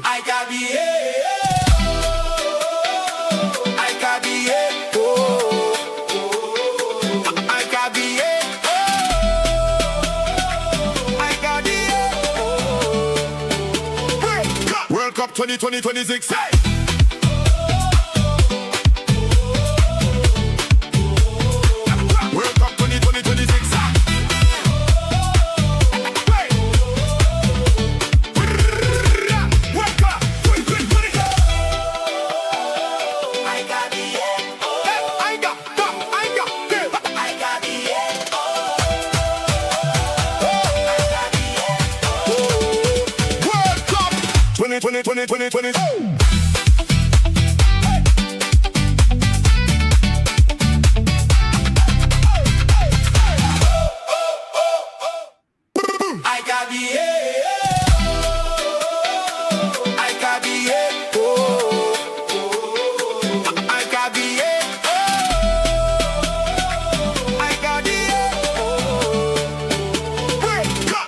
I got the I got the I got the I got the World Cup 2026. Hey! World Cup 2026.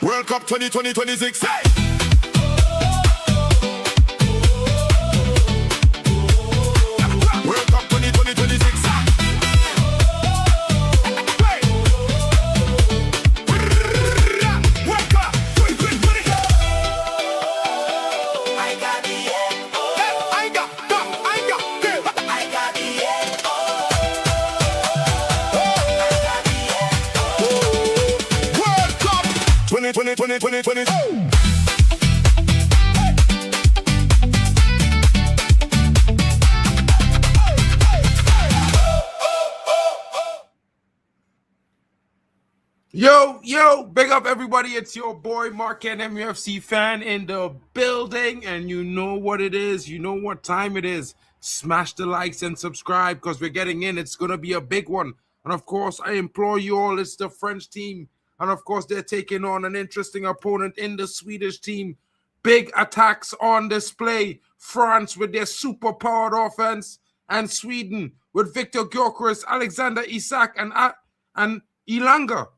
World Cup 2026. Hey! World Cup 2026. Hey! World Cup 2026. I got the I got the I got the World Cup 2020. Yo, big up everybody. It's your boy Mark and MUFC fan in the building, and you know what it is. You know what time it is. Smash the likes and subscribe because we're getting in. It's going to be a big one. And of course, I implore you all, it's the French team. And of course, they're taking on an interesting opponent in the Swedish team. Big attacks on display. France with their super-powered offense, and Sweden with Victor Gyökeres, Alexander Isak, and Elanga.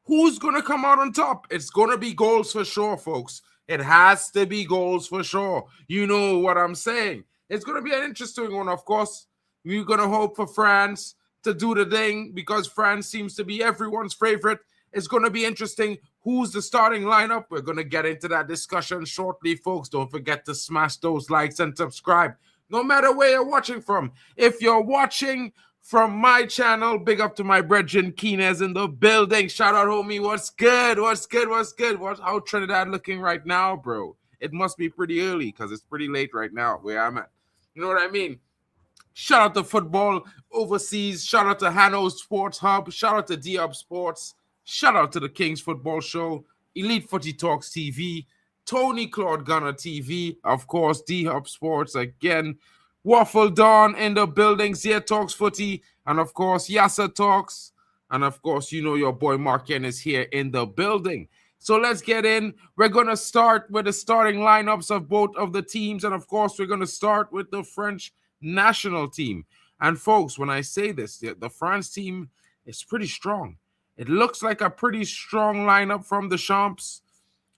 Who's going to come out on top? It's going to be goals for sure, folks. It has to be goals for sure. You know what I'm saying. It's going to be an interesting one, of course. We're going to hope for France to do the thing because France seems to be everyone's favorite. It's going to be interesting. Who's the starting lineup? We're going to get into that discussion shortly, folks. Don't forget to smash those likes and subscribe, no matter where you're watching from. If you're watching from my channel, big up to my brethren Keenez in the building. Shout out, homie. What's good? How Trinidad looking right now, bro? It must be pretty early because it's pretty late right now where I'm at. You know what I mean? Shout out to Football Overseas. Shout out to Hanno Sports Hub. Shout out to D-Hub Sports. Shout out to the King's Football Show, Elite Footy Talks TV, Tony Claude Gunner TV, of course, D-Hub Sports again, Waffle Dawn in the building, Zia Talks Footy, and of course, Yassa Talks. And of course, you know your boy Mark Ken is here in the building. So let's get in. We're going to start with the starting lineups of both of the teams. And of course, we're going to start with the French national team. And folks, when I say this, the France team is pretty strong. It looks like a pretty strong lineup from the Champs.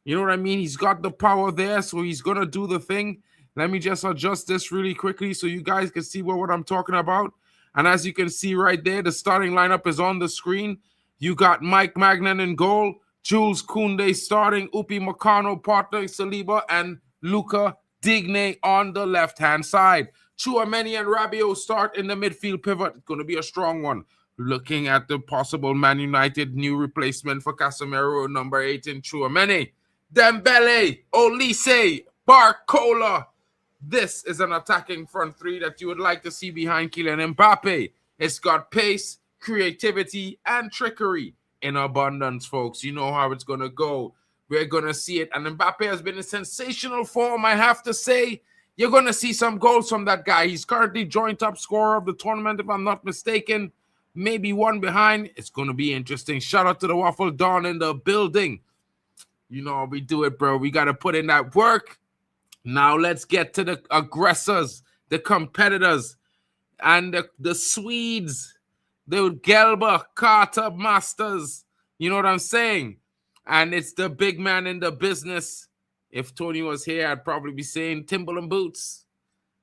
You know what I mean? He's got the power there, so he's going to do the thing. Let me just adjust this really quickly so you guys can see what I'm talking about. And as you can see right there, the starting lineup is on the screen. You got Mike Magnan in goal, Jules Koundé starting, Upi Meccano, partner Saliba, and Luca Digne on the left-hand side. Chouameni and Rabiot start in the midfield pivot. It's going to be a strong one. Looking at the possible Man United new replacement for Casemiro, number 8 in Chouameni. Dembele, Olise, Barcola. This is an attacking front three that you would like to see behind Kylian Mbappe. It's got pace, creativity, and trickery in abundance, folks. You know how it's going to go. We're going to see it. And Mbappe has been in sensational form, I have to say. You're going to see some goals from that guy. He's currently joint top scorer of the tournament, if I'm not mistaken. Maybe one behind. It's going to be interesting. Shout out to the Waffle Dawn in the building. You know how we do it, bro. We got to put in that work. Now let's get to the aggressors, the competitors, and the Swedes, the Gelber, Carter Masters. You know what I'm saying? And it's the big man in the business, If Tony was here, I'd probably be saying Timberland boots.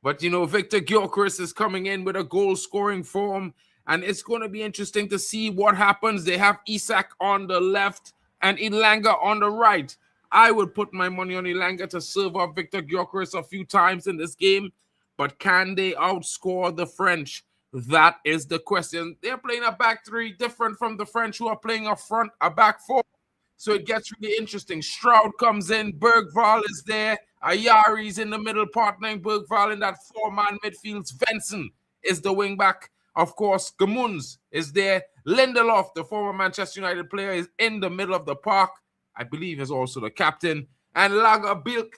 But, Victor Gyokeres is coming in with a goal-scoring form, and it's going to be interesting to see what happens. They have Isak on the left and Ilanga on the right. I would put my money on Ilanga to serve up Victor Gyokeres a few times in this game, but can they outscore the French? That is the question. They're playing a back three, different from the French who are playing a back four. So it gets really interesting. Stroud comes in. Bergval is there. Ayari's in the middle, partnering Bergval in that four-man midfield. Svensson is the wing-back. Of course, Gamunds is there. Lindelof, the former Manchester United player, is in the middle of the park. I believe is also the captain. And Lagerbilk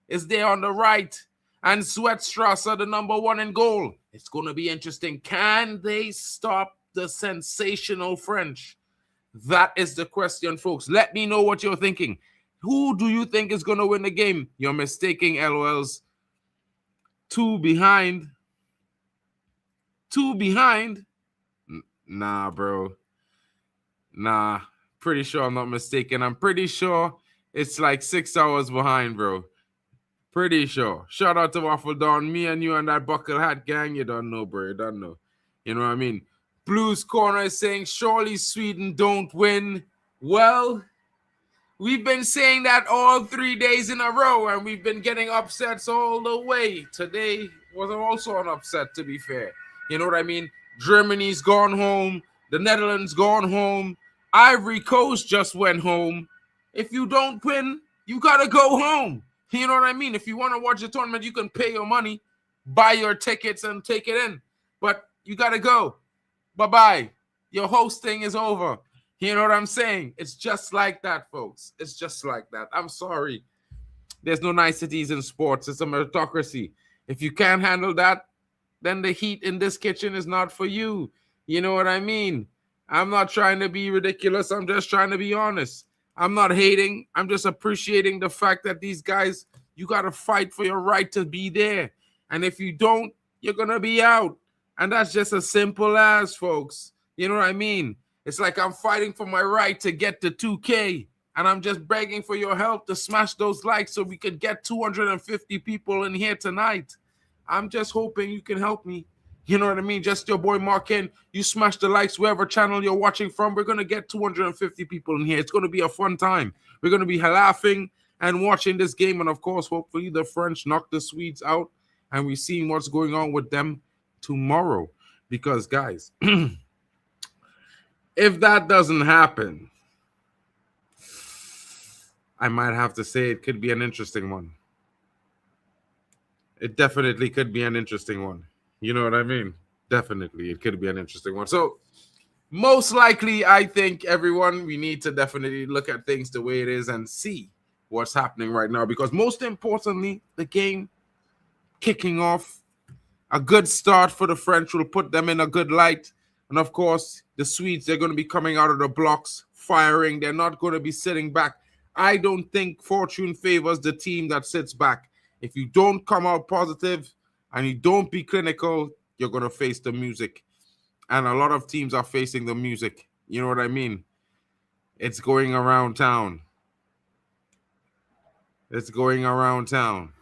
is there on the right. And Sweatstrasser, the number one in goal. It's going to be interesting. Can they stop the sensational French? That is the question, folks. Let me know what you're thinking. Who do you think is going to win the game? You're mistaking, LOLs. Two behind. Nah, bro. Nah. Pretty sure I'm not mistaken. I'm pretty sure it's like 6 hours behind, bro. Pretty sure. Shout out to Waffle Dawn. Me and you and that buckle hat gang. You don't know, bro. You don't know. You know what I mean? Blues Corner is saying, surely Sweden don't win. Well, we've been saying that all 3 days in a row, and we've been getting upsets all the way. Today was also an upset, to be fair. You know what I mean? Germany's gone home. The Netherlands gone home. Ivory Coast just went home. If you don't win, you got to go home. You know what I mean? If you want to watch the tournament, you can pay your money, buy your tickets, and take it in. But you got to go. Bye-bye. Your hosting is over. You know what I'm saying? It's just like that, folks. It's just like that. I'm sorry. There's no niceties in sports. It's a meritocracy. If you can't handle that, then the heat in this kitchen is not for you. You know what I mean? I'm not trying to be ridiculous. I'm just trying to be honest. I'm not hating. I'm just appreciating the fact that these guys, you got to fight for your right to be there. And if you don't, you're going to be out. And that's just as simple as, folks. You know what I mean? It's like I'm fighting for my right to get to 2K. And I'm just begging for your help to smash those likes so we could get 250 people in here tonight. I'm just hoping you can help me. You know what I mean? Just your boy Markin. You smash the likes wherever channel you're watching from. We're going to get 250 people in here. It's going to be a fun time. We're going to be laughing and watching this game. And, of course, hopefully the French knock the Swedes out. And we're seeing what's going on with them tomorrow. Because, guys, if that doesn't happen, I might have to say it could be an interesting one. It definitely could be an interesting one. You know what I mean? Definitely, it could be an interesting one. So, most likely, I think, everyone, we need to definitely look at things the way it is and see what's happening right now. Because most importantly, the game kicking off, a good start for the French will put them in a good light. And, of course, the Swedes, they're going to be coming out of the blocks, firing. They're not going to be sitting back. I don't think fortune favors the team that sits back. If you don't come out positive and you don't be clinical, you're going to face the music. And a lot of teams are facing the music. You know what I mean? It's going around town. It's going around town.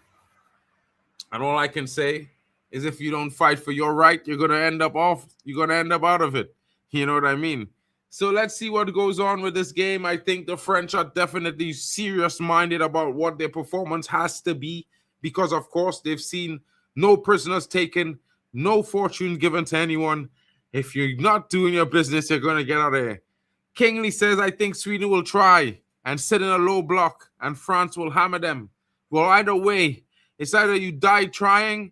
And all I can say is if you don't fight for your right, you're going to end up out of it. You know what I mean? So let's see what goes on with this game. I think the French are definitely serious-minded about what their performance has to be because, of course, they've seen no prisoners taken, no fortune given to anyone. If you're not doing your business, you're going to get out of here. Kingley says, I think Sweden will try and sit in a low block and France will hammer them. Well, either way, it's either you die trying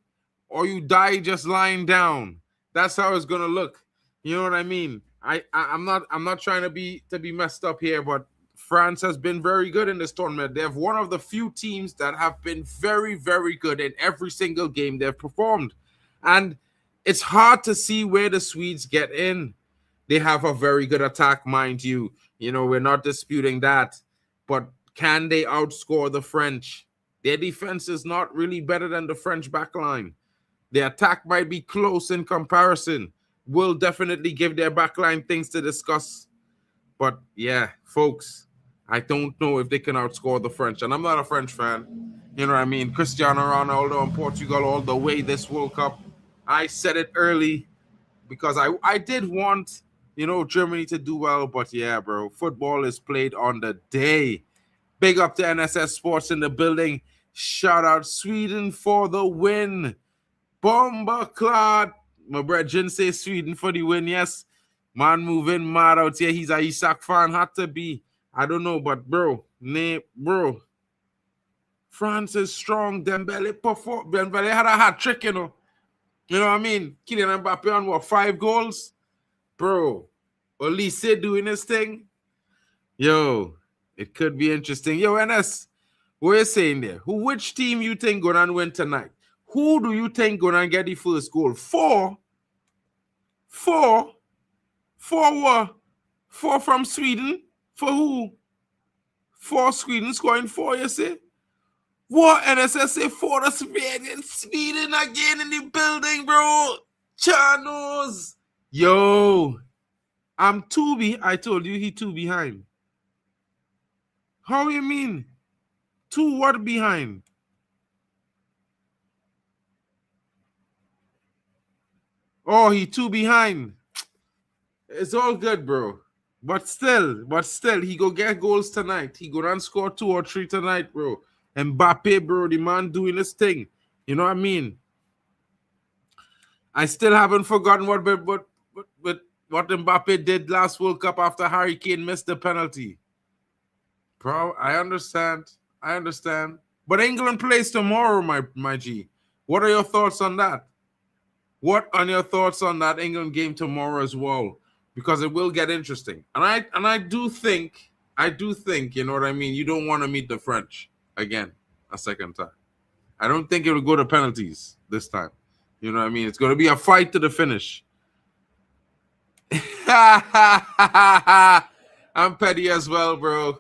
or you die just lying down. That's how it's going to look. You know what I mean? I'm not trying to be messed up here, but France has been very good in this tournament. They're one of the few teams that have been very, very good in every single game they've performed. And it's hard to see where the Swedes get in. They have a very good attack, mind you. You know, we're not disputing that. But can they outscore the French? Their defense is not really better than the French backline. Their attack might be close in comparison. Will definitely give their backline things to discuss. But yeah, folks, I don't know if they can outscore the French. And I'm not a French fan. You know what I mean? Cristiano Ronaldo and Portugal all the way this World Cup. I said it early because I did want, Germany to do well. But yeah, bro, football is played on the day. Big up to NSS Sports in the building. Shout out Sweden for the win. Bomba Clad. My brethren say Sweden for the win. Yes. Man moving mad out here. He's a Isak fan. Had to be. I don't know, but bro. France is strong. Dembele performed. Dembele had a hat trick, You know what I mean? Kylian Mbappe on what, 5 goals? Bro. Olise doing his thing. Yo, it could be interesting. Yo, NS, what you saying there? Which team you think gonna win tonight? Who do you think gonna get the first goal? Four what? 4 from Sweden? For who? 4 Sweden scoring 4, you say? What? NSS say 4 to Sweden. Sweden again in the building, bro. Chanos. Yo. I'm 2 I told you he 2 behind. How you mean? 2 what behind? Oh, he 2 behind. It's all good, bro. But still, he go get goals tonight. He go run score 2 or 3 tonight, bro. Mbappe, bro, the man doing his thing. You know what I mean? I still haven't forgotten what Mbappe did last World Cup after Harry Kane missed the penalty. Bro, I understand. But England plays tomorrow, my G. What are your thoughts on that? What are your thoughts on that England game tomorrow as well? Because it will get interesting. And I do think, you know what I mean? You don't want to meet the French again a second time. I don't think it will go to penalties this time. You know what I mean? It's going to be a fight to the finish. I'm petty as well, bro.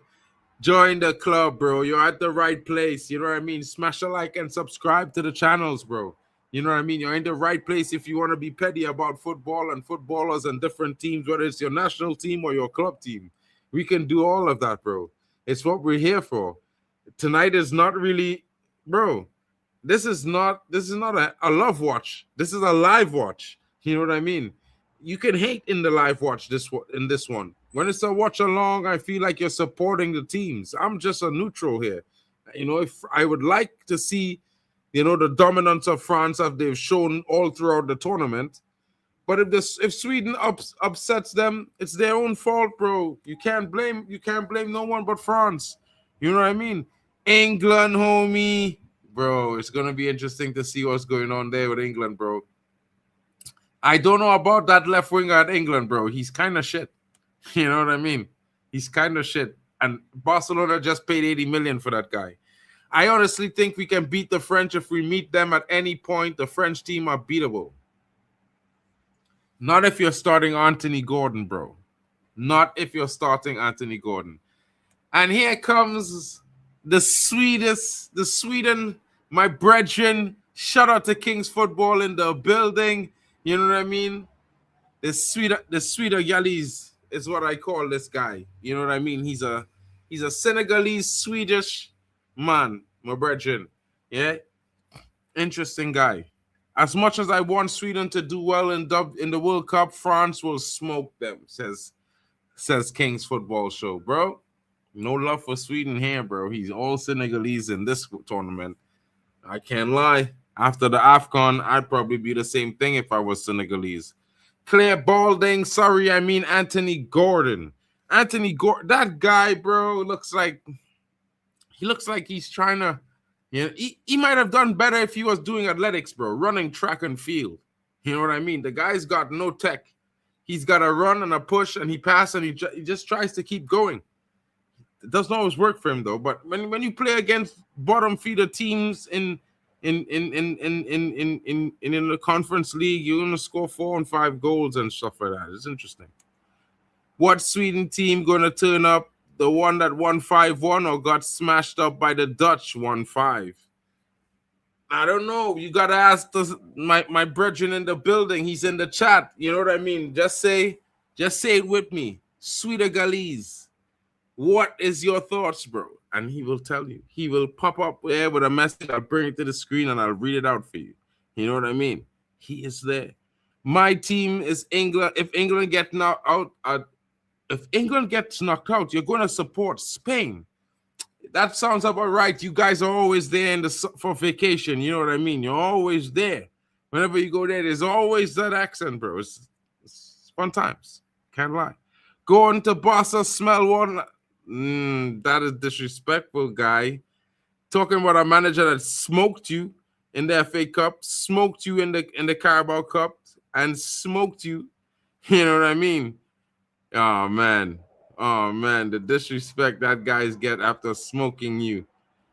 Join the club, bro. You're at the right place. You know what I mean? Smash a like and subscribe to the channels, bro. You know what I mean? You're in the right place if you want to be petty about football and footballers and different teams, whether it's your national team or your club team. We can do all of that, bro. It's what we're here for. Tonight is not really, bro. This is not a love watch. This is a live watch. You know what I mean? You can hate in the live watch this one. When it's a watch along, I feel like you're supporting the teams. I'm just a neutral here. If I would like to see, the dominance of France as they've shown all throughout the tournament. But if Sweden upsets them, it's their own fault, bro. You can't blame no one but France. You know what I mean? England, homie. Bro, it's going to be interesting to see what's going on there with England, bro. I don't know about that left winger at England, bro. He's kind of shit. You know what I mean? He's kind of shit. And Barcelona just paid 80 million for that guy. I honestly think we can beat the French if we meet them at any point. The French team are beatable. Not if you're starting Anthony Gordon, bro. Not if you're starting Anthony Gordon. And here comes the Sweden, my brethren. Shout out to Kings Football in the building. You know what I mean? The Sweden Gallies is what I call this guy. You know what I mean? He's a Senegalese Swedish man, my brethren. Yeah, interesting guy. As much as I want Sweden to do well in the World Cup, France will smoke them. Says Kings Football Show, bro. No love for Sweden here, bro. He's all Senegalese in this tournament. I can't lie. After the AFCON, I'd probably be the same thing if I was Senegalese. Claire Balding, sorry, I mean Anthony Gordon. Anthony Gordon, that guy, bro, looks like he's trying to, he might have done better if he was doing athletics, bro, running track and field. You know what I mean? The guy's got no tech. He's got a run and a push, and he passes, and he just tries to keep going. It doesn't always work for him, though. But when you play against bottom feeder teams in the conference league, you're gonna score 4 and 5 goals and stuff like that. It's interesting. What Sweden team gonna turn up? The one that won 5-1 or got smashed up by the Dutch 1-5? I don't know. You gotta ask my brethren in the building. He's in the chat. You know what I mean? Just say it with me. Sweeter Galese. What is your thoughts, bro? And he will tell you. He will pop up there with a message. I'll bring it to the screen and I'll read it out for you. You know what I mean? He is there. My team is England. If England get knocked out, if England gets knocked out, you're going to support Spain. That sounds about right. You guys are always there for vacation. You know what I mean? You're always there. Whenever you go there, there's always that accent, bro. It's fun times. Can't lie. Going to Barca, smell one. That is disrespectful, guy. Talking about a manager that smoked you in the FA Cup, smoked you in the Carabao Cup, and smoked you. You know what I mean? Oh man. Oh man, the disrespect that guys get after smoking you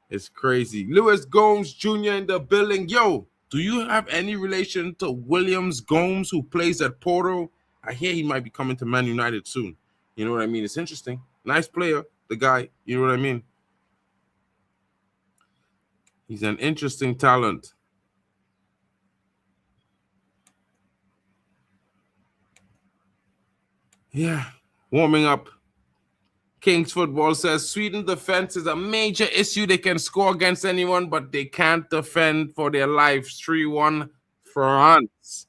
is crazy. Lewis Gomes Jr. in the building. Yo, do you have any relation to Williams Gomes, who plays at Porto? I hear he might be coming to Man United soon. You know what I mean? It's interesting. Nice player, the guy. You know what I mean? He's an interesting talent. Yeah, warming up. Kings Football says Sweden defense is a major issue. They can score against anyone, but they can't defend for their lives. 3-1 France.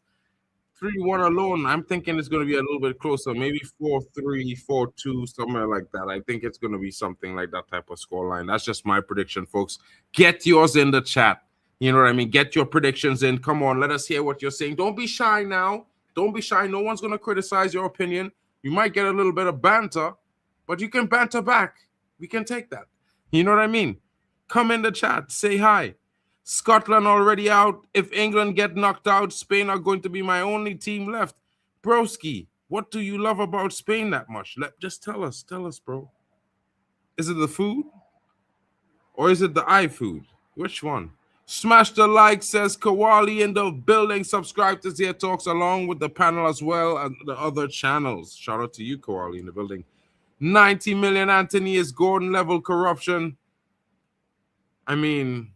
3-1 alone. I'm thinking it's going to be a little bit closer. Maybe 4-3, 4-2, somewhere like that. I think it's going to be something like that type of scoreline. That's just my prediction, folks. Get yours in the chat. You know what I mean? Get your predictions in. Come on, let us hear what you're saying. Don't be shy now. Don't be shy. No one's going to criticize your opinion. You might get a little bit of banter, but you can banter back. We can take that. You know what I mean? Come in the chat. Say hi. Scotland already out. If England get knocked out, Spain are going to be my only team left. Broski, what do you love about Spain that much? Just tell us. Tell us, bro. Is it the food? Or is it the iFood? Which one? Smash the like, says Kawali in the building. Subscribe to Zia Talks along with the panel as well and the other channels. Shout out to you, Kawali, in the building. 90 million Anthony is Gordon level corruption. I mean,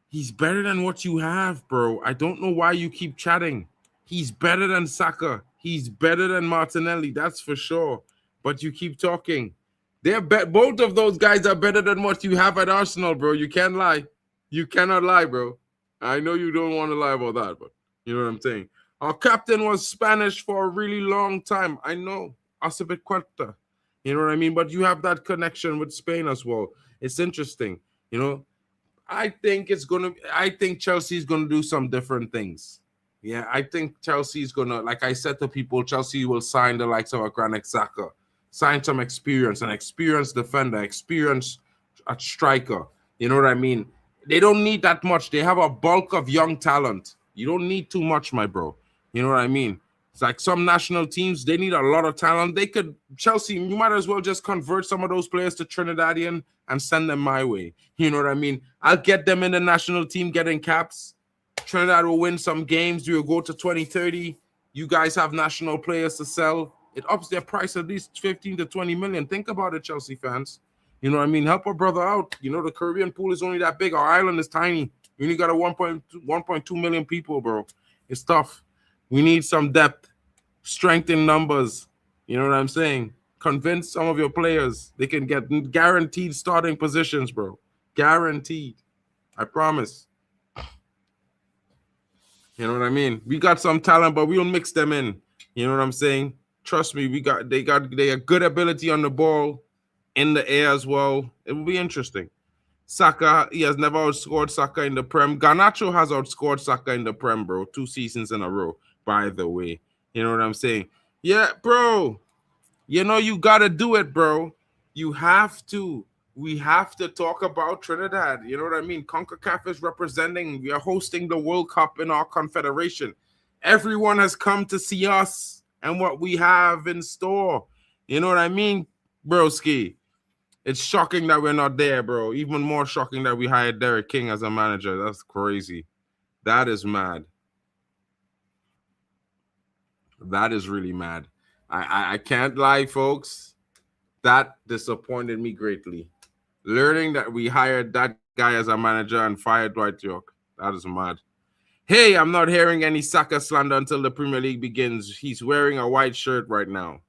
he's better than what you have, bro. I don't know why you keep chatting. He's better than Saka. He's better than Martinelli, that's for sure. But you keep talking. Both of those guys are better than what you have at Arsenal, bro. You can't lie. You cannot lie, bro. I know you don't want to lie about that, but you know what I'm saying. Our captain was Spanish for a really long time. I know. Acevedo. You know what I mean? But you have that connection with Spain as well. It's interesting. You know, I think Chelsea's gonna do some different things. Yeah, I think Chelsea's gonna, like I said to people, Chelsea will sign the likes of a Granit Xhaka, sign some experience, an experienced defender, experienced striker. You know what I mean? They don't need that much. They have a bulk of young talent. You don't need too much, my bro. You know what I mean? It's like some national teams, they need a lot of talent. Chelsea, you might as well just convert some of those players to Trinidadian and send them my way. You know what I mean? I'll get them in the national team getting caps. Trinidad will win some games. We will go to 2030. You guys have national players to sell. It ups their price at least 15 to 20 million. Think about it, Chelsea fans. You know what I mean? Help a brother out. You know, the Caribbean pool is only that big. Our island is tiny. We only got a 1.2 million people, bro. It's tough. We need some depth, strength in numbers. You know what I'm saying? Convince some of your players they can get guaranteed starting positions, bro. Guaranteed. I promise. You know what I mean? We got some talent, but we'll mix them in. You know what I'm saying? Trust me, they got good ability on the ball, in the air as well. It will be interesting. Saka, he has never outscored Saka in the Prem. Garnacho has outscored Saka in the Prem, bro. 2 seasons in a row, by the way. You know what I'm saying? Yeah, bro. You know, you got to do it, bro. You have to. We have to talk about Trinidad. You know what I mean? CONCACAF is representing. We are hosting the World Cup in our confederation. Everyone has come to see us and what we have in store. You know what I mean, broski? It's shocking that we're not there, bro. Even more shocking that we hired Derek King as a manager. That's crazy. That is mad. That is really mad. I can't lie, folks. That disappointed me greatly. Learning that we hired that guy as a manager and fired Dwight York. That is mad. Hey, I'm not hearing any Saka slander until the Premier League begins. He's wearing a white shirt right now.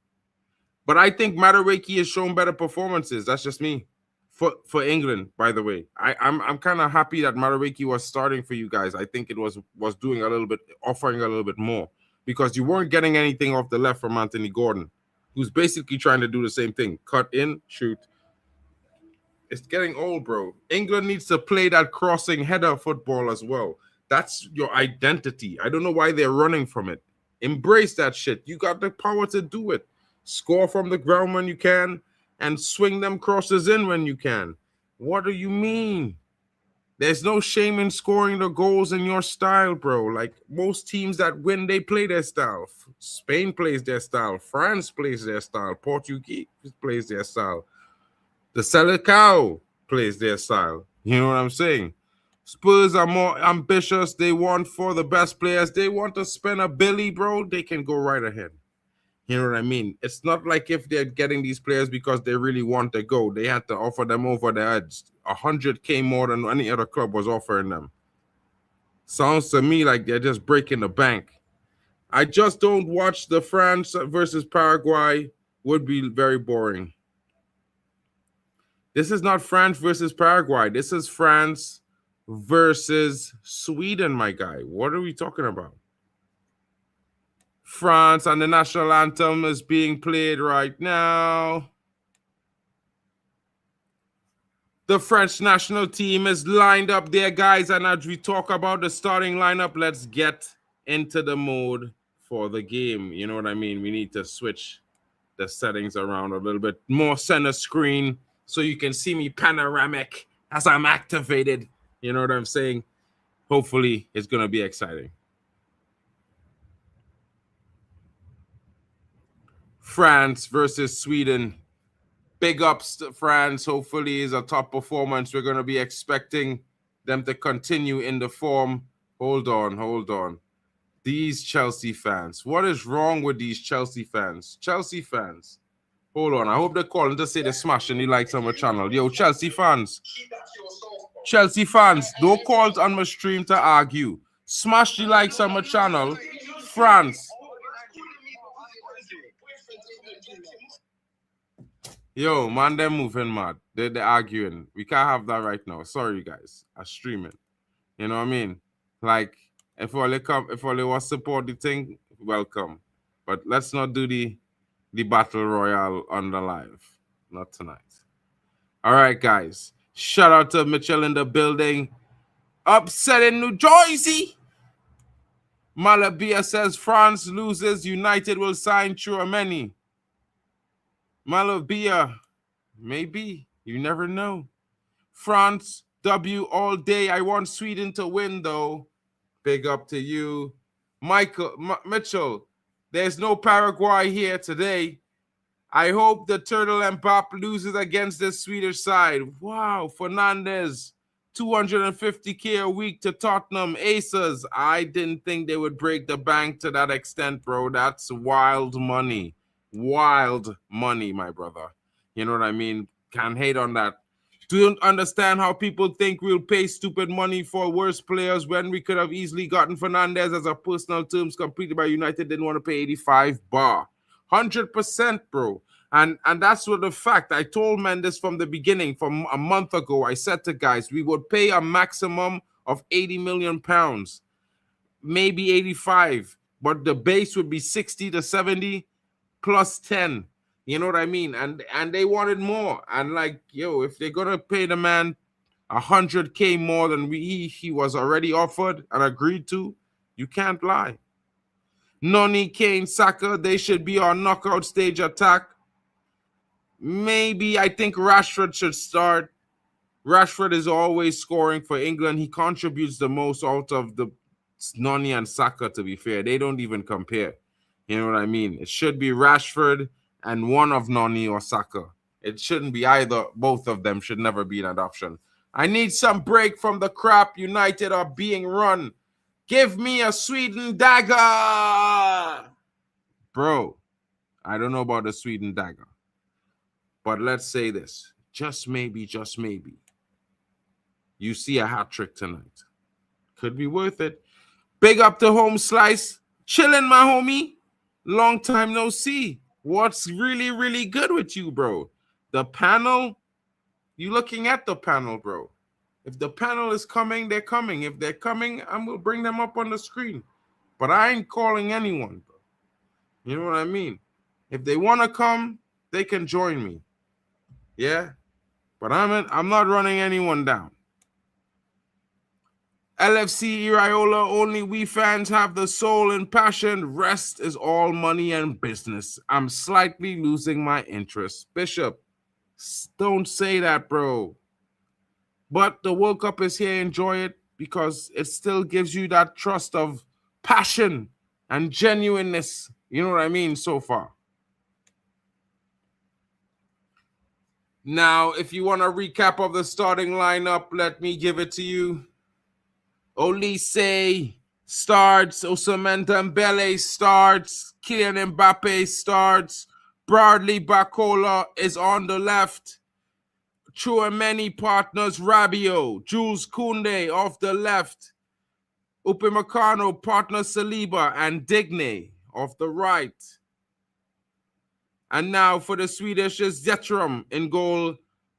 But I think Madueke has shown better performances. That's just me. For England, by the way. I'm kind of happy that Madueke was starting for you guys. I think it was doing a little bit, offering a little bit more because you weren't getting anything off the left from Anthony Gordon, who's basically trying to do the same thing. Cut in, shoot. It's getting old, bro. England needs to play that crossing header football as well. That's your identity. I don't know why they're running from it. Embrace that shit. You got the power to do it. Score from the ground when you can and swing them crosses in when you can. What do you mean? There's no shame in scoring the goals in your style, bro. Like most teams that win, they play their style. Spain plays their style. France plays their style. Portuguese plays their style. The Selecao plays their style. You know what I'm saying? Spurs are more ambitious. They want for the best players. They want to spend a billy, bro. They can go right ahead. You know what I mean? It's not like if they're getting these players because they really want to go. They had to offer them over the edge. 100K more than any other club was offering them. Sounds to me like they're just breaking the bank. I just don't watch the France versus Paraguay. Would be very boring. This is not France versus Paraguay. This is France versus Sweden, my guy. What are we talking about? France and the national anthem is being played right now. The French national team is lined up there, guys. And as we talk about the starting lineup, let's get into the mode for the game. You know what I mean? We need to switch the settings around a little bit more center screen so you can see me panoramic as I'm activated. You know what I'm saying? Hopefully, it's going to be exciting. France versus Sweden. Big ups to France. Hopefully, is a top performance. We're going to be expecting them to continue in the form. Hold on. These Chelsea fans. What is wrong with these Chelsea fans? Chelsea fans. Hold on. I hope they're calling to say they smash and they like on my channel. Yo, Chelsea fans. Chelsea fans, don't call on my stream to argue. Smash the likes on my channel. France. Yo, man, they're moving mad. They're arguing. We can't have that right now. Sorry, guys. I'm streaming. You know what I mean? Like, if only want to support the thing, welcome. But let's not do the battle royale on the live. Not tonight. All right, guys. Shout out to Mitchell in the building. Upset in New Jersey. Malabia says France loses. United will sign Chouameni. Malabia, maybe. You never know. France, W all day. I want Sweden to win, though. Big up to you. Mitchell, there's no Paraguay here today. I hope the Turtle and Bop loses against the Swedish side. Wow, Fernandez, 250K a week to Tottenham. Aces, I didn't think they would break the bank to that extent, bro. That's wild money. Wild money, my brother. You know what I mean? Can't hate on that. Do you understand how people think we'll pay stupid money for worse players when we could have easily gotten Fernandez as a personal terms completed by United? Didn't want to pay 85 bar. 100%, bro. And that's what the fact. I told Mendes from the beginning, from a month ago, I said to guys, we would pay a maximum of 80 million pounds, maybe 85, but the base would be 60 to 70 plus 10. You know what I mean? And they wanted more. And like, yo, if they're gonna pay the man 100K more than he was already offered and agreed to, you can't lie. Noni, Kane, Saka, they should be on knockout stage attack. Maybe I think Rashford should start. Rashford is always scoring for England. He contributes the most out of the Noni and Saka, to be fair. They don't even compare. You know what I mean? It should be Rashford and one of Noni or Saka. It shouldn't be either. Both of them should never be an option. I need some break from the crap United are being run. Give me a Sweden dagger. Bro, I don't know about the Sweden dagger. But let's say this. Just maybe, you see a hat trick tonight. Could be worth it. Big up to Home Slice. Chilling, my homie. Long time no see. What's really, really good with you, bro? The panel, you looking at the panel, bro. If the panel is coming, they're coming. If they're coming, I'm gonna bring them up on the screen. But I ain't calling anyone, bro. You know what I mean? If they want to come, they can join me. Yeah? But I'm not running anyone down. LFC Iriola, only we fans have the soul and passion. Rest is all money and business. I'm slightly losing my interest. Bishop, don't say that, bro. But the World Cup is here. Enjoy it because it still gives you that trust of passion and genuineness. You know what I mean so far. Now, if you want a recap of the starting lineup, let me give it to you. Olise starts, Ousmane Dembele starts, Kylian Mbappe starts, Bradley Barcola is on the left, Chouameni partners Rabiot, Jules Koundé off the left, Upamecano partners Saliba and Digne off the right. And now for the Swedish is Zetram in goal,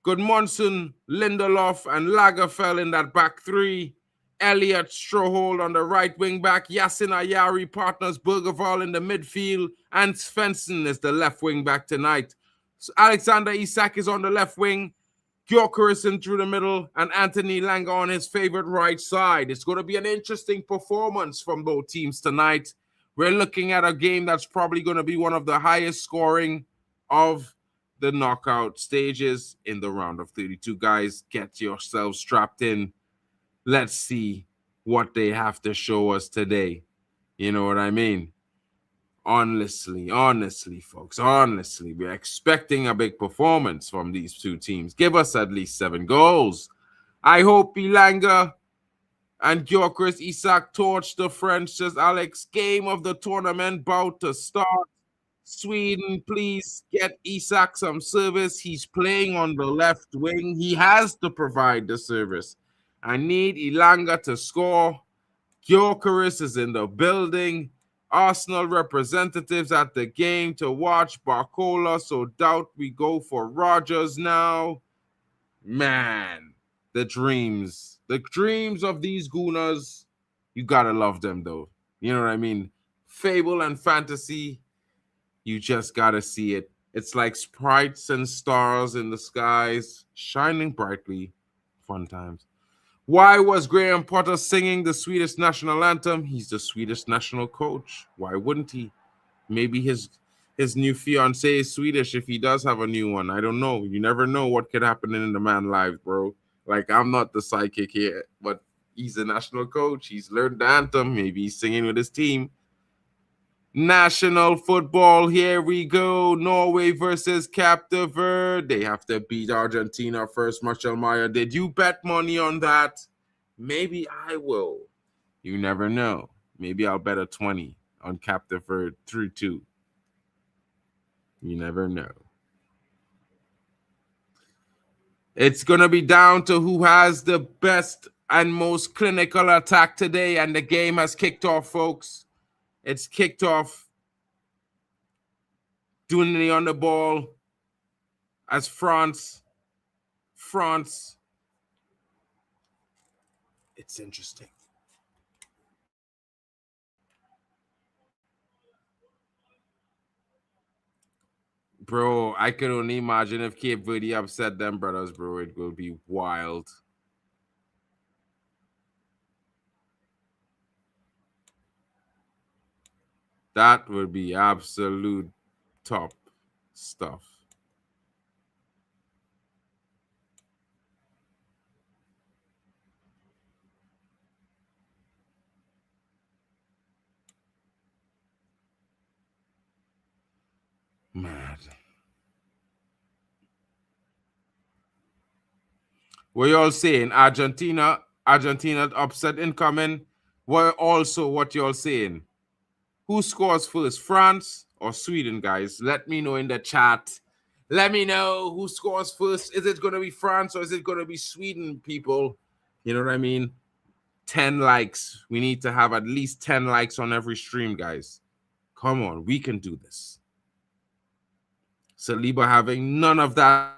Gudmundsson, Lindelof, and Lagerfeld in that back three. Elliot Strohold on the right wing back, Yasin Ayari partners Bergevall in the midfield, and Svensson is the left wing back tonight. So Alexander Isak is on the left wing, Gyökeres in through the middle, and Anthony Langa on his favorite right side. It's going to be an interesting performance from both teams tonight. We're looking at a game that's probably going to be one of the highest scoring of the knockout stages in the round of 32. Guys, get yourselves strapped in. Let's see what they have to show us today. You know what I mean? Honestly, folks, honestly, we're expecting a big performance from these two teams. Give us at least 7 goals. I hope Ilanga and Gyökeres Isak torch the French. Says Alex, game of the tournament about to start. Sweden, please get Isak some service. He's playing on the left wing. He has to provide the service. I need Ilanga to score. Gyökeres is in the building. Arsenal representatives at the game to watch Barcola. So doubt we go for Rogers now. Man, the dreams of these Gooners. You gotta love them though. You know what I mean? Fable and fantasy. You just gotta see it. It's like sprites and stars in the skies, shining brightly. Fun times. Why was Graham Potter singing the Swedish national anthem? He's the Swedish national coach. Why wouldn't he? Maybe his new fiance is Swedish if he does have a new one. I don't know. You never know what could happen in the man's life, bro. Like, I'm not the sidekick here, but he's a national coach. He's learned the anthem. Maybe he's singing with his team. National football, here we go. Norway versus Cape Verde. They have to beat Argentina first, Marcel Meyer. Did you bet money on that? Maybe I will. You never know. Maybe I'll bet a 20 on Cape Verde 3-2. You never know. It's going to be down to who has the best and most clinical attack today, and the game has kicked off, folks. It's kicked off. Doing it on the ball as France. It's interesting. Bro, I can only imagine if Cape Verde upset them brothers, bro. It will be wild. That would be absolute top stuff. Mad. What y'all saying? Argentina upset incoming. What y'all saying? Who scores first, France or Sweden, guys? Let me know in the chat. Let me know who scores first. Is it going to be France or is it going to be Sweden, people? You know what I mean? 10 likes. We need to have at least 10 likes on every stream, guys. Come on, we can do this. Saliba having none of that.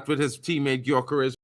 With his teammate Gyökeres.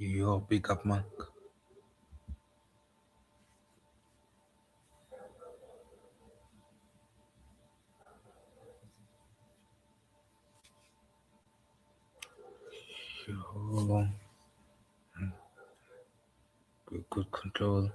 Yo, big up, man. Yo, good control.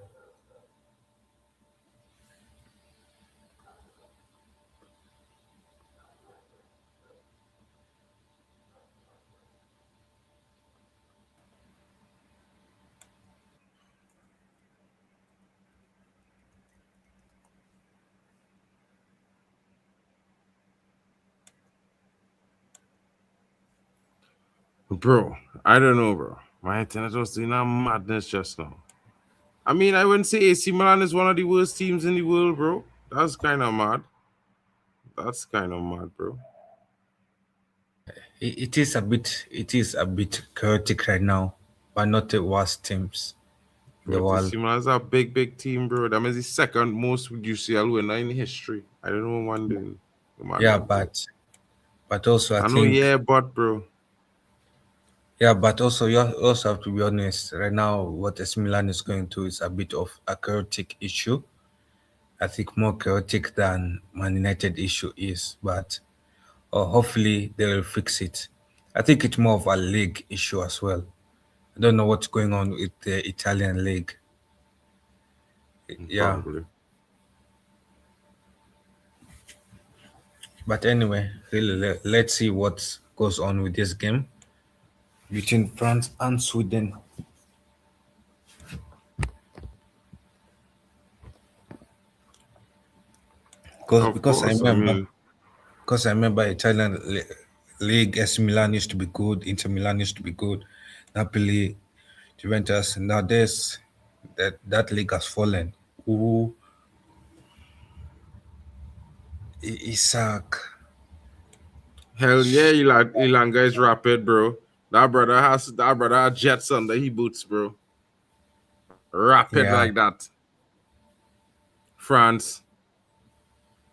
Bro, I don't know, bro. My internet was doing a madness just now. I mean, I wouldn't say AC Milan is one of the worst teams in the world, bro. That's kind of mad. That's kind of mad, bro. It is a bit chaotic right now, but not the worst teams in the But world. AC Milan is a big, big team, bro. That means the second most UCL winner in history. I don't know what man doing. The Yeah, madman thing. but also I I know, think yeah, but bro. yeah, but also you also have to be honest. Right now, what AC Milan is going through is a bit of a chaotic issue. I think more chaotic than Man United issue is, but hopefully they will fix it. I think it's more of a league issue as well. I don't know what's going on with the Italian league. Yeah, Probably. but anyway, really, let's see what goes on with this game between France and Sweden. Because Of because I course. I remember mean, because I remember league. AC Milan used to be good. Inter Milan used to be good. Napoli, Juventus. Nowadays, that league has fallen. Ooh, Isak. hell yeah, Ilanga is rapid, bro. That brother has jets under he boots, bro. Rapid Yeah, like that. France,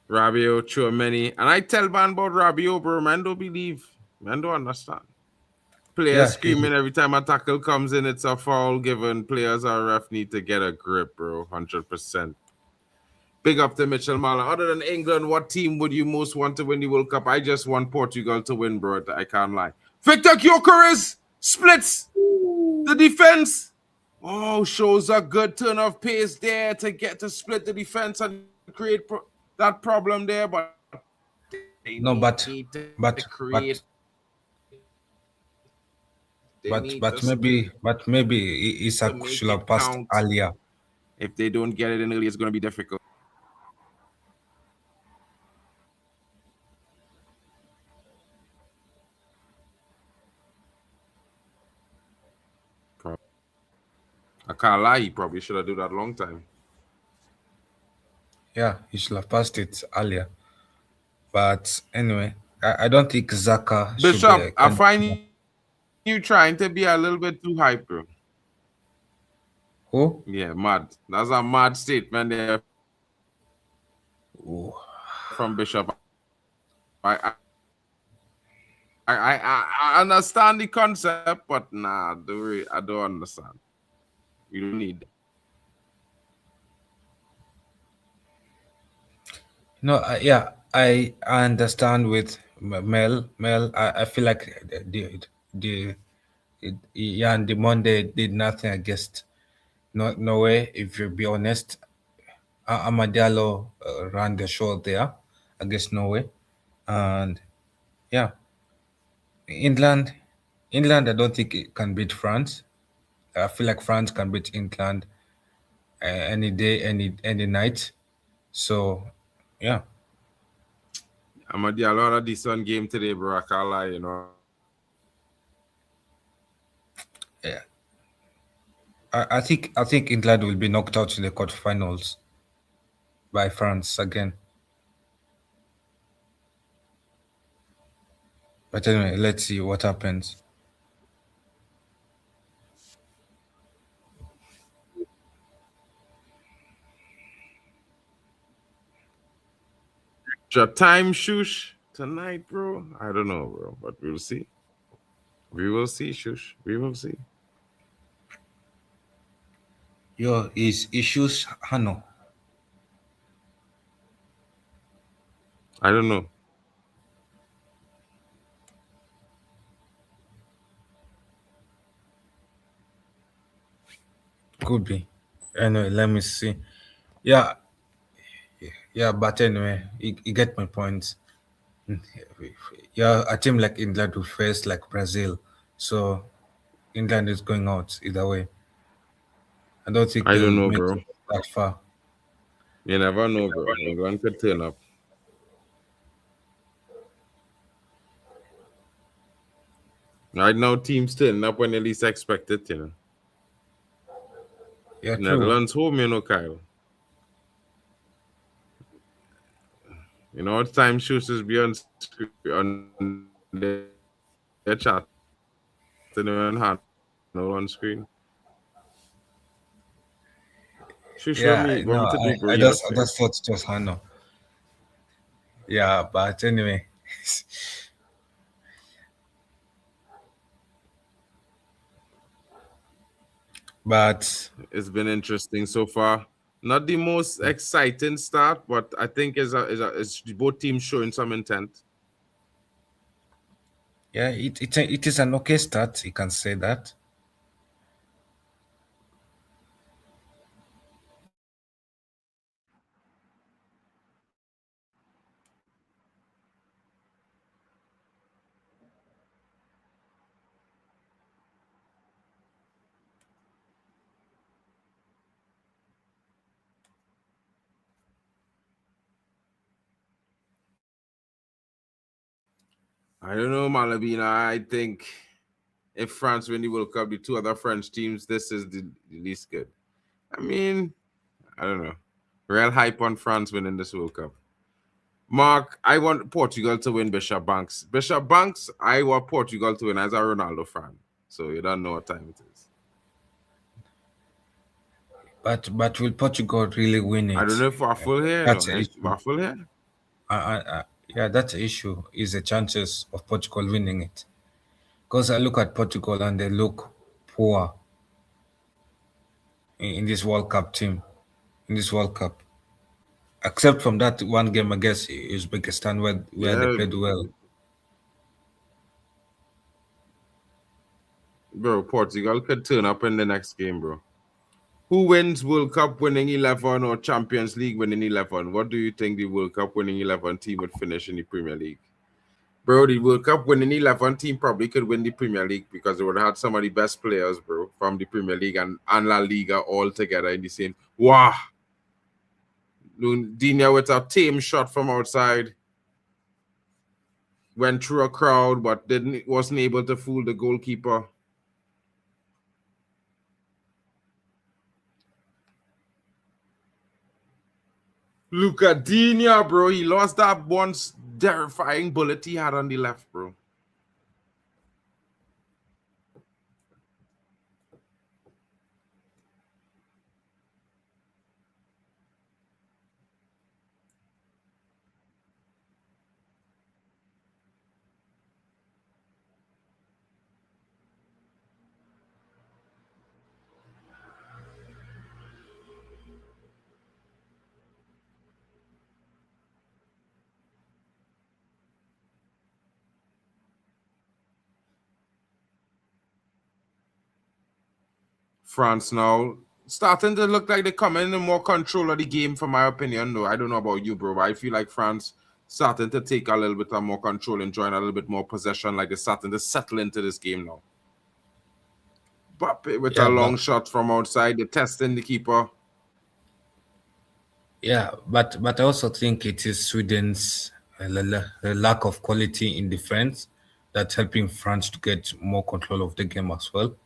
Rabiot, Chouameni. And I tell man about Rabiot, bro. Man don't believe. Man don't understand. Players yeah. screaming every time a tackle comes in, it's a foul given. Players or ref need to get a grip, bro. 100%. Big up to Mitchell Marler. Other than England, what team would you most want to win the World Cup? I just want Portugal to win, bro. I can't lie. Victor Gyökeres splits the defense. Oh, shows a good turn of pace there to get to split the defense and create that problem there. But they need to No, but create. but but They need to but maybe make it Isak should count. have passed earlier. If they don't get it in early, it's going to be difficult. I can't lie. He probably should have done that a long time. Yeah, he should have passed it earlier. But anyway, I don't think Zaka should Bishop, I can. find you trying to be a little bit too hype, bro. Who? Yeah, mad. That's a mad statement there from Bishop. Ooh. I understand the concept, but nah, I don't understand. You don't need that. No, yeah, I understand with Mel. Mel, I feel like yeah, and the Monday did nothing against no way. If you be honest, Amadialo ran the show there against Norway, and yeah, England, England. I don't think it can beat France. I feel like France can beat England any day, any night. So, yeah, I'm a lot of decent game today, bro. I can't lie, you know. yeah. I think England will be knocked out in the quarterfinals by France again. But anyway, let's see what happens. Your time, Shush, tonight, bro. I don't know, bro, but we'll see. We will see, Shush. We will see. Yo, is issues Hano. I don't know. Could be. Anyway, let me see. Yeah, yeah, but anyway, you get my point. Yeah, a team like England will face like Brazil, so England is going out either way. I don't think I don't they'll know, make bro. it that far. You never know, bro. England could turn up. Right now, teams turning up when they least expect it, you know. Yeah, true. Netherlands home, you know, Kyle. You know what time shooters be on on their chat and hand on screen. Shush, what Yeah, me no, want me to do, bro? I You just not I fair. just thought it was Hano. Yeah, but anyway, but It's been interesting so far. Not the most exciting start, but I think is both teams showing some intent. yeah, it is an okay start. You can say that. I don't know, Malabina. I think if France win the World Cup, the two other French teams, this is the least good. I mean, I don't know. Real hype on France winning this World Cup. Mark, I want Portugal to win Bishop Banks. Bishop Banks, I want Portugal to win as a Ronaldo fan. So you don't know what time it is. But will Portugal really win I don't it? know if we're full here, That's no. the issue. We're full here. Yeah, that's the issue. Is the chances of Portugal winning it? Because I look at Portugal and they look poor in this World Cup team. In this World Cup, except from that one game against Uzbekistan where they Yeah, played well. bro, Portugal could turn up in the next game, bro. Who wins World Cup winning 11 or Champions League winning 11? What do you think the World Cup winning 11 team would finish in the Premier League? Bro, the World Cup winning 11 team probably could win the Premier League because they would have had some of the best players, bro, from the Premier League and La Liga all together in the same. Wow. Dinia with a tame shot from outside. Went through a crowd, but wasn't able to fool the goalkeeper. Look at Dinia, bro. He lost that once terrifying bullet he had on the left, bro. France now starting to look like they're coming in more control of the game, for my opinion. Though I don't know about you, bro, but I feel like France starting to take a little bit of more control, enjoying a little bit more possession, like they're starting to settle into this game now. But with a Yeah, long shot from outside, they're testing the keeper. but I also think it is Sweden's lack of quality in defense that's helping France to get more control of the game as well.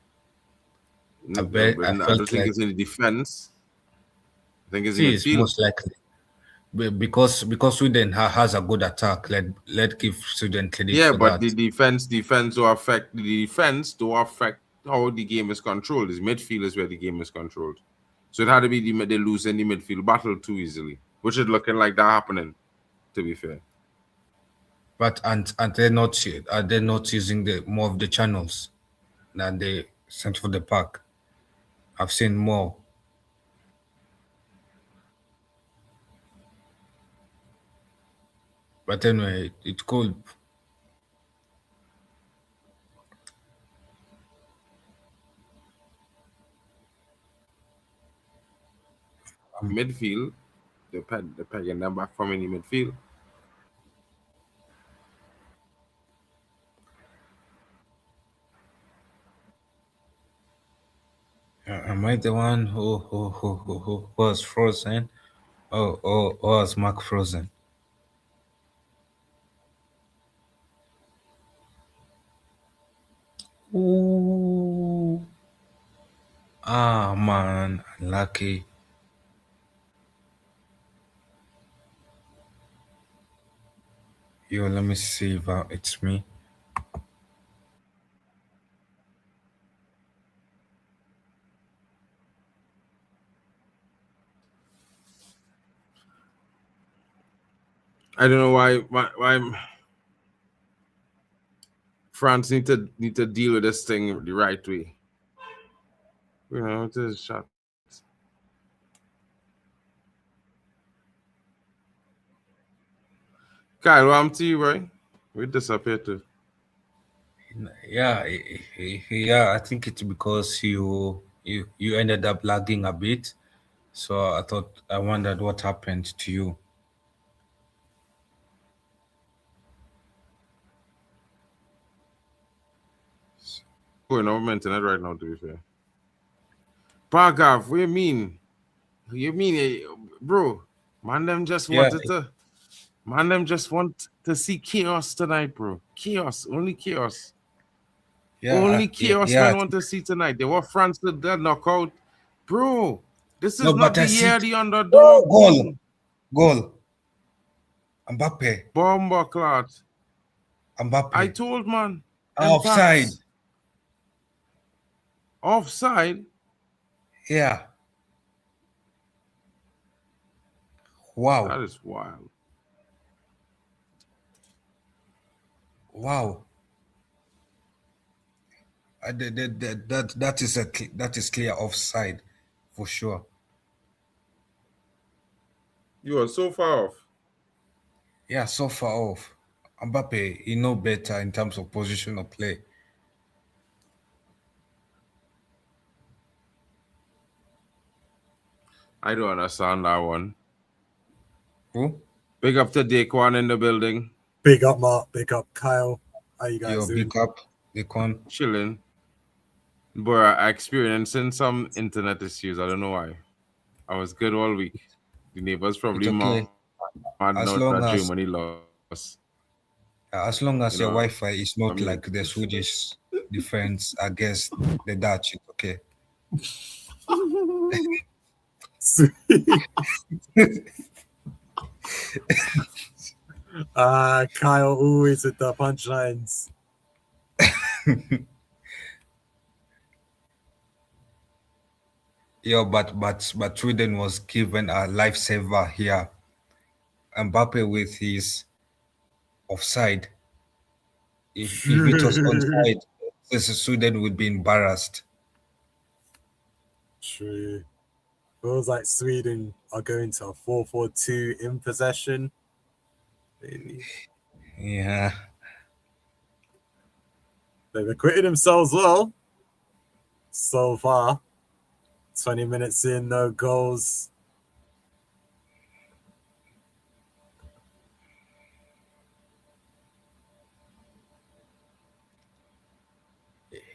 I I don't felt think like it's in the defense. I think it's in it is midfield. most likely because Sweden has a good attack. Let give Sweden credit Yeah, for but the that. defense do affect the defense do affect how the game is controlled. It's midfield is where the game is controlled. So it had to be they losing the midfield battle too easily, which is looking like that happening. To be fair, But and they're not using the more of the channels than the center of the park. I've seen more. But anyway, it could. Midfield, they're pegging them back from any midfield. Am I the one who was frozen? Or was Mark frozen? Ooh. Ah, man, unlucky. Yo, let me see if it's me. I don't know why France need to deal with this thing the right way. You know, it is shot. Kyle, what happened to you, boy? We disappeared too. Yeah, yeah. I think it's because you ended up lagging a bit. So I wondered what happened to you. Going over my internet right now, to be fair. Paragraph, what you mean? You mean, bro? Man, them just Yeah, wanted to. Man, them just want to see chaos tonight, bro. Chaos, only chaos. Only chaos yeah. men want to see tonight. They want France to the knockout. Bro, this is No, but not I the see year of the underdog, goal, bro. goal. Mbappe, Bomber clot. Mbappe. I told man. Offside. Impacts. Offside. Yeah. That Wow. is wild. Wow. That is clear offside for sure. You are so far off. Yeah, so far off. Mbappe, he know better in terms of position of play. I don't understand that one. Who? Big up to Daquan in the building. Big up, Mark. Big up, Kyle. How you guys Yo, doing? big up. They con. Chilling. But I experiencing some internet issues. I don't know why. I was good all week. The neighbors It's probably mad okay. As now long that as Germany lost. You your know, Wi-Fi is I not mean, like the Swedish defense against the Dutch, it's okay. Kyle always with the punchlines. Yo, but Sweden was given a lifesaver here. Mbappe with his offside. If it was onside, Sweden would be embarrassed. True. Feels like Sweden are going to a 4-4-2 in possession. Maybe. Yeah. They've acquitted themselves well so far. 20 minutes in, no goals.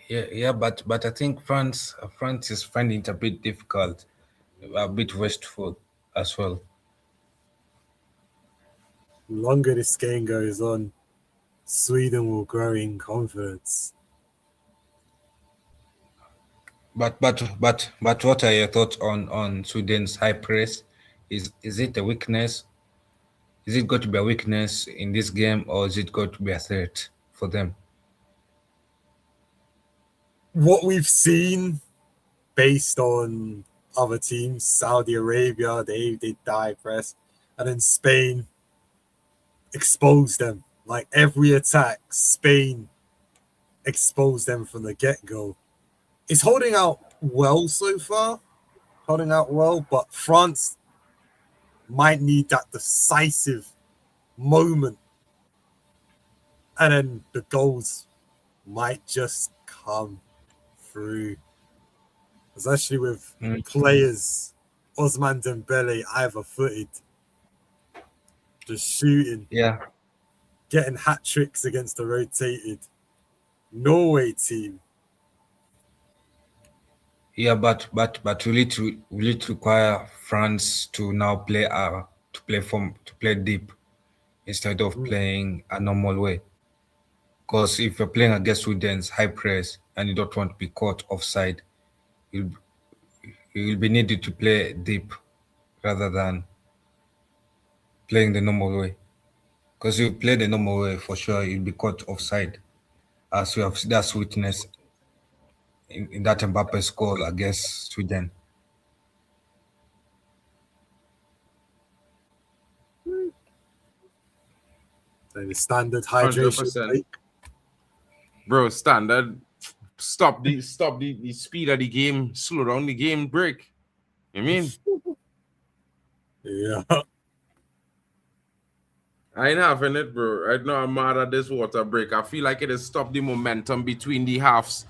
Yeah, but I think France is finding it a bit difficult, a bit wasteful as well. The longer this game goes on, Sweden will grow in confidence. But what are your thoughts on Sweden's high press? Is it a weakness? Is it going to be a weakness in this game, or is it going to be a threat for them? What we've seen based on other teams, Saudi Arabia, they did die press, and then Spain exposed them. Like every attack, Spain exposed them from the get-go. It's holding out well so far, but France might need that decisive moment and then the goals might just come through, especially with Mm, players Osman Dembele either footed, just shooting, yeah, getting hat tricks against the rotated Norway team. yeah, but will it require France to now play to play deep instead of Mm, playing a normal way? Because if you're playing against Sweden's high press and you don't want to be caught offside, you'll you'll be needed to play deep rather than playing the normal way. Because you play the normal way for sure, you'll be caught offside, as we have that's witnessed in that Mbappe goal against Sweden. so the standard Hundred hydration percent, break. bro. Standard. Stop the speed of the game. Slow down the game. Break. You mean? Yeah. I ain't having it, bro. Right now, I'm mad at this water break. I feel like it has stopped the momentum between the halves.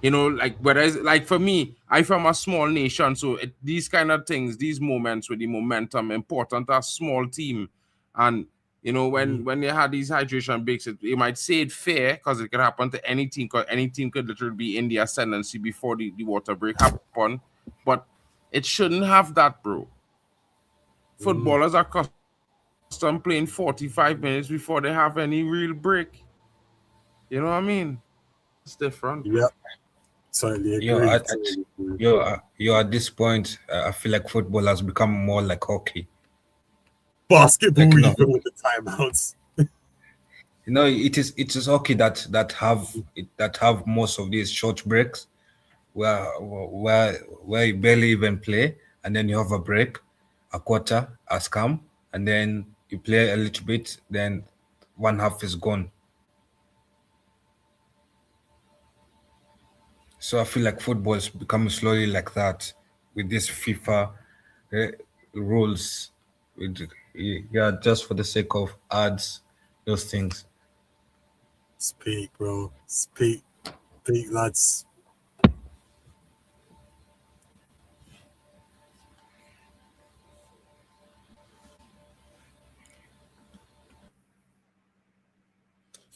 You know, like whether it's like for me, I from a small nation, so these kind of things, these moments with the momentum, important as small team, and you know Mm, when they had these hydration breaks, you might say it fair because it could happen to any team, because any team could literally be in the ascendancy before the water break happen, but it shouldn't have that, bro. mm. Footballers are custom playing 45 minutes before they have any real break. You know what I mean? It's different. Yep. Totally Yo, agree. Totally agree. at this point, I feel like football has become more like hockey. Like Basketball, even with the timeouts. it is hockey that have most of these short breaks where you barely even play, and then you have a break, a quarter, a scrum, and then you play a little bit, then one half is gone. So I feel like football is becoming slowly like that with this FIFA uh, rules. With, yeah, just for the sake of ads, those things. Speak, bro. Speak. Speak, lads.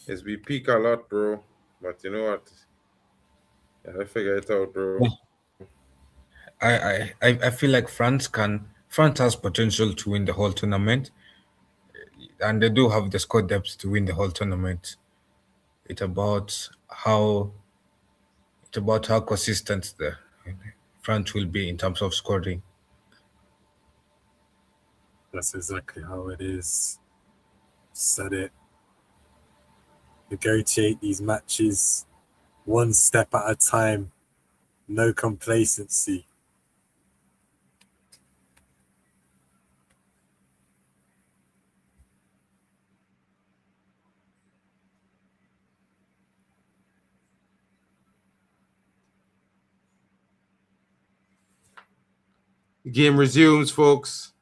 It's we peak a lot, bro. But you know what? Yeah, I figure it out, bro. I feel like France has potential to win the whole tournament, and they do have the squad depth to win the whole tournament. It's about how it's about how consistent the France will be in terms of scoring. That's exactly how it is. Said it. Negotiate these matches one step at a time. No complacency. Game resumes, folks.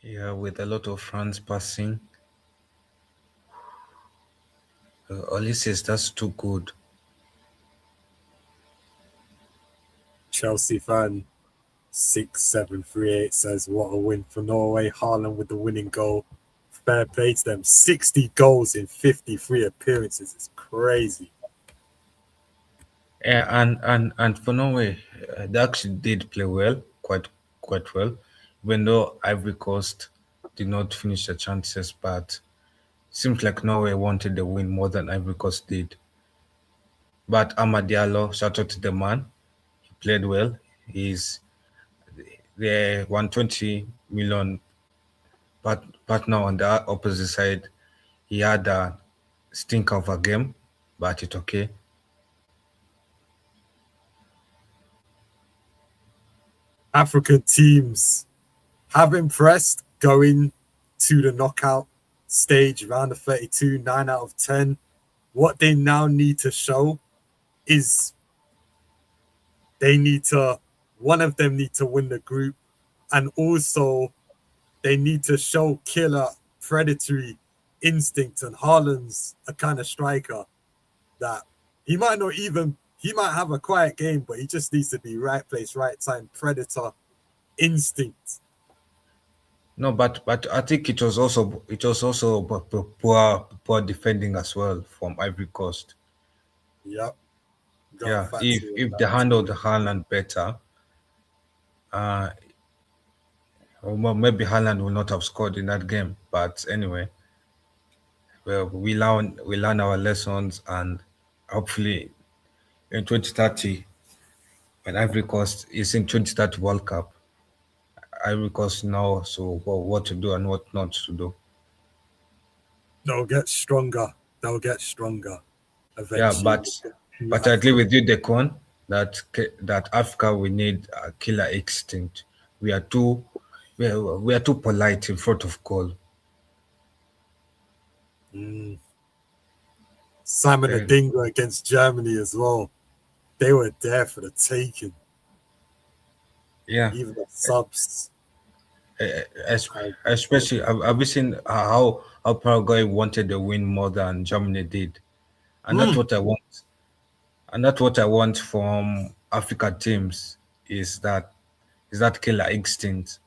Yeah, with a lot of France passing. Ulysses, that's too good. Chelsea fan 6738 says, "What a win for Norway! Haaland with the winning goal. Fair play to them. 60 goals in 53 appearances. It's crazy." Yeah, and for Norway, they actually did play well, quite well, even though Ivory Coast did not finish the chances. But seems like Norway wanted the win more than Ivory Coast did. But Amad Diallo, shout out to the man, he played well. He's the 120 million partner on the opposite side. He had a stink of a game, but it's okay. African teams have impressed going to the knockout stage, round of 32, 9 out of 10. What they now need to show is one of them need to win the group, and also they need to show killer predatory instinct. And Haaland's a kind of striker that he might have a quiet game, but he just needs to be right place, right time, predator instinct. No, but I think it was also poor defending as well from Ivory Coast. Yep. Yeah, if they handled Haaland better, well, maybe Haaland will not have scored in that game. But anyway, well, we learn our lessons, and hopefully in 2030, when Ivory Coast is in 2030 World Cup, Ivory Coast know so what to do and what not to do. They'll get stronger. Yeah, Eventually. but I agree with you, Decon, that Africa we need a killer instinct. We are too we are too polite in front of goal. Simon Okay. Adingra against Germany as well. They were there for the taking. Yeah, Even the subs. especially have you seen how Paraguay wanted the win more than Germany did, and that's what I want. And that's what I want from Africa teams is that killer instinct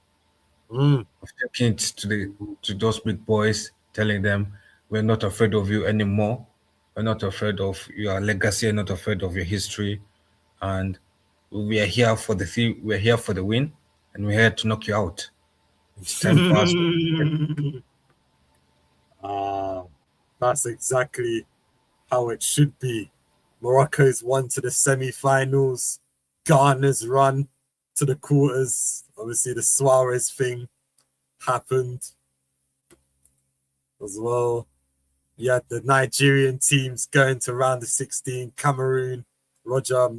of taking it to those big boys, telling them we're not afraid of you anymore. We're not afraid of your legacy. We're not afraid of your history, and we are here for we're here for the win, and we're here to knock you out. It's time for us. That's exactly how it should be. Morocco's won to the semi-finals. Ghana's run to the quarters. Obviously, the Suarez thing happened as well. You had the Nigerian teams going to round of 16. Cameroon, Roger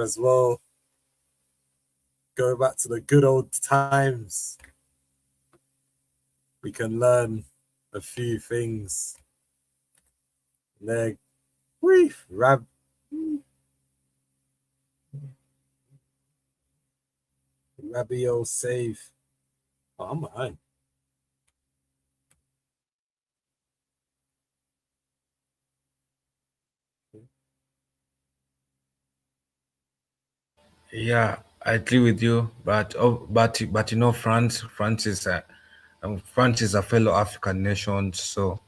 as well. Go back to the good old times. We can learn a few things. There, Rabiot save. Oh, I'm behind. Yeah, I agree with you, but France is a fellow African nation, so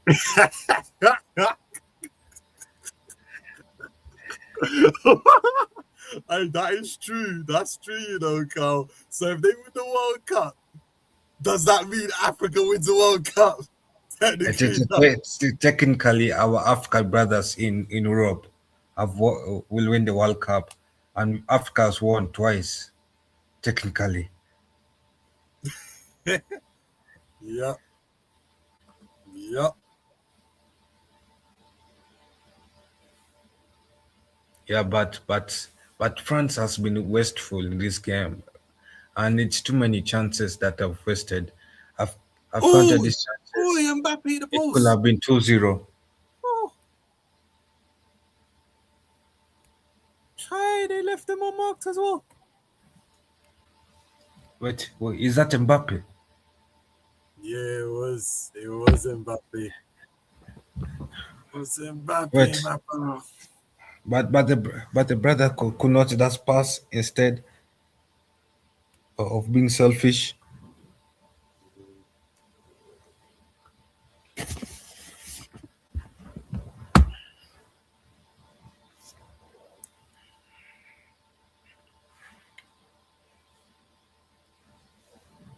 And that is true. That's true, Carl. So if they win the World Cup, does that mean Africa wins the World Cup? technically our African brothers in Europe will win the World Cup, and Africa has won twice, technically. Yep. Yeah, but France has been wasteful in this game, and it's too many chances that I've wasted. I've counted these chances. Mbappe the It could post. have been 2-0. Oh. They left them unmarked as well. Wait, is that Mbappe? Yeah, it was Mbappe. Was Mbappe, Wait, my bro. but the brother could not just pass instead of being selfish.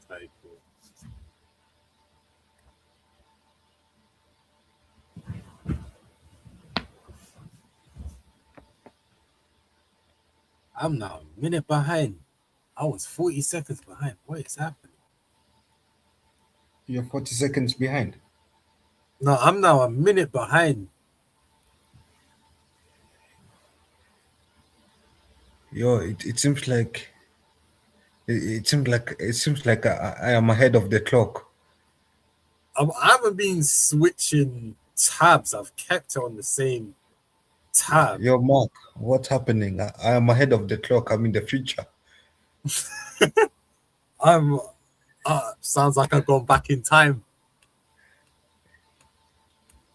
Very cool. I'm now a minute behind. I was 40 seconds behind. What is happening? You're 40 seconds behind. No, I'm now a minute behind. Yo, it seems like it seems like I am ahead of the clock. I haven't been switching tabs. I've kept it on the same tab. Yo, Mark, what's happening? I am ahead of the clock. I'm in the future. I'm. Sounds like I've gone back in time.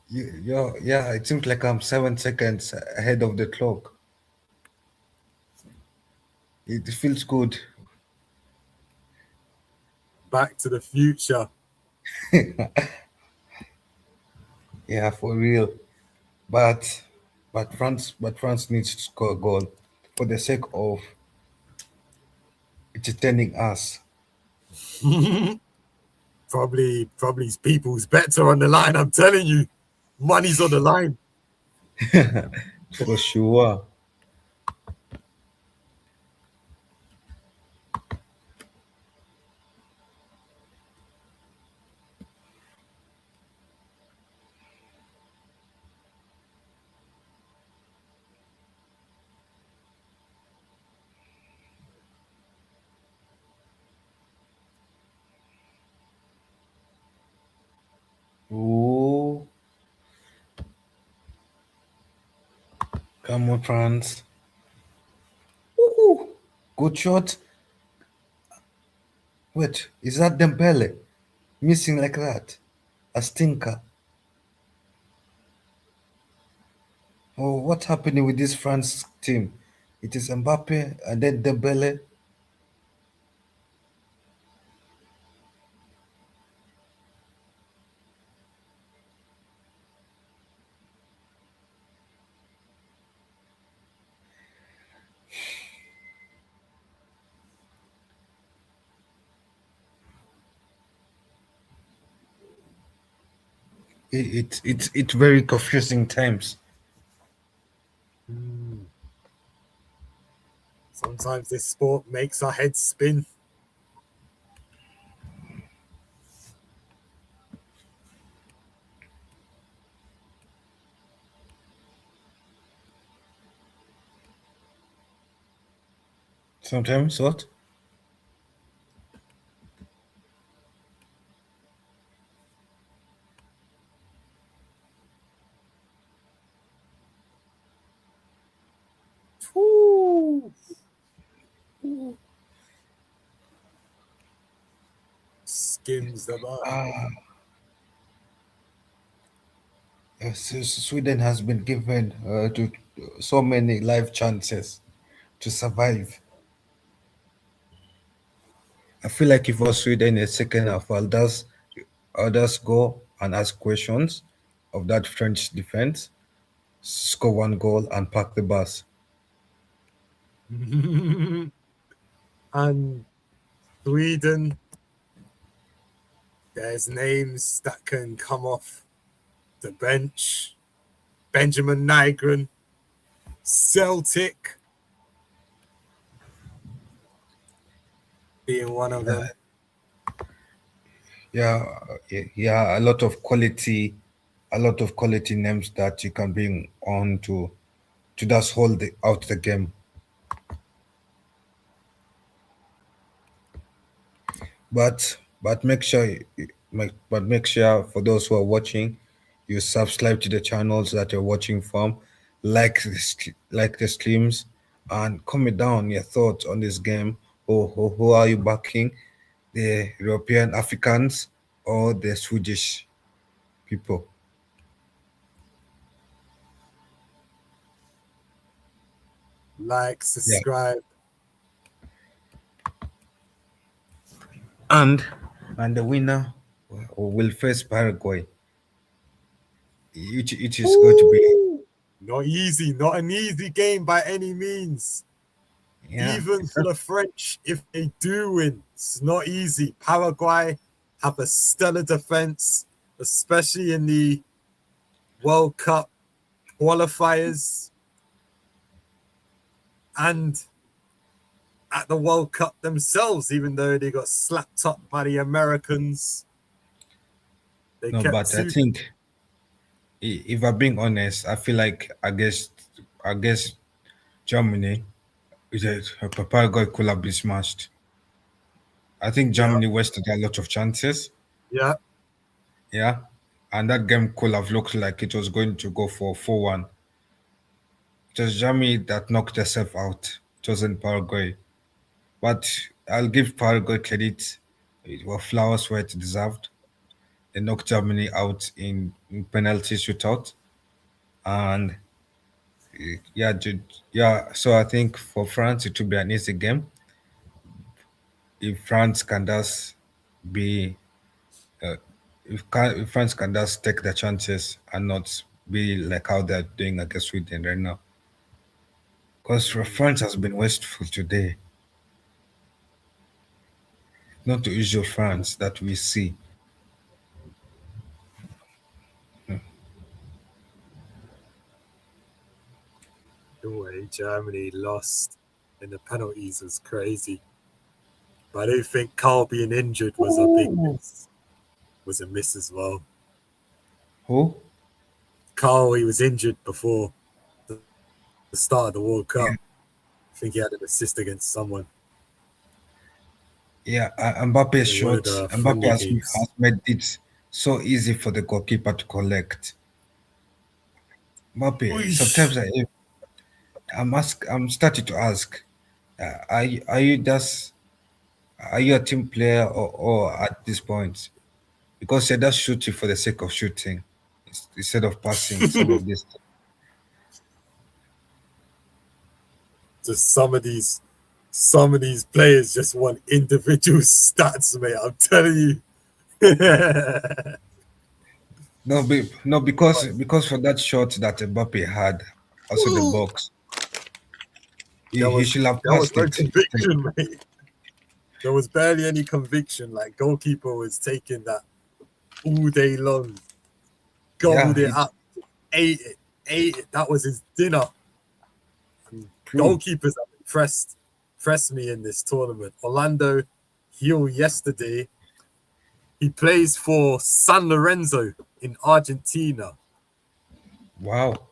Yeah, it seems like I'm 7 seconds ahead of the clock. It feels good. Back to the future. Yeah, for real. But but France needs to score a goal for the sake of entertaining us. Probably people's bets are on the line. I'm telling you, money's on the line. For sure. Ooh, come on, France. Ooh, good shot. Wait, is that Dembele missing like that? A stinker. Oh, what's happening with this France team? It is Mbappe and then Dembele. It's very confusing times. Sometimes this sport makes our heads spin. Sometimes what? Woo! Skims the bar. Sweden has been given to so many life chances to survive. I feel like if I was Sweden in the second half, I'll just go and ask questions of that French defense, score one goal, and park the bus. And Sweden, there's names that can come off the bench. Benjamin Nygren, Celtic being one of them. Yeah, yeah, a lot of quality names that you can bring on to just hold out the game. But make sure make sure for those who are watching, you subscribe to the channels that you're watching from, like the streams, and comment down your thoughts on this game. Who are you backing? The European Africans or the Swedish people? Like, Yeah. subscribe. And the winner will face Paraguay. It is going to be, Not easy, not an easy game by any means. yeah. Even for the French, if they do win, it's not easy. Paraguay have a stellar defense, especially in the World Cup qualifiers and at the World Cup themselves, even though they got slapped up by the Americans. They No, kept but I two. think if I'm being honest, I feel like against Germany, Paraguay could have been smashed. I think Yeah, Germany wasted a lot of chances. yeah. Yeah. And that game could have looked like it was going to go for 4-1. It was Germany that knocked herself out. It wasn't Paraguay. But I'll give Paraguay credit. It was flowers where it deserved. They knocked Germany out in penalty shootout. And yeah, yeah. So I think for France it will be an easy game if France can just be uh, if France can just take the chances and not be like how they're doing against Sweden right now. Because France has been wasteful today. Not the usual France that we see. The way Germany lost in the penalties was crazy. But I do think Carl being injured was a big miss. Was a miss as well. Who? Carl, he was injured before the start of the World Cup. Yeah, I think he had an assist against someone yeah. Mbappe's in one of shot. the Mbappe friendly has games. made it so easy for the goalkeeper to collect. Mbappe. Oish. Sometimes I'm starting to ask, are you just are you a team player or at this point? Because you're just shooting for the sake of shooting instead of passing some of this. Just some of these players just want individual stats, mate. I'm telling you. No, because for that shot that Mbappe had, also the box, there he was should have there was passed no it instead. conviction, mate. There was barely any conviction. Like goalkeeper was taking that all day long, Yeah, goaled it up, ate it. That was his dinner. true. Goalkeepers have impressed me in this tournament. Orlando Hill yesterday. He plays for San Lorenzo in Argentina. Wow.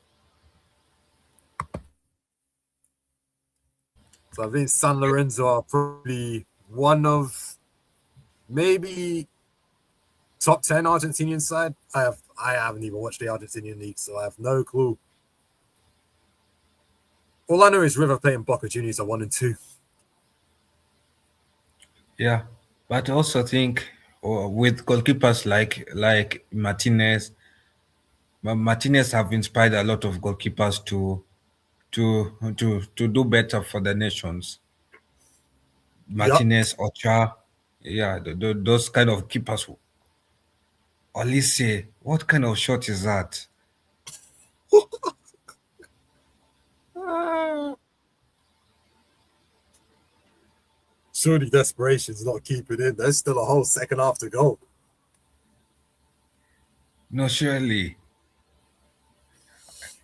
So I think San Lorenzo are probably one of maybe top 10 Argentinian side. I haven't even watched the Argentinian league, so I have no clue. All I know is River Plate and Boca Juniors are 1 and 2. Yeah, but I also think with goalkeepers like Martinez, Martinez have inspired a lot of goalkeepers to do better for the nations. Yup. Martinez, Ocha, yeah, those kind of keepers. Olise, what kind of shot is that? Surely desperation's not keeping in. There's still a whole second half to go. No, surely.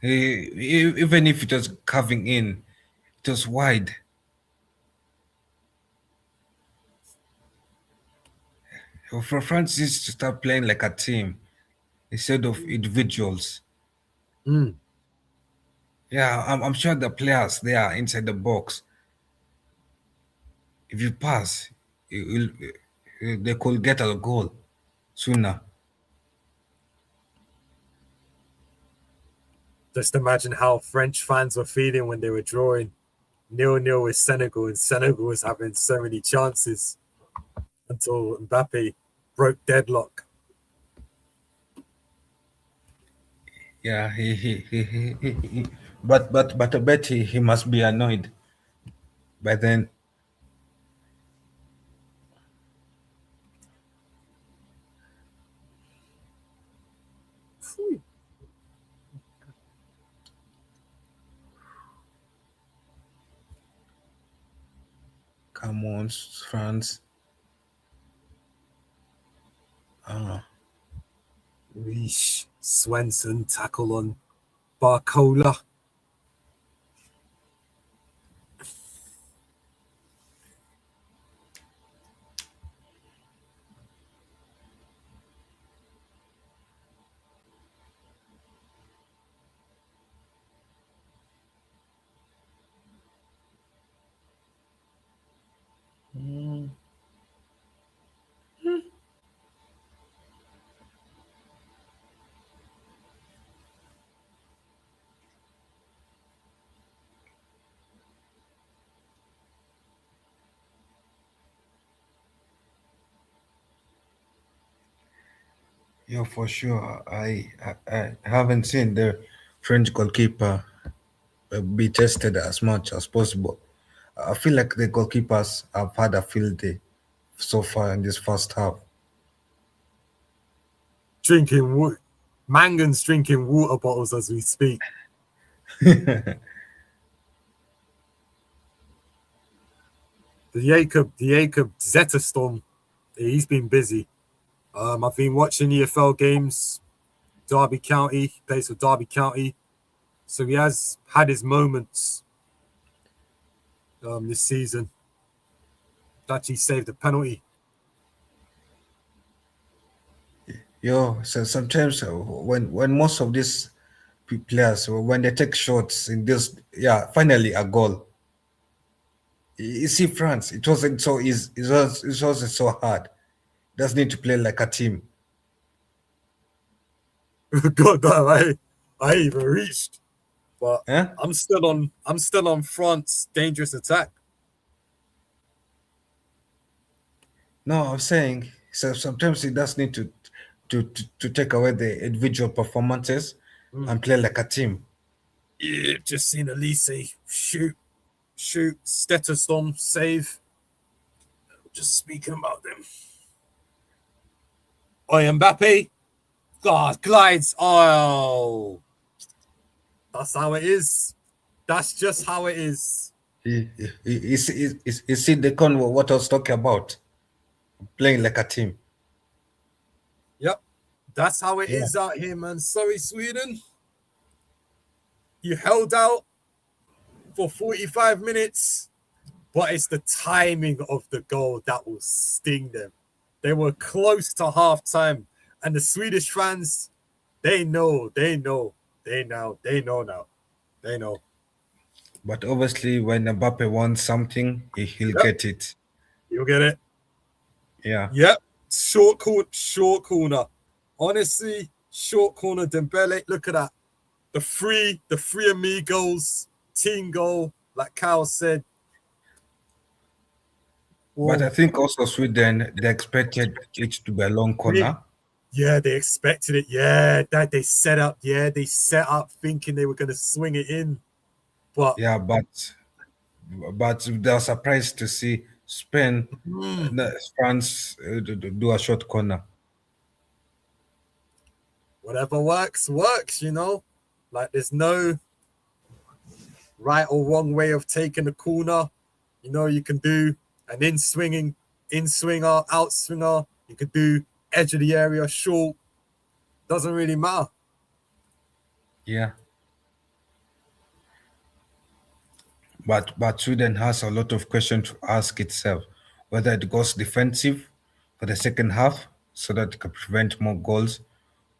Even if it was carving in, it was wide. For Francis to start playing like a team instead of individuals. Mm. Yeah, I'm sure the players there inside the box, if you pass, they could get a goal sooner. Just imagine how French fans were feeling when they were drawing 0-0 with Senegal, and Senegal was having so many chances until Mbappe broke deadlock. Yeah, But I bet he must be annoyed by then. Come on, France. Ah, Reesh, Swenson tackle on Barcola. yeah, for sure. I haven't seen the French goalkeeper be tested as much as possible. I feel like the goalkeepers have had a field day so far in this first half. Drinking water. Mangan's drinking water bottles as we speak. The Jacob Zetterstorm, he's been busy. I've been watching EFL games. Derby County, he plays for Derby County. So he has had his moments this season. Actually saved a penalty. Yo, so sometimes when most of these players when they take shots in this, yeah, finally a goal. You see, France, it wasn't so easy. It wasn't so hard. Doesn't need to play like a team. God damn, I even reached. But Huh? I'm still on France dangerous attack. No, I'm saying so sometimes it does need to take away the individual performances and play like a team. Yeah, just seen Elise shoot, Stetterstorm save. Just speaking about them. Oh, Mbappe. God, glides. Oh, that's how it is. That's just how it is. You see the con what I was talking about, playing like a team. Yep, that's how it Yeah. is out here, man. Sorry, Sweden. You held out for 45 minutes, but it's the timing of the goal that will sting them. They were close to halftime, and the Swedish fans, they know now. They know. But obviously, when Mbappe wants something, he'll Yep, get it. you'll get it. Yeah. Yep, short corner. Honestly, short corner. Dembele, look at that. The three amigos, team goal, like Kyle said. But I Whoa. think also Sweden, they expected it to be a long corner. Yeah, they expected it. Yeah, that they set up. Yeah, they set up thinking they were going to swing it in. But Yeah, but they were surprised to see Spain, France do a short corner. whatever works. Like there's no right or wrong way of taking the corner. You can do an in swinger, out swinger. You could do edge of the area, short. Doesn't really matter. Yeah. But Sweden has a lot of questions to ask itself, whether it goes defensive for the second half so that it can prevent more goals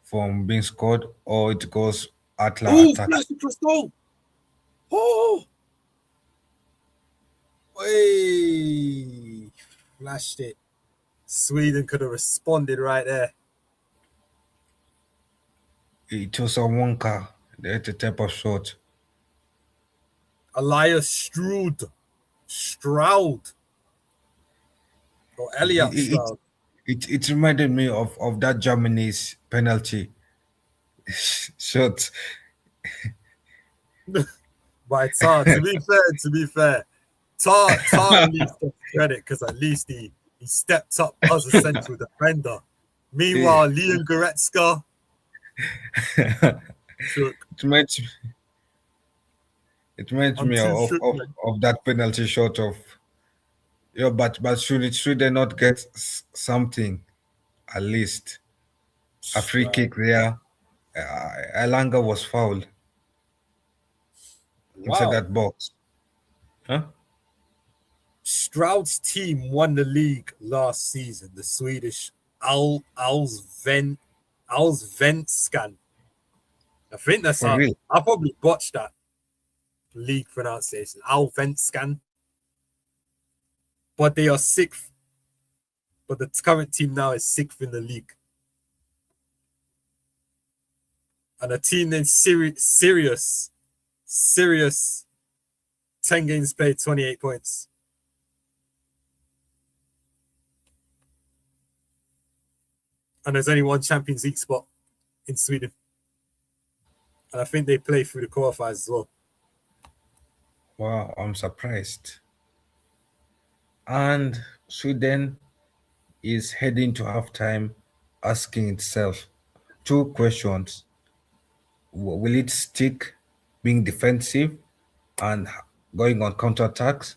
from being scored, or it goes Oh, attack. flash the first goal. Oh, hey, flashed it. Sweden could have responded right there. It was a wonka, the type of shot. Elias Stroud, or Elliot It, it, Stroud. it reminded me of that Germany's penalty shot. But it's hard. To be fair, Tar at least gets credit because at least he stepped up as a central defender. Meanwhile, Leon Goretzka shook. It reminds I'm me too shook, man. of that penalty shot of but should they not get something at least a free kick there? Elanga was fouled inside Wow. that box. Huh? Stroud's team won the league last season. The Swedish Allsvenskan. I think that's For how real? I probably botched that league pronunciation. Allsvenskan. But they are sixth. But the current team now is sixth in the league. And a team named Sirius, 10 games played, 28 points. And there's only one Champions League spot in Sweden. And I think they play through the qualifiers as well. Wow, I'm surprised. And Sweden is heading to halftime asking itself two questions. Will it stick being defensive and going on counterattacks,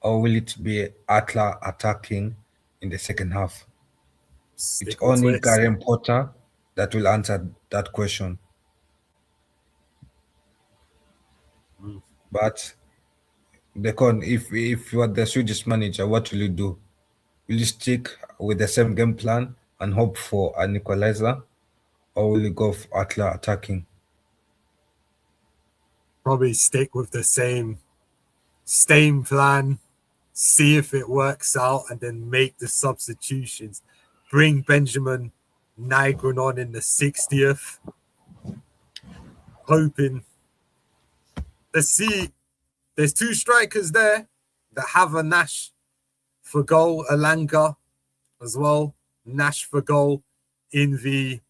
or will it be Atla attacking in the second half? It's Stick or only twist. Graham Potter that will answer that question. But if you are the Swedish manager, what will you do? Will you stick with the same game plan and hope for an equalizer, or will you go for Atla attacking? Probably stick with the same plan, see if it works out, and then make the substitutions. Bring Benjamin Nygren on in the 60th, hoping. Let's see. There's two strikers there that have a Nash for goal, Elanga as well. Nash for goal in the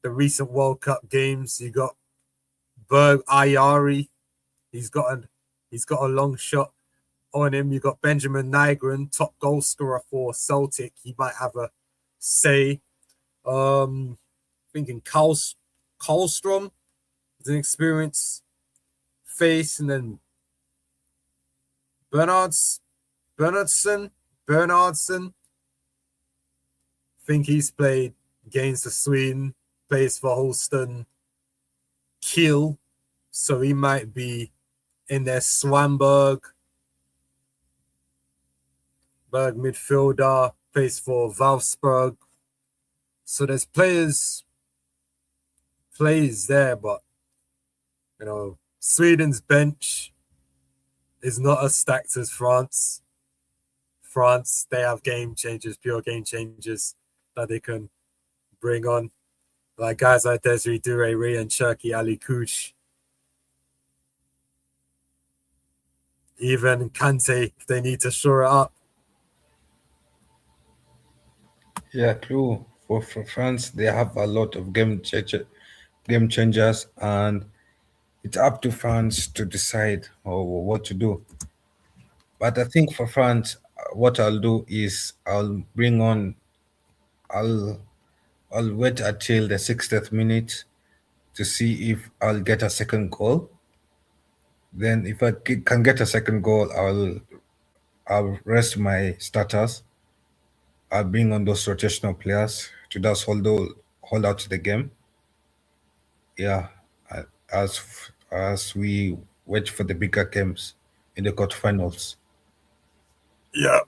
recent World Cup games. You got Berg Ayari. He's got a long shot on him. You got Benjamin Nygren, top goal scorer for Celtic. He might have a say. Thinking Karlstrom is an experienced face, and then Bernardson. Think he's played games for Sweden, plays for Holston Kiel, so he might be in there. Swamberg, midfielder, plays for Wolfsburg. So there's players there, but Sweden's bench is not as stacked as France. They have pure game changers that they can bring on, like guys like Desiree Doué and Cherki Ali Kouch. Even Kante, if they need to shore it up. Yeah, true. For France, they have a lot of game changers, and it's up to France to decide what to do. But I think for France, what I'll do is I'll wait until the 60th minute to see if I'll get a second goal. Then if I can get a second goal, I'll rest my starters. I'll bring on those rotational players to just hold out the game. Yeah, as we wait for the bigger games in the quarterfinals. Yeah,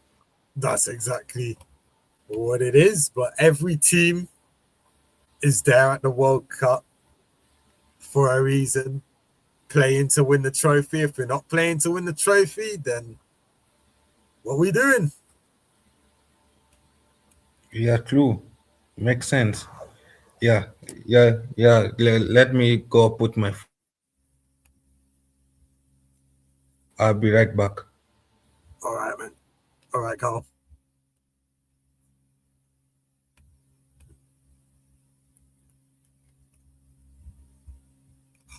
that's exactly what it is. But every team is there at the World Cup for a reason, playing to win the trophy. If we're not playing to win the trophy, then what are we doing? Yeah, true. Makes sense. Yeah. Let me go put my. I'll be right back. All right, man. All right, Carl.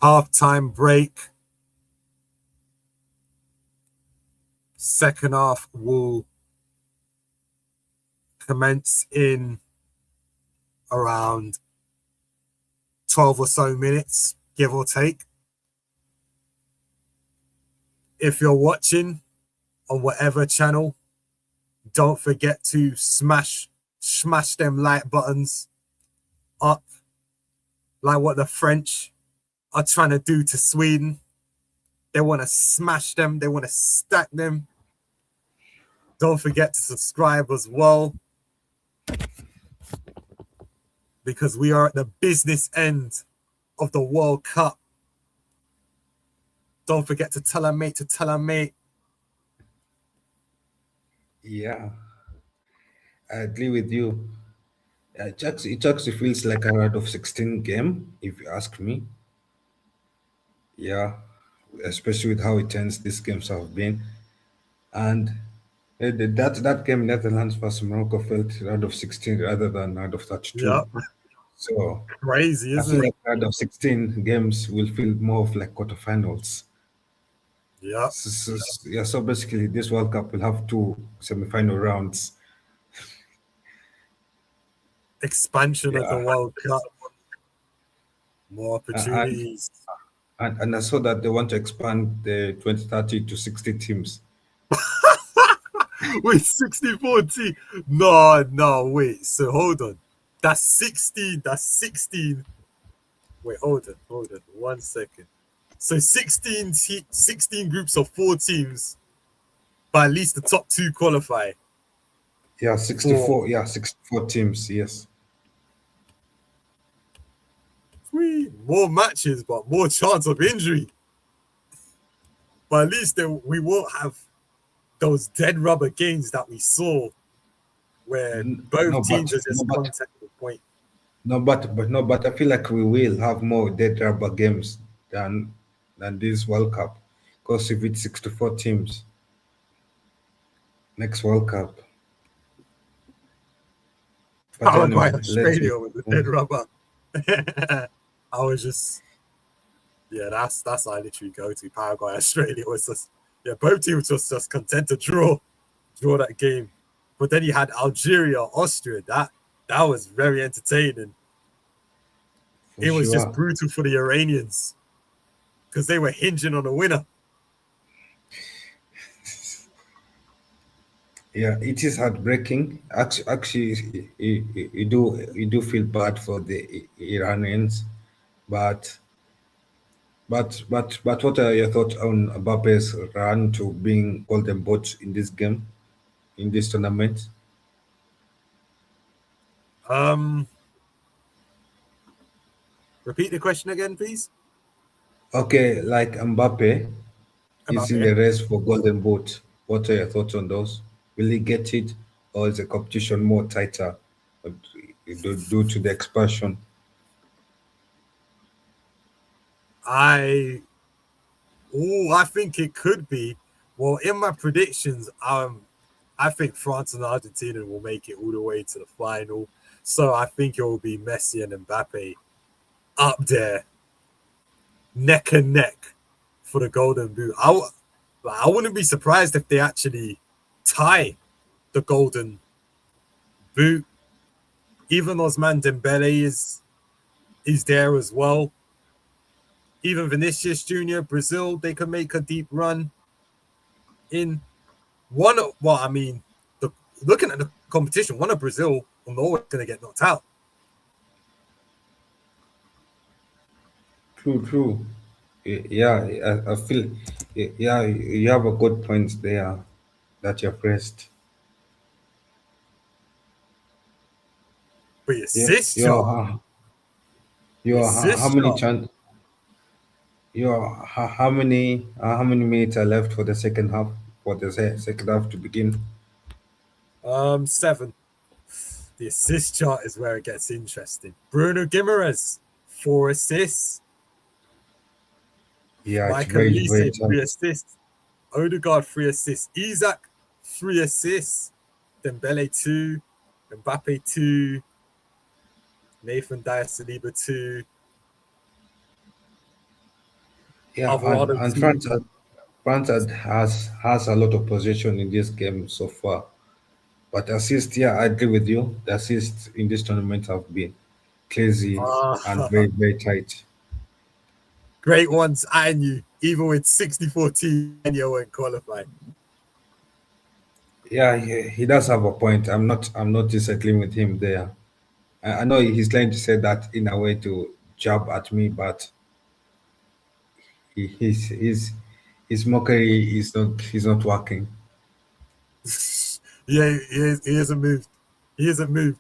halftime break. Second half will commence in around 12 or so minutes, give or take. If you're watching on whatever channel, don't forget to smash them like buttons up, like what the French are trying to do to Sweden. They want to smash them. They want to stack them. Don't forget to subscribe as well, because we are at the business end of the World Cup. Don't forget to tell a mate to tell a mate. Yeah, I agree with you. It actually feels like a round of 16 game, if you ask me. Yeah, especially with how intense these games have been. And that game, Netherlands versus Morocco, felt round of 16 rather than round of 32. Yep. So Crazy, I isn't feel it? like round of 16 games will feel more of like quarterfinals. Yep. Yeah, so basically, this World Cup will have two semi-final rounds. Expansion of the Yeah, World Cup. More and, opportunities. and I saw that they want to expand the 2030 to 60 teams. Wait, 64 team. No, wait. So hold on. That's 16. That's 16. Wait, hold on. 1 second. So 16 groups of 4 teams, but at least the top 2 qualify Yeah, for 64. Yeah, 64 teams. Yes. 3 more matches, but more chance of injury. But at least we won't have those dead rubber games that we saw where No, both but teams are no, just but contact the point. no, but no, but I feel like we will have more dead rubber games than this World Cup, because if it's 64 teams next World Cup. But Paraguay, anyway, let's Australia with the dead rubber. I was just, yeah, that's I literally go to. Paraguay, Australia was just, yeah, both teams was just content to draw that game. But then you had Algeria, Austria. That was very entertaining. for It was just sure. brutal for the Iranians because they were hinging on a winner. Yeah, it is heartbreaking. Actually, you do feel bad for the Iranians, but but what are your thoughts on Mbappe's run to being golden boot in this game, in this tournament? Um, Repeat the question again, please. Okay, like Mbappe is in Mbappe. the race for golden boot. What are your thoughts on those? Will he get it, or is the competition more tighter due to the expansion? I think it could be. Well, in my predictions, I think France and Argentina will make it all the way to the final. So I think it will be Messi and Mbappe up there, neck and neck for the Golden Boot. I wouldn't be surprised if they actually tie the Golden Boot. Even Osman Dembele is there as well. Even Vinicius Jr., Brazil, they could make a deep run in. Looking at the competition, one of Brazil or Norway going to get knocked out. True. Yeah, I feel. Yeah, you have a good point there that you've raised. But Yeah, assist chart, how assist many chart. chance? How many minutes are left for the second half? For the second half to begin? 7. The assist chart is where it gets interesting. Bruno Guimaraes, 4 assists. Yeah, it's Michael very Lise, very 3 chance. assists. Odegaard, 3 assists. Isaac, 3 assists. Dembele, 2. Mbappe, 2. Nathan Dyer Saliba, 2. Yeah, I'd rather and see. France has a lot of possession in this game so far. But assist, yeah, I agree with you. The assists in this tournament have been crazy and Ah, very, very tight. great ones, I knew, even with 64 teams, and you won't qualify. Yeah, he does have a point. I'm not disagreeing with him there. I know he's trying to say that in a way to jab at me, but he, his mockery is not he's not working. Yeah, he hasn't moved. He hasn't moved.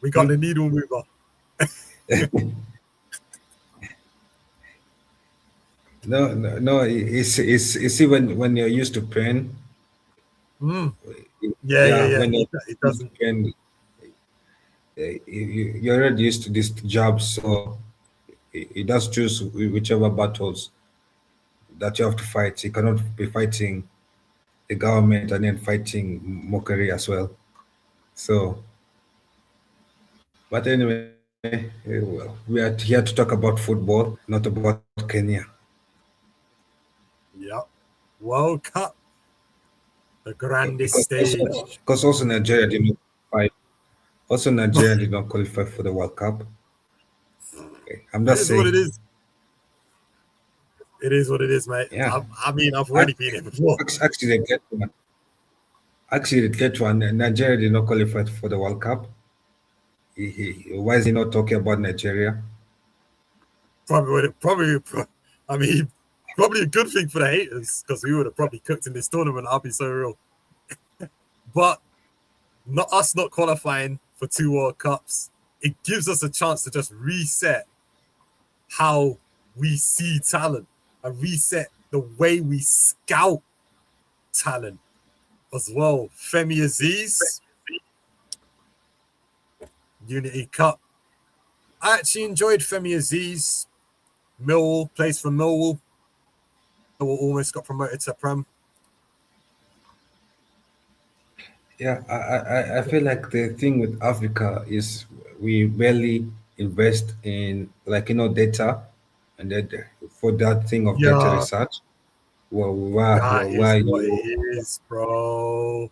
We got the needle mover. No. It's even when you're used to pain. Mm. Yeah, yeah, Yeah, yeah. when you're It used to doesn't. pain, you're already used to this job, so he does choose whichever battles that you have to fight. You cannot be fighting the government and then fighting mockery as well. So, but anyway, well, we are here to talk about football, not about Kenya. Yep. World Cup, the grandest Because also, stage. because also Nigeria did not qualify. Also, Nigeria did not qualify for the World Cup. Okay, I'm It just is what it saying. is. It is what it is, mate. Yeah, I mean, I've already been actually, here before. actually, they get one. Actually, they get one. Nigeria did not qualify for the World Cup. Why is he not talking about Nigeria? Probably. I mean, probably a good thing for the haters because we would have probably cooked in this tournament. I'll be so real. But not us not qualifying for 2 World Cups. It gives us a chance to just reset how we see talent and reset the way we scout talent as well. Femi Aziz, Unity Cup. I actually enjoyed Femi Aziz. Millwall, plays for Millwall. Millwall almost got promoted to Prem. Yeah, I feel like the thing with Africa is we barely invest in data, and then for that thing of data Yeah, research, where that is what it you is, bro.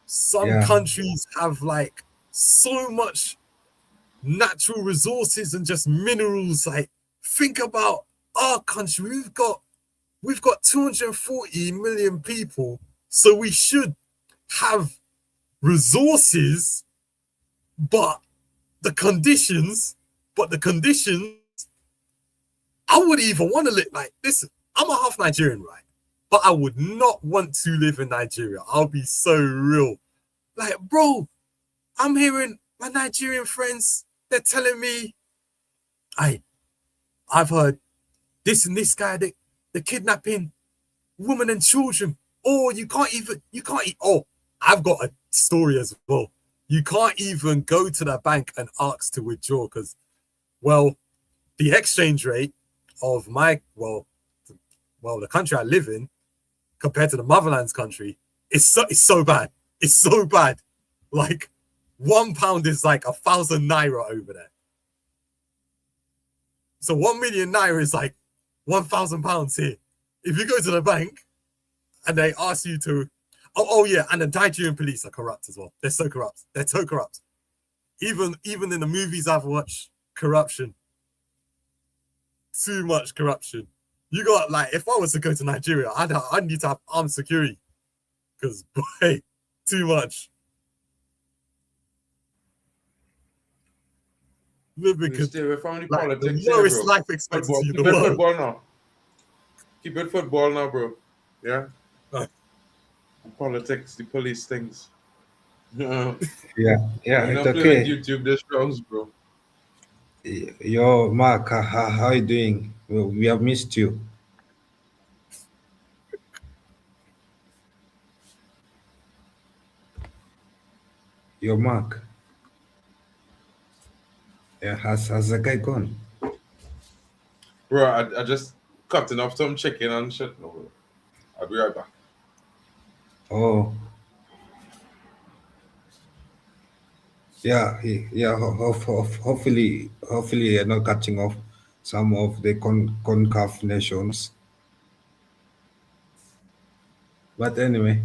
Some yeah countries have like so much natural resources and just minerals. Like, think about our country. We've got 240 million people, so we should have resources, but the conditions, I wouldn't even want to live like this. I'm a half Nigerian, right? But I would not want to live in Nigeria. I'll be so real. Like, bro, I'm hearing my Nigerian friends, they're telling me, I I've heard this and this guy, they're kidnapping women and children. Oh, oh, I've got a story as well. You can't even go to the bank and ask to withdraw because, well, the exchange rate of the country I live in compared to the motherland's country, it's so bad. It's so bad. Like, £1 is like 1,000 naira over there. So 1 million naira is like £1,000 here. If you go to the bank and they ask you to, oh yeah, and the Nigerian police are corrupt as well. They're so corrupt. They're so corrupt. Even in the movies I've watched, corruption. Too much corruption. You got, like, if I was to go to Nigeria, I'd need to have armed security because, boy, too much. Living could, Stay away from the like, the politics here, lowest bro. life Football. expectancy in Keep the it world. football now. Keep it football now, bro. Yeah. Uh, Politics, the police things. You yeah it's don't play with okay. YouTube this rounds, bro. Yo, Mark, how you doing? We have missed you. Yo, Mark. Yeah, has the guy gone? Bro, I just cutting off some chicken and shit. No, bro. I'll be right back. Oh, yeah, hopefully you're not catching off. some of the CONCACAF nations. But anyway,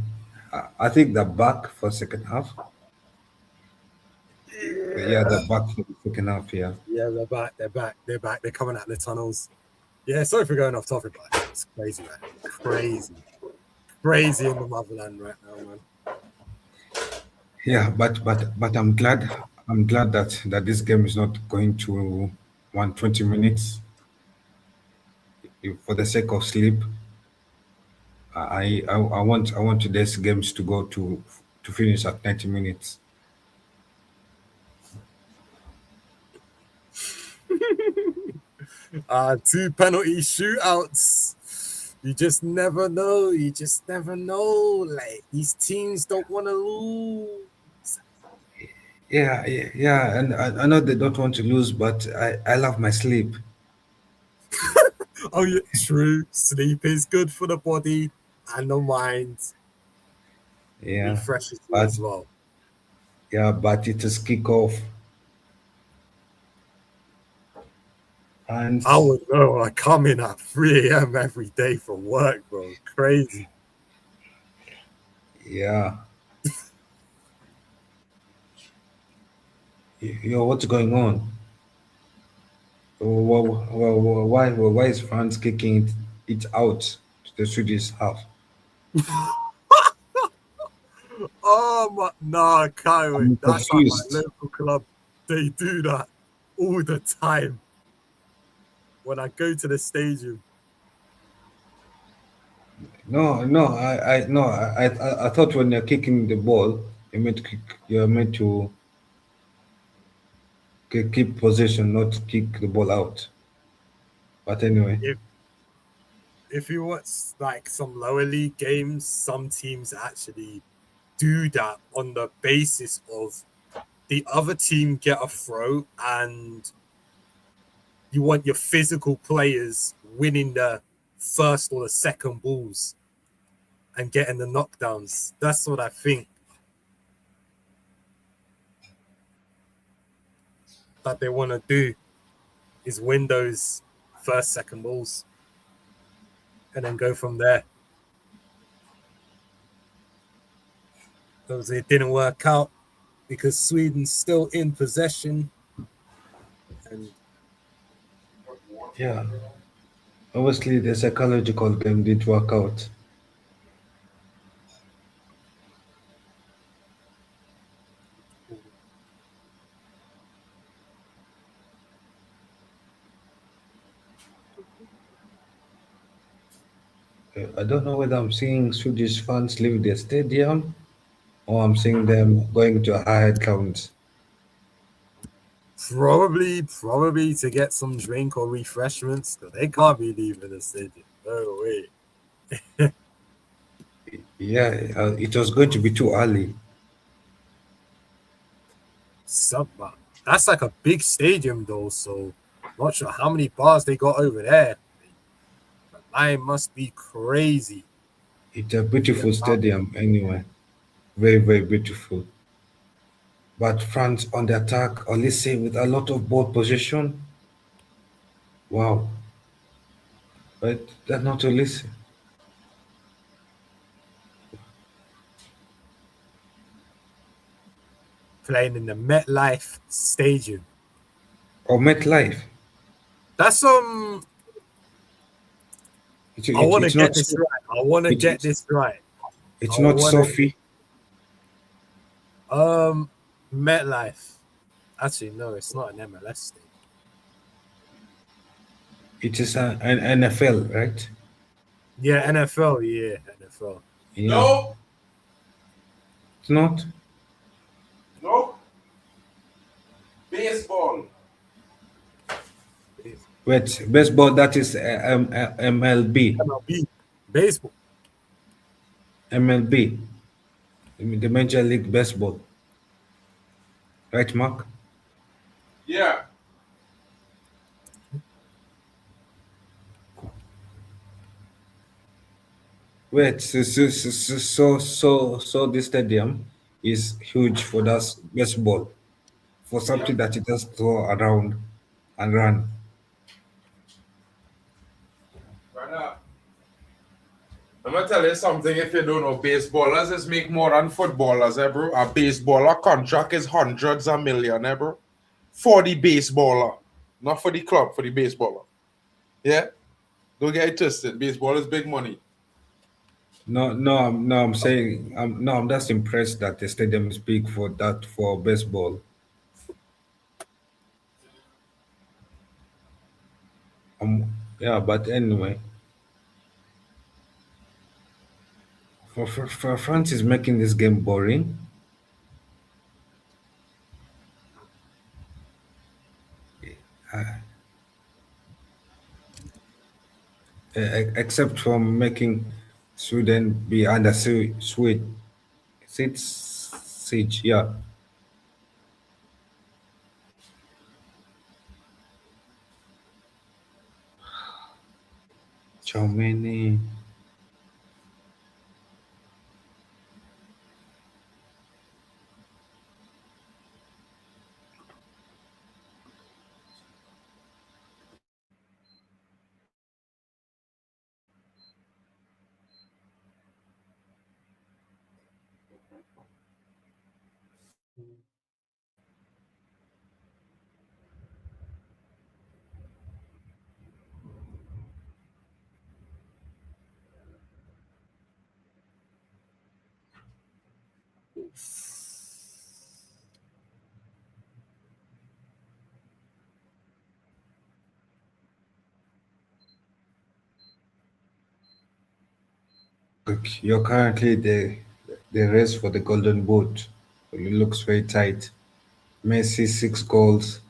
I think they're back for second half. Yeah, they're back for the second half. Yeah. Yeah, they're back. They're back. They're back. They're coming out the tunnels. Yeah, sorry for going off topic, but it's crazy, man. Crazy. Crazy in the motherland right now, man. Yeah, but I'm glad that this game is not going to 120 minutes for the sake of sleep. I want today's games to go to finish at 90 minutes. Two penalty shootouts. You just never know. You just never know. Like, these teams don't want to lose. Yeah, and I know they don't want to lose, but I love my sleep. Oh, yeah, true. Sleep is good for the body and the mind. Yeah, Refreshes you but as well. but it is kickoff, and I would know. I come in at 3 a.m. every day for work, bro. Crazy. yeah, what's going on? Why is France kicking it out to the Swedish half? Oh, my. Nah, Kyle. I'm That's like my confused. local club. They do that all the time. When I go to the stadium, No, I thought when you're kicking the ball, you're meant to keep possession, not kick the ball out. But anyway, if if you watch like some lower league games, some teams actually do that on the basis of the other team get a throw and you want your physical players winning the first or the second balls and getting the knockdowns. That's what I think that they want to do, is win those first, second balls and then go from there. Because it didn't work out because Sweden's still in possession. And yeah, obviously the psychological game didn't work out. I don't know whether I'm seeing Swedish fans leave the stadium or I'm seeing them going to a higher ground. probably to get some drink or refreshments, because they can't be leaving the stadium. No way. Yeah, it was going to be too early. That's like a big stadium though, so not sure how many bars they got over there. The line must be crazy. It's a beautiful stadium anyway. Very, very beautiful. But France on the attack, Olise with a lot of ball possession. Wow. But that's not Olise. Playing in the MetLife Stadium. Or MetLife. That's I want to get this right. I want to get this right. It's not Sophie. MetLife. Actually, no, it's not an MLS stadium. It is an NFL, right? Yeah, NFL. Yeah, NFL. Yeah. No, It's not. no. Baseball. Wait, baseball, that is MLB. MLB. Baseball. MLB. The Major League Baseball. Right, Mark? Yeah. Wait, so this stadium is huge for that baseball, for something that it just throw around and run. I'm gonna tell you something if you don't know. Baseballers is make more than footballers, bro. A baseballer contract is hundreds of million, bro. For the baseballer. Not for the club, for the baseballer. Yeah? Don't get it twisted. Baseball is big money. No, I'm saying, I'm just impressed that the stadium is big for that for baseball. Yeah, but anyway, for France is making this game boring. Except for making Sweden be under siege. Yeah, Germany. Look, you're currently the race for the golden boot. It looks very tight. Messi 6 goals,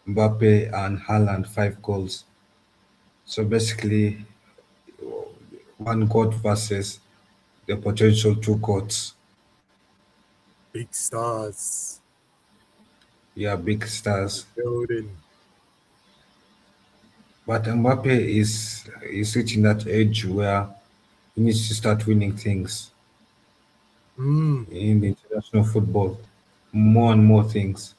Mbappe and Haaland 5 goals. So basically, one god versus the potential two gods. Big stars Yeah, big stars. building. But Mbappe is reaching that age where he needs to start winning things in international football. More and more things.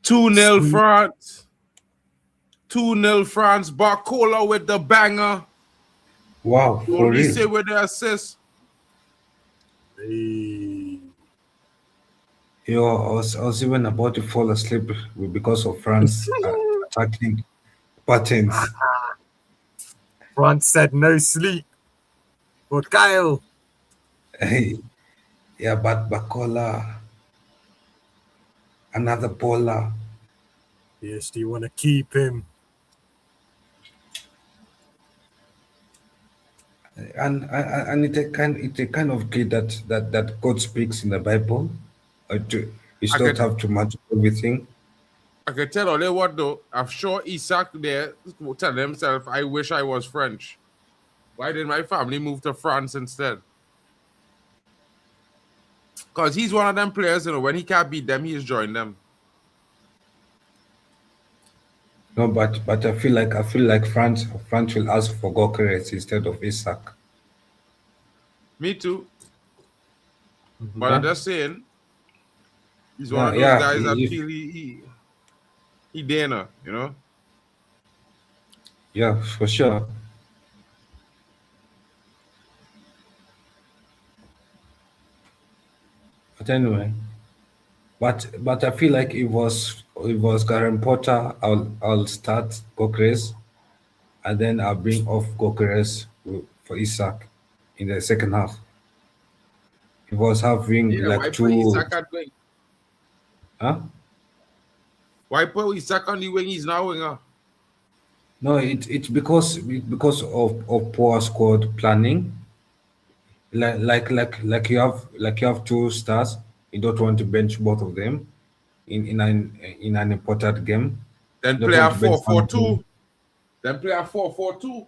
2-0 France. 2-0 France. Barcola with the banger. Wow, for Olise real. with the assist. Hey. Yo, I was even about to fall asleep because of France attacking patterns. France said no sleep. But Kyle, Hey, yeah, but Bacola, another baller. yes, do you want to keep him? And it's a kind of kid that God speaks in the Bible. You I don't could have to match everything. I could tell you what though. I'm sure Isaac there tell himself, I wish I was French. Why did my family move to France instead? Because he's one of them players, when he can't beat them, he's joined them. No, but I feel like France will ask for Gokeres instead of Isak. Me too. But I'm Yeah, just saying, he's one yeah, of those yeah. guys that If feel he Dana, yeah, for sure. But anyway, but I feel like it was Graham Potter. I'll start Gokeres, and then I'll bring off Gokeres for Isak in the second half. He was having Yeah, why like put two. Isak at wing? Huh? Why put Isak on the wing? He's now winger. No, it's because of poor squad planning. Like you have two stars. You don't want to bench both of them in an important game. Then You don't play want a to bench one of 4-4-2. them. Then play a 4-4-2.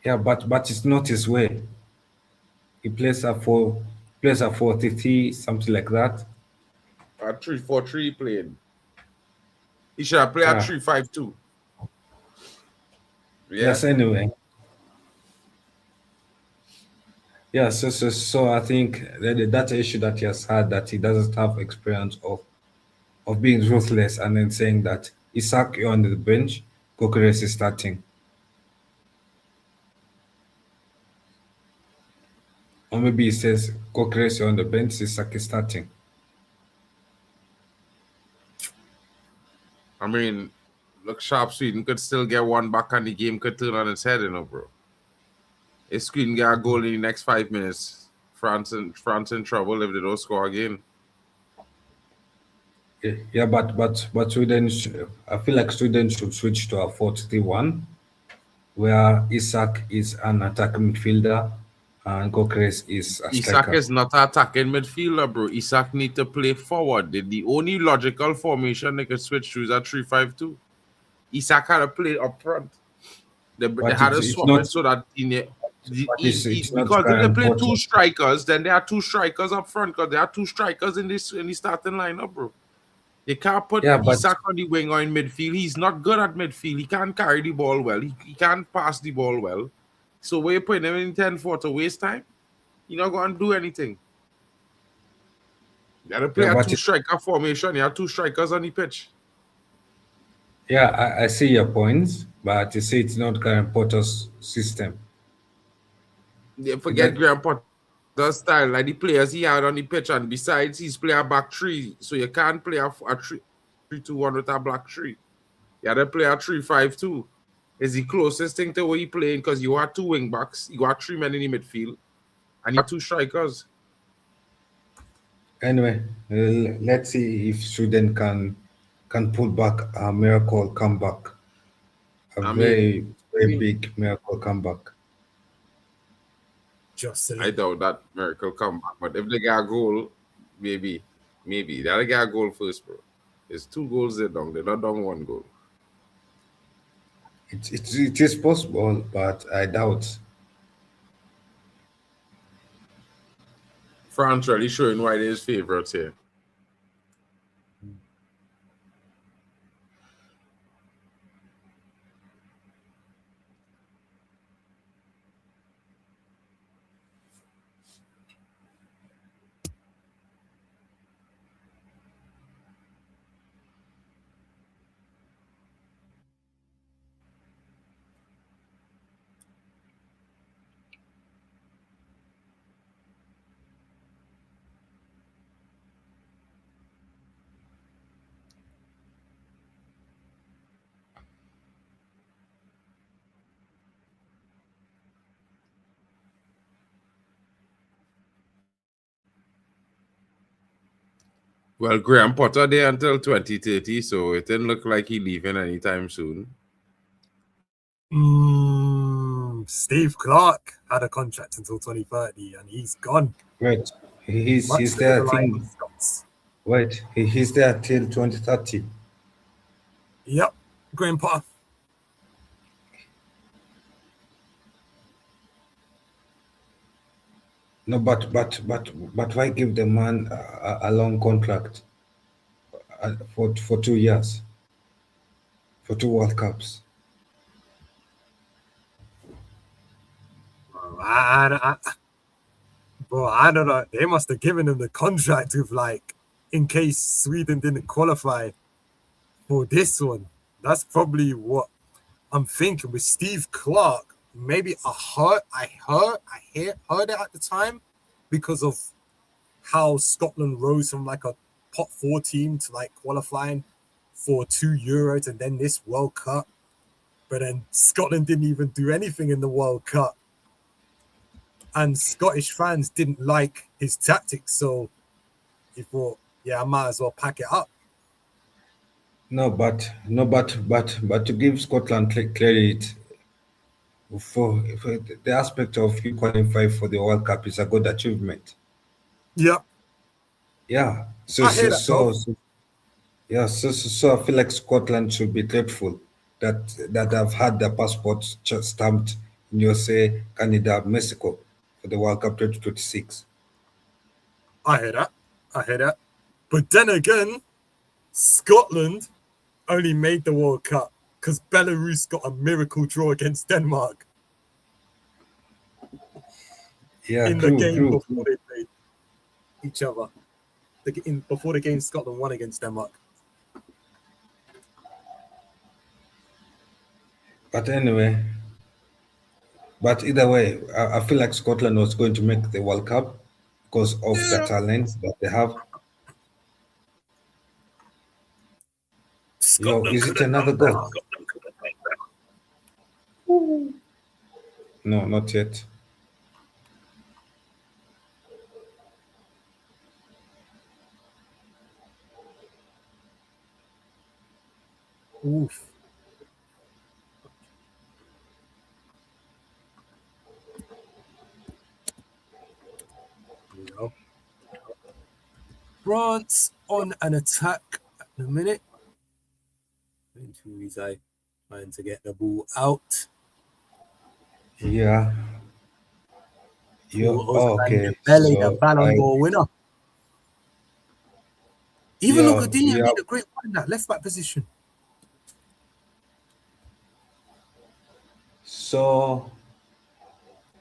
Yeah, but it's not his way. He plays a 4-3, something like that. A 3-4-3 playing. He should have played a Yeah. 3-5-2. Yeah. Yes. Anyway. Yeah. So I think that issue that he has had, that he doesn't have experience of being ruthless and then saying that Isak, you're on the bench, Gokeres is starting. Or maybe he says Gokeres, you're on the bench, Isak is starting. I mean, look, sharp Sweden could still get one back and the game could turn on its head, bro. If Sweden get a goal in the next 5 minutes, France in trouble if they don't score again. Yeah, but Sweden, I feel like Sweden should switch to a 4-3-1, where Isak is an attacking midfielder and Gokeres is a Isak striker. is not an attacking midfielder, bro. Isak need to play forward. The only logical formation they could switch to is a 3-5-2. Isak had to play up front. They But had to it's swap not. it so that But it's not because if very they play two important. strikers, then there are two strikers up front because there are two strikers in the starting lineup, bro. You can't put Yeah, but Isak on the wing or in midfield. He's not good at midfield. He can't carry the ball well. He can't pass the ball well. So where you putting him in 10-4 to waste time? You're not going to do anything. You got to play yeah, a but two-striker formation. You have two strikers on the pitch. yeah, I see your points, but you see it's not Graham Potter's system. You You forget get Graham Potter's style, like the players he had on the pitch, and besides, he's playing a back three, so you can't play a 3-2-1 with a black three. You got to play a 3-5-2. Is the closest thing to what he playing because you have two wing backs, you got three men in the midfield, and you have two strikers. Anyway, let's see if Sweden can pull back a miracle comeback, a I very very mean, big miracle comeback. I Jocelyn. doubt that miracle comeback, but if they get a goal, maybe they gotta get a goal first, bro. It's two goals they're down. They're not down one goal. It is possible, but I doubt. France really showing why they're favorites here. Well, Graham Potter there until 2030, so it didn't look like he leaving anytime soon. Steve Clark had a contract until 2030 and he's gone. Wait, he's Much he's to the there. I delight think. of Scots. Wait, he's there till 2030. Yep, Grandpa. No, but why give the man a long contract for 2 years, for two World Cups? Bro, I don't know. They must have given him the contract with like, in case Sweden didn't qualify for this one. That's probably what I'm thinking with Steve Clark. Maybe I heard it at the time because of how Scotland rose from like a pot 4 team to like qualifying for 2 Euros and then this World Cup. But then Scotland didn't even do anything in the World Cup. And Scottish fans didn't like his tactics, so he thought, yeah, I might as well pack it up. But to give Scotland credit for the aspect of you qualify for the World Cup is a good achievement. Yeah. Yeah. I hear that, though. So I feel like Scotland should be grateful that I've had their passports stamped in USA, Canada, Mexico for the World Cup 2026. I hear that. But then again, Scotland only made the World Cup because Belarus got a miracle draw against Denmark. Yeah, in true, the game true. before they played each other. Before the game Scotland won against Denmark. But anyway, but either way, I feel like Scotland was going to make the World Cup because of the talent that they have. Yo, is it another goal? No, not yet. Oof. You know. France on an attack at the minute. Tuesday trying to get the ball out. Yeah. Okay. Belly, So the Ballon d'Or winner. Even Coutinho did a great one in that left back position. So,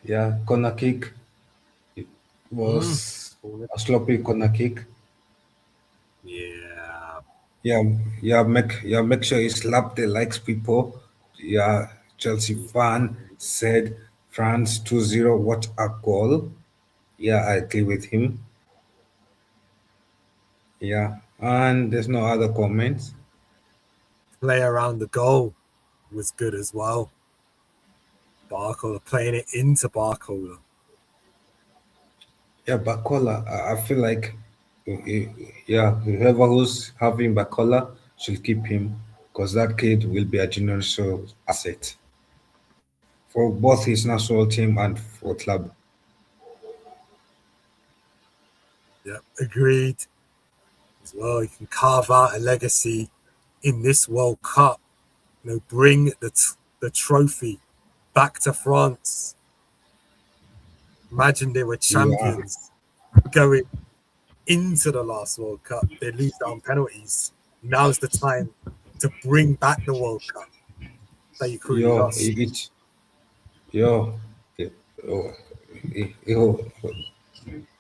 yeah, corner kick. It was a sloppy corner kick. Yeah. Make sure you slap the likes, people. Yeah, Chelsea fan said France 2-0. What a goal. Yeah, I agree with him. Yeah, and there's no other comments. Play around the goal was good as well. Barcola playing it into Barcola. Yeah, Bacola, I feel like, whoever who's having Bacola should keep him because that kid will be a generational asset for both his national team and for club. Yeah, agreed. As well, you can carve out a legacy in this World Cup. You know, bring the trophy back to France. Imagine they were champions going into the last World Cup. They lose on penalties. Now's the time to bring back the World Cup that you could have lost.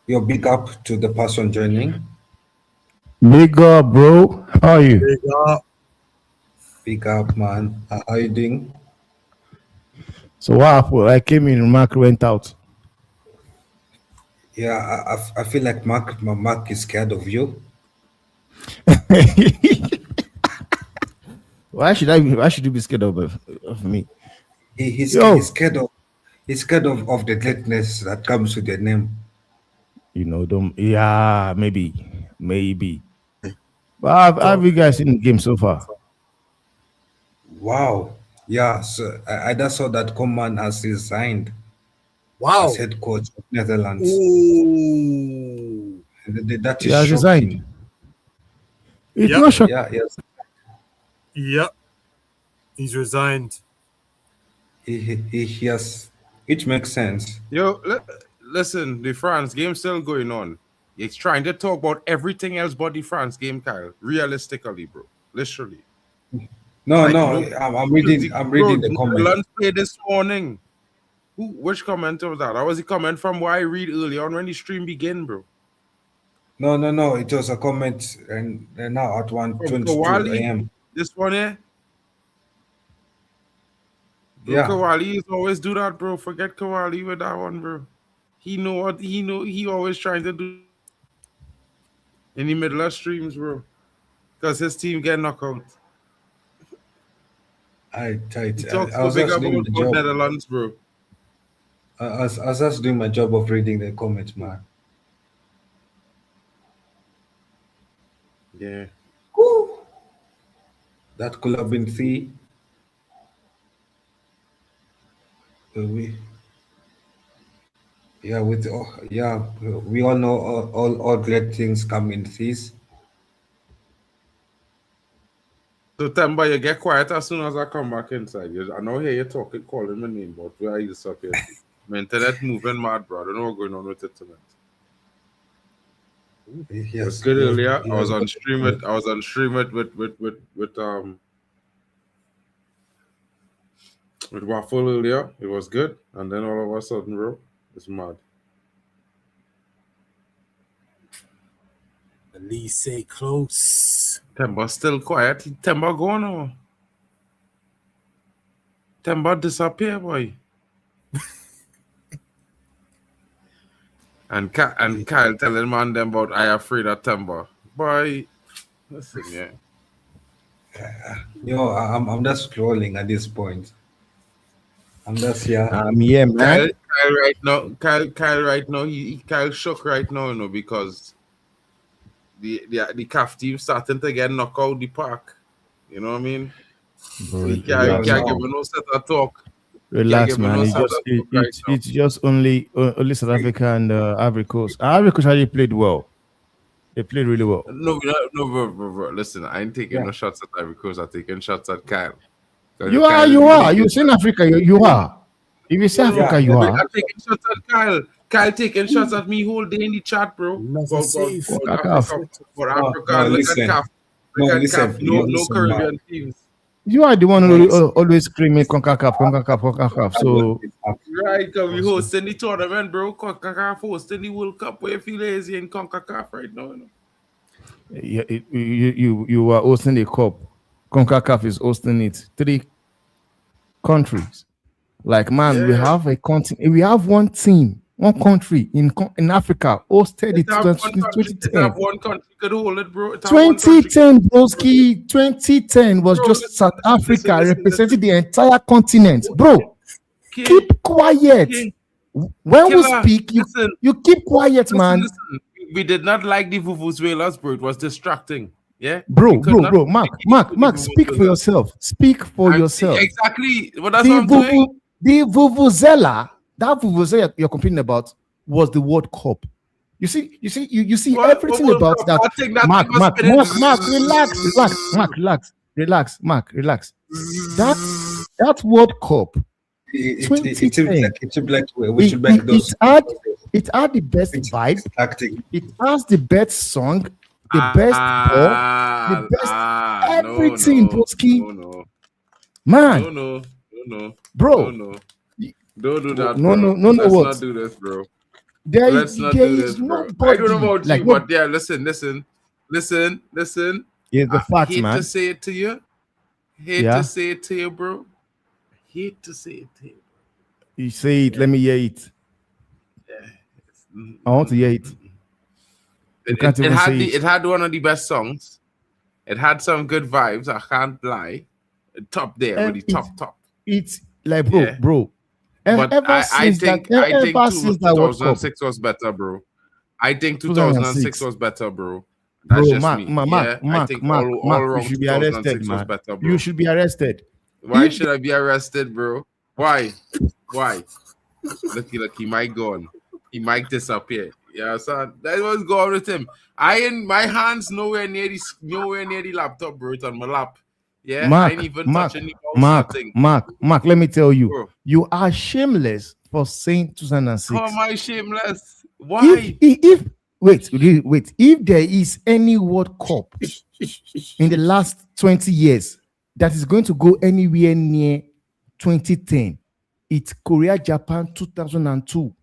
Big up to the person joining. Big up, bro. How are you? Big up. Big up, man. How are you doing? So what happened? I came in, Mark went out. Yeah, I feel like Mark is scared of you. Why should you be scared of me? He's scared of the greatness that comes with the name. You know, maybe. But have you guys seen the game so far? Wow. Yeah, so I just saw that Coman has resigned. Wow. As head coach of Netherlands. Ooh. That is shocking. Resigned. It's not shocking. Yes. Yep. He's resigned. He has, which makes sense. Yo, listen, the France game still going on. It's trying to talk about everything else but the France game, Kyle. Realistically, bro. Literally. No, Like, no, no, I'm reading the comment. Netherlands played this morning. Which comment was that? That was the comment from what I read early on when the stream began, bro. No. It was a comment, and now at From 1:22 Kawali, a.m. this one here. Bro, Yeah, Kawali is always do that, bro. Forget Kawali with that one, bro. He know what he know. He always trying to do in the middle of streams, bro. Because his team get knocked out. I He talks I so was big just about doing my job. Netherlands, bro. I was just doing my job of reading the comments, man. Yeah. That could have been three. We we all know all great things come in threes. So Temba, you get quiet as soon as I come back inside. I know here you talking, calling my name, but where are you stuck here? My internet moving mad, bro. I don't know what's going on with it tonight. It was Yes, good yes, earlier. I yes, was on stream with with Waffle earlier. It was good, and then all of a sudden, bro, it's mad. Elise close. Temba still quiet. Temba gone or? Temba disappear, boy. and Kyle telling man them about I afraid of Temba. Boy, listen, yeah. I'm just scrolling at this point. I'm just here. I'm here, man. Kyle right now, Kyle right now, Kyle shook right now, you know, because the CAF team starting to get knocked out the park. You know what I mean? So he can't give him no set of talk. Relax, man. It's just only South Africa and Ivory Coast. Ivory Coast actually played well. They played really well. No, bro. Listen, I ain't taking no shots at Ivory Coast. I'm taking shots at Kyle. You are. You say in Africa, you are. If you say Africa, you are. I'm taking shots at Kyle. Kyle taking shots at me whole day in the chat, bro. For Africa, look at CAF. Look at CAF. No Caribbean teams. You are the one who always screaming CONCACAF. So right, because we hosting the tournament, bro. CONCACAF hosting the World Cup. Where you feel lazy in CONCACAF right now, you know? You are hosting the cup. CONCACAF is hosting it. 3 countries. Like, man, we have a continent. We have one team, one country in Africa hosted it 2010. One country could hold it, bro. 2010, broski. 2010 was just South Africa representing the entire continent, bro. Keep quiet. When we speak, you keep quiet, man. Listen. We did not like the Vuvuzelas, bro. It was distracting. Yeah, bro. Mark, speak for yourself. Speak for yourself. Exactly. But that's what I'm doing. The Vuvuzela, that Vuvuzela you're complaining about was the World Cup. You see everything about that. Mark, relax. That World Cup. It had the best vibe. It has the best song, the best ball, the best everything, broski. Man. No, bro. No. Don't do that. No. Let's what? not do this, bro. Let's not do this, bro. I don't know about you, but yeah, listen. Here's the fact, hate man. to say it to you. To say it to you, bro. Hate to say it to you. You say it. Let me hear it. I want to hear it. It had one of the best songs. It had some good vibes. I can't lie. Top there, really top. It's like, bro. But I think 2006 was better, bro. I think 2006 was better, bro. That's just me. I think all around 2006 was better, bro. You should be arrested. Why should I be arrested, bro? Why? Look, he might go on. He might disappear. Yeah, son. That was going with him. My hands nowhere near the laptop, bro. It's on my lap. Yeah, I Mark, ain't even Mark, touching the mouse, Mark, nothing. Mark. Let me tell you, Bro, you are shameless for saying how 2006. am I shameless? If Why? if wait, if there is any World Cup in the last 20 years that is going to go anywhere near 2010, it's Korea Japan 2002,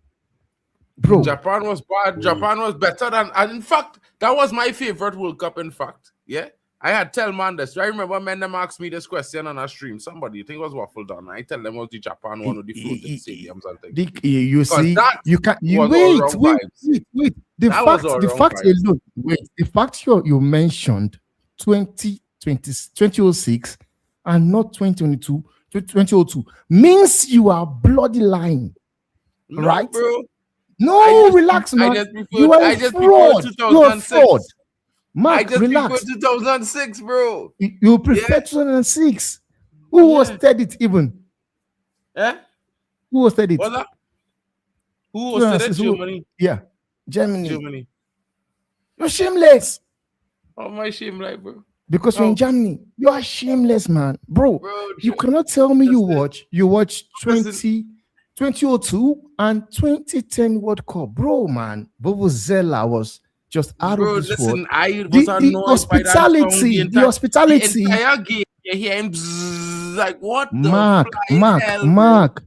bro. Japan was bad. Japan was better than, and in fact, that was my favorite World Cup. In fact, yeah, I had tell man this. I remember men them asked me this question on a stream. Somebody, I think it was Waffle Down. I tell them it was the Japan one with the floating stadiums and things. You Because see, that you can you was all wait, wrong wait, vibes. wait, wait. That was all The wrong fact vibes. alone, wait, the fact you mentioned 2006 and not 2022, 2002 means you are bloody lying, No, right? bro. No, relax, man. You are a I just fraud. prefer You're a 2006. fraud. I Mark, just relax. prefer 2006, bro. You prefer Yeah. 2006. Who was Yeah. it even? Eh? Who was it? What's that? Who hosted it? 2006, who- Germany. Yeah, Germany. Germany. You're shameless Oh my shame, like, bro. because you're in Germany. You are shameless, man, bro. Bro, You cannot tell me you just watch Listen. 2002 and 2010 World Cup, bro, man. Vuvuzela was just out Bro, of this listen, world. I was The annoyed by that song the hospitality. the entire game. You hear him bzzz, like what Mark, the flying hell, Mark,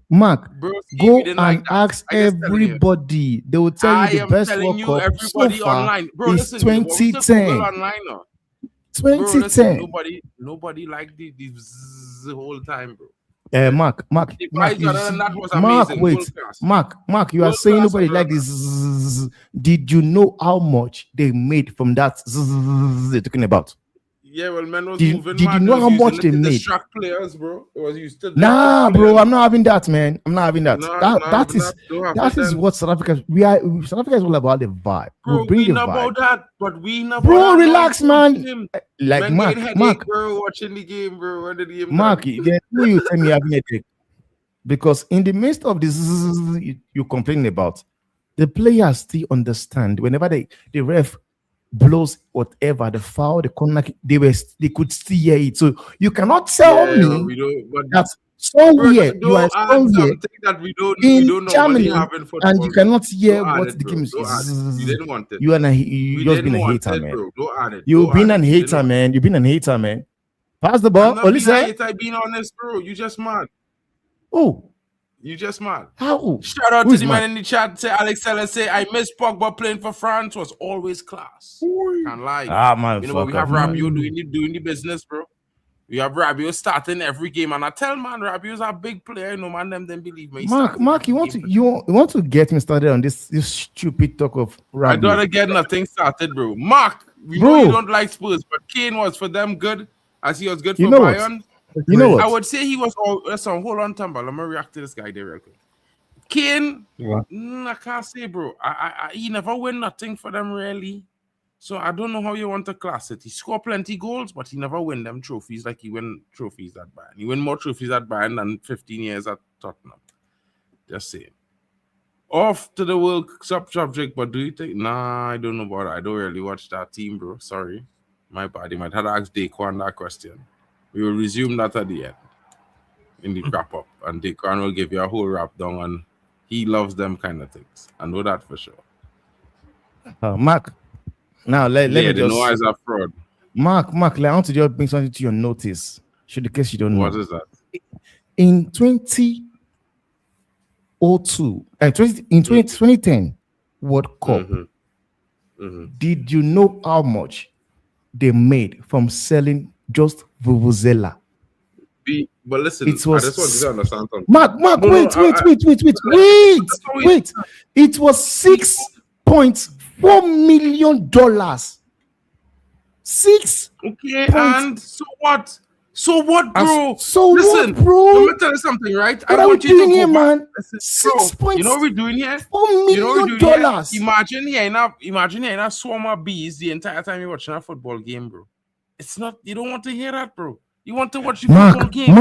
bro? Steve, go we didn't like and that. ask I just telling you. everybody. They will tell I you the am best telling World you, Cup so everybody far online, bro. is Listen, what we took Google 2010. online now. Bro, listen, 2010. nobody liked the bzzz the whole time, bro. Mark, The vibes other than that was Mark, amazing. wait, World class. Mark, you are World saying class nobody other like than this. Zzz. Did you know how much they made from that zzz they're talking about? Yeah, well, man was Did moving you mad. know They how was much using they it to made? distract players, bro. It was used to Nah, distract bro, players. I'm not having that, man. I'm not having that. Nah, don't That is happen. what South Africa. South Africa is all about the vibe. Bro, We bring we the know vibe. about that, but we know about Bro, that. relax, man. Game. Like Man getting headache, Mark, bro, watching the game, bro. When the game Mark. done. Then who you tell me having a headache? Because in the midst of this you complaining about, the players still understand whenever the ref blows whatever the foul, the corner, they could still hear it. So you cannot tell me we don't. But that somewhere you are don't add somewhere something that we don't in normally Germany have in football. and you cannot hear Don't add what it, the bro. game is. Don't add it. You didn't want it. You just been didn't a want hater, it, man. bro. Don't add it. You've Don't been add an it. You didn't hater, want man. You've been an hater, man. Pass the it. ball. I'm not being a Olise. hater, being honest, bro. You just mad. Oh, You just mad. how? Shout out Who to is the mad? man in the chat. Say Alex Teller say I miss Pogba playing for France was always class. Can't lie. Man, You know, but we have Rabiot doing the business, bro. We have Rabiot starting every game, and I tell man, Rabiot's a big player. No man, them believe me. Mark, you want to get me started on this stupid talk of Rabiot? I don't want to get nothing started, bro. Mark, we know you don't like Spurs, but Kane was for them good as he was good for Bayern. You know what? I would say he was. Listen, hold on, Tumble. Let me react to this guy there real quick. Kane, I can't say, bro. He never win nothing for them really. So I don't know how you want to class it. He scored plenty goals, but he never win them trophies like he win trophies at Bayern. He win more trophies at Bayern than 15 years at Tottenham. Just saying. Off to the World Cup subject, but do you think? Nah, I don't know about it. I don't really watch that team, bro. Sorry. My bad. You might have to ask Daquan that question. We will resume that at the end in the wrap up, and Daquan will give you a whole wrap down on he loves them kind of things. I know that for sure. Mark, now let me just know as a fraud. Mark, I want to just bring something to your notice. Should the case you don't know. What is that? In 2002, 2010 World Cup, did you know how much they made from selling just Vuvuzela? But listen, it was, I just want you to understand something. Mark, wait. It was $6.4 million. Okay, and so what? So what, bro? Listen, bro? Let me tell you something, right? What I want you to go here, back. man? Bro, you know what we're doing here? $4 million. Imagine here in a swarm of bees the entire time you're watching a football game, bro. It's not. You don't want to hear that, bro. You want to watch the football game.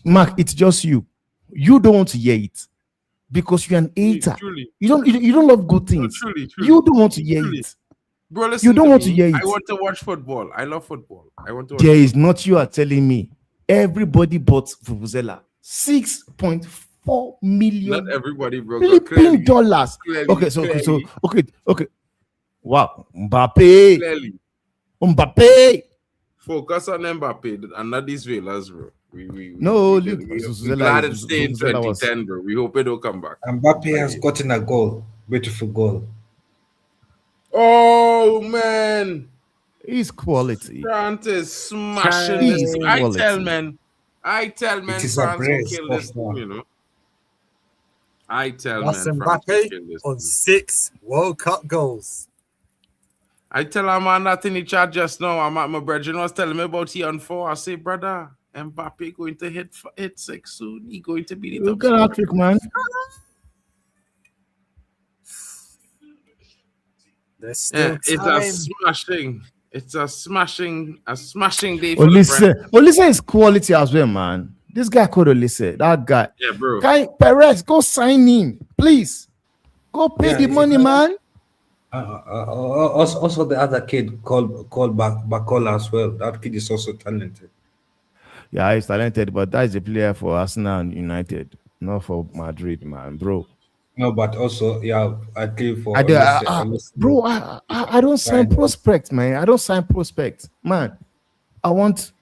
Mark, it's just you. You don't want to hear it because you're an hater. Truly. You don't love good things. Truly. You don't want to hear it. Bro, listen You don't to want to me. hear I it. want to watch football. I love football. I want to watch There is not, you are telling me. Everybody bought Vuvuzela. 6.4 million Not everybody, bro. flipping dollars. Okay, okay. Wow. Clearly. Mbappe. Focus on Mbappe and not these Velas, bro. No, we, look, we glad it stay in 2010, bro. We hope it don't come back. Mbappe has gotten a goal. Beautiful goal. Oh, man. He's quality. France is smashing this. I tell man, It is France will a brace kill this of team, you know. I tell That's man, France will Mbappe kill this on team. 6 World Cup goals. I tell a man that in the chat just now. I'm at my brethren was telling me about he on 4. I say, brother, Mbappe going to hit 6 soon. He going to be the top Look at scorer. that trick, man. There's still It's a time. smashing. It's a smashing day for the French. Olise is quality as well, man. This guy called Olise. That guy. Yeah, bro. Guy Perez, go sign him, please. Go pay the money, man. Also, the other kid called Bacola as well. That kid is also talented. Yeah, he's talented, but that is a player for Arsenal and United, not for Madrid, man, bro. No, but also, yeah, I think for bro, I don't sign prospects, man. I don't sign prospects, man. I want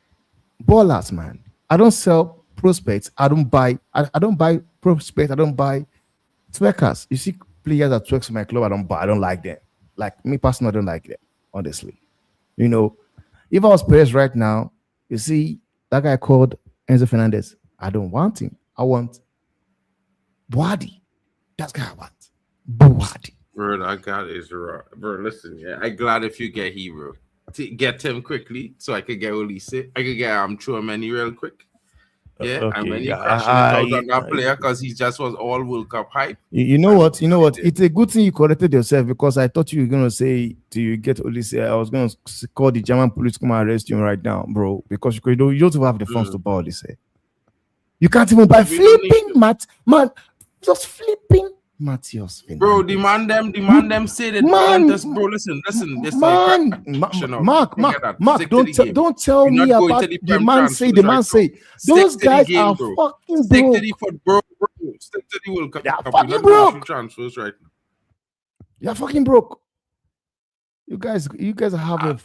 ballers, man. I don't sell prospects. I don't buy prospects. I don't buy twerkers. You see players that twerks in my club, I don't buy. I don't like them. Like me personally, I don't like them, honestly. You know, if I was Perez right now, you see that guy called Enzo Fernandez. I don't want him. I want Boadi. That's guy I want. Boadi. Bro, that guy is raw. Bro, listen, yeah, I'm glad if you get Hero. Get him quickly so I could get Olise. I could get Chouameni real quick. Yeah, Okay, and when you yeah, crashing it out on that player because he just was all World Cup hype. You know what? It's a good thing you corrected yourself because I thought you were gonna say till you get Olise. I was gonna call the German police to come and arrest you right now, bro, because you don't even have the funds to buy Olise. You can't even buy flipping man. Just flipping Matthias. Bro, demand them say that. Man, bro, listen. This man, Mark, don't tell me about the man say. The man say those guys are fucking broke. Stick to the World Cup. They're fucking broke. Transfers right now. You're fucking broke. You guys have a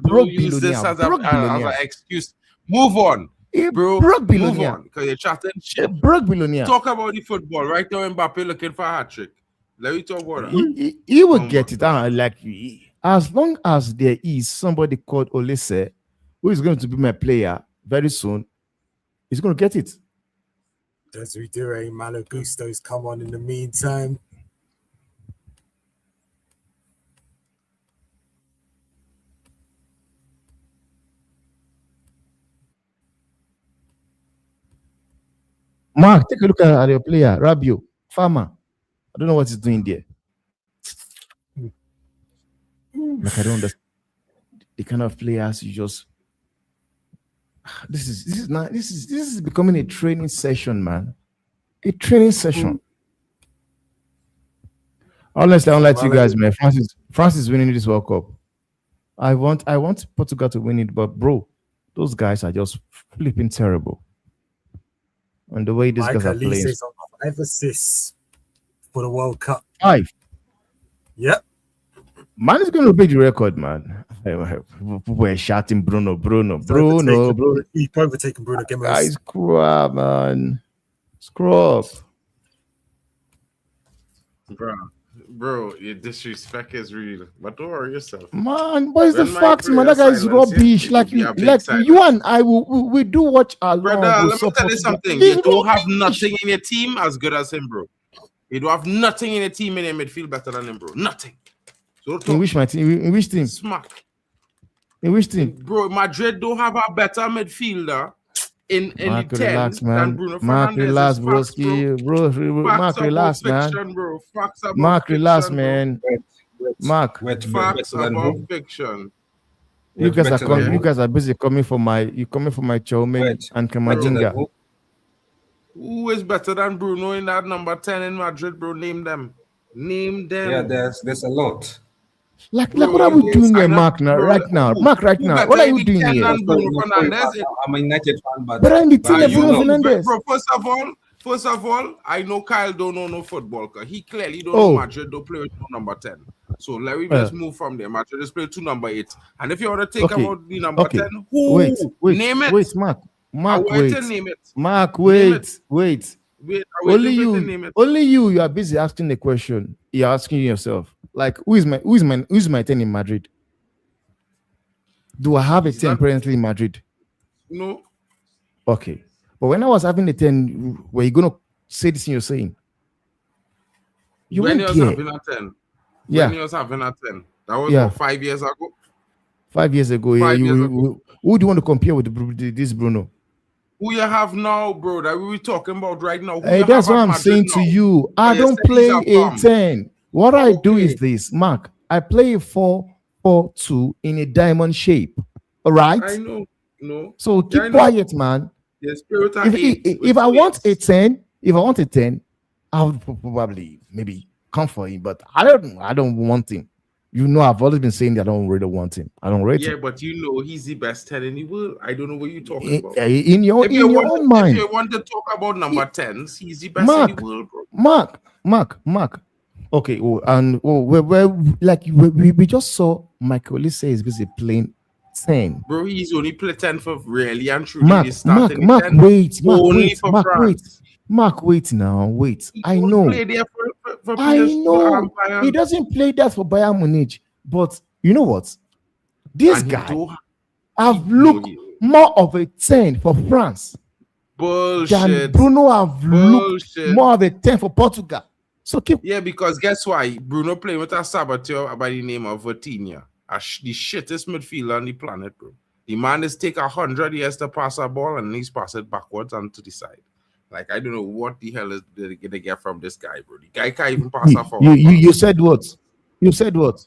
broke use this as billionaire. an excuse. Move on. Bro, broke billionaire. Because you're chatting shit. A broke billionaire. Talk about the football. Right now, Mbappe looking for a hat trick. Let me talk about that. He will get it. Like, as long as there is somebody called Olise who is going to be my player very soon, he's going to get it. Desiree Malo Gusto's come on in the meantime. Mark, take a look at your player, Rabiot, Farmer. I don't know what he's doing there. Like, I don't understand the kind of players you just. This is becoming a training session, man. A training session. Honestly, I don't like you guys, man. France is winning this World Cup. I want Portugal to win it, but bro, those guys are just flipping terrible. And the way these guys are playing. 5 assists for the World Cup. 5. Yep. Man is going to break the record, man. People were shouting Bruno. He's overtaken Bruno Guimaraes. Guys, crap, man. Scrub. Bro, your disrespect is real. But don't worry yourself. Man, what is the facts, man? That guy is rubbish. Like you and I, we do watch our brother, let me tell you something. You don't have nothing in your team as good as him, bro. You don't have nothing in your team in your midfield better than him, bro. Nothing. So in which my team? In which team? Smack. In which team? Bro, Madrid don't have a better midfielder in Mark, the 10 relax, man. than Bruno Mark, Fernandes. relax, bro. Mark, relax, man. Mark, relax, man. Mark, facts about fiction. You guys are busy coming for my Chouameni and Kamavinga. Who is better than Bruno in that number 10 in Madrid, bro? Name them. Yeah, there's a lot. Like Bro, what are you we didn't doing here, sign up, Mark? Now, bro. right now, Who? Mark, right Who now, better what are in you the doing 10 here? than Bruno Fernandez? I'm a United fan, but But I'm the 10 Are of you Bruno know, Fernandez. bro? First of all, I know Kyle don't know no football. Cause he clearly don't know Oh, Madrid don't play with no number 10. So let me uh, just move from there. Madrid just play 2 number 8. And if you want to think okay, about the number okay. 10, who? Name it. Mark, I Mark, wait wait, to name it. Mark, Name it. wait. Wait, I waiting for you to name it. Only you are busy asking the question. You're asking yourself, like, who's my 10 in Madrid? Do I have a He's 10 not, presently in Madrid? no. Okay. But when I was having the 10, were you gonna say this thing you're saying? You When went he was there. having a 10. Yeah. When he was having a 10. That was Yeah. what, 5 years ago? 5 years ago. Yeah, 5 years ago. who do you want to compare with this Bruno? Who you have now, bro, that we were talking about right now? Who Hey, you that's have what at I'm Madrid saying now? to you. Oh, I you don't said he's play a a bum. 10. What I do Okay. is this, Mark. I play a 4-4-2 in a diamond shape. All right? I know. No. So Yeah, I keep know. quiet, man. The spirit of If I want a 10, I would probably maybe come for him, but I don't want him. You know, I've always been saying that I don't really want him. I don't rate Yeah, him. but you know he's the best 10 in the world. I don't know what you're talking about. In your If you own mind. if you want to talk about number 10s, he's the best Mark, in the world, bro. Mark. Okay, we just saw Michael Olise is busy playing 10. Bro, he's only play 10 for really and truly. Mark, wait now, wait. He I don't know. play there for I PSG, know. Bayern. He doesn't play that for Bayern Munich. But you know what? This And he guy do- have he- looked no, he- more of a 10 for France than Bullshit. Bruno have looked Bullshit. more of a 10 for Portugal. So keep Yeah, because guess why? Bruno playing with a saboteur by the name of Vitinha. The shittest midfielder on the planet, bro. The man is take 100 years to pass a ball and he's pass it backwards and to the side. Like, I don't know what the hell is they gonna get from this guy, bro. The guy can't even pass a forward. you said what? You said what?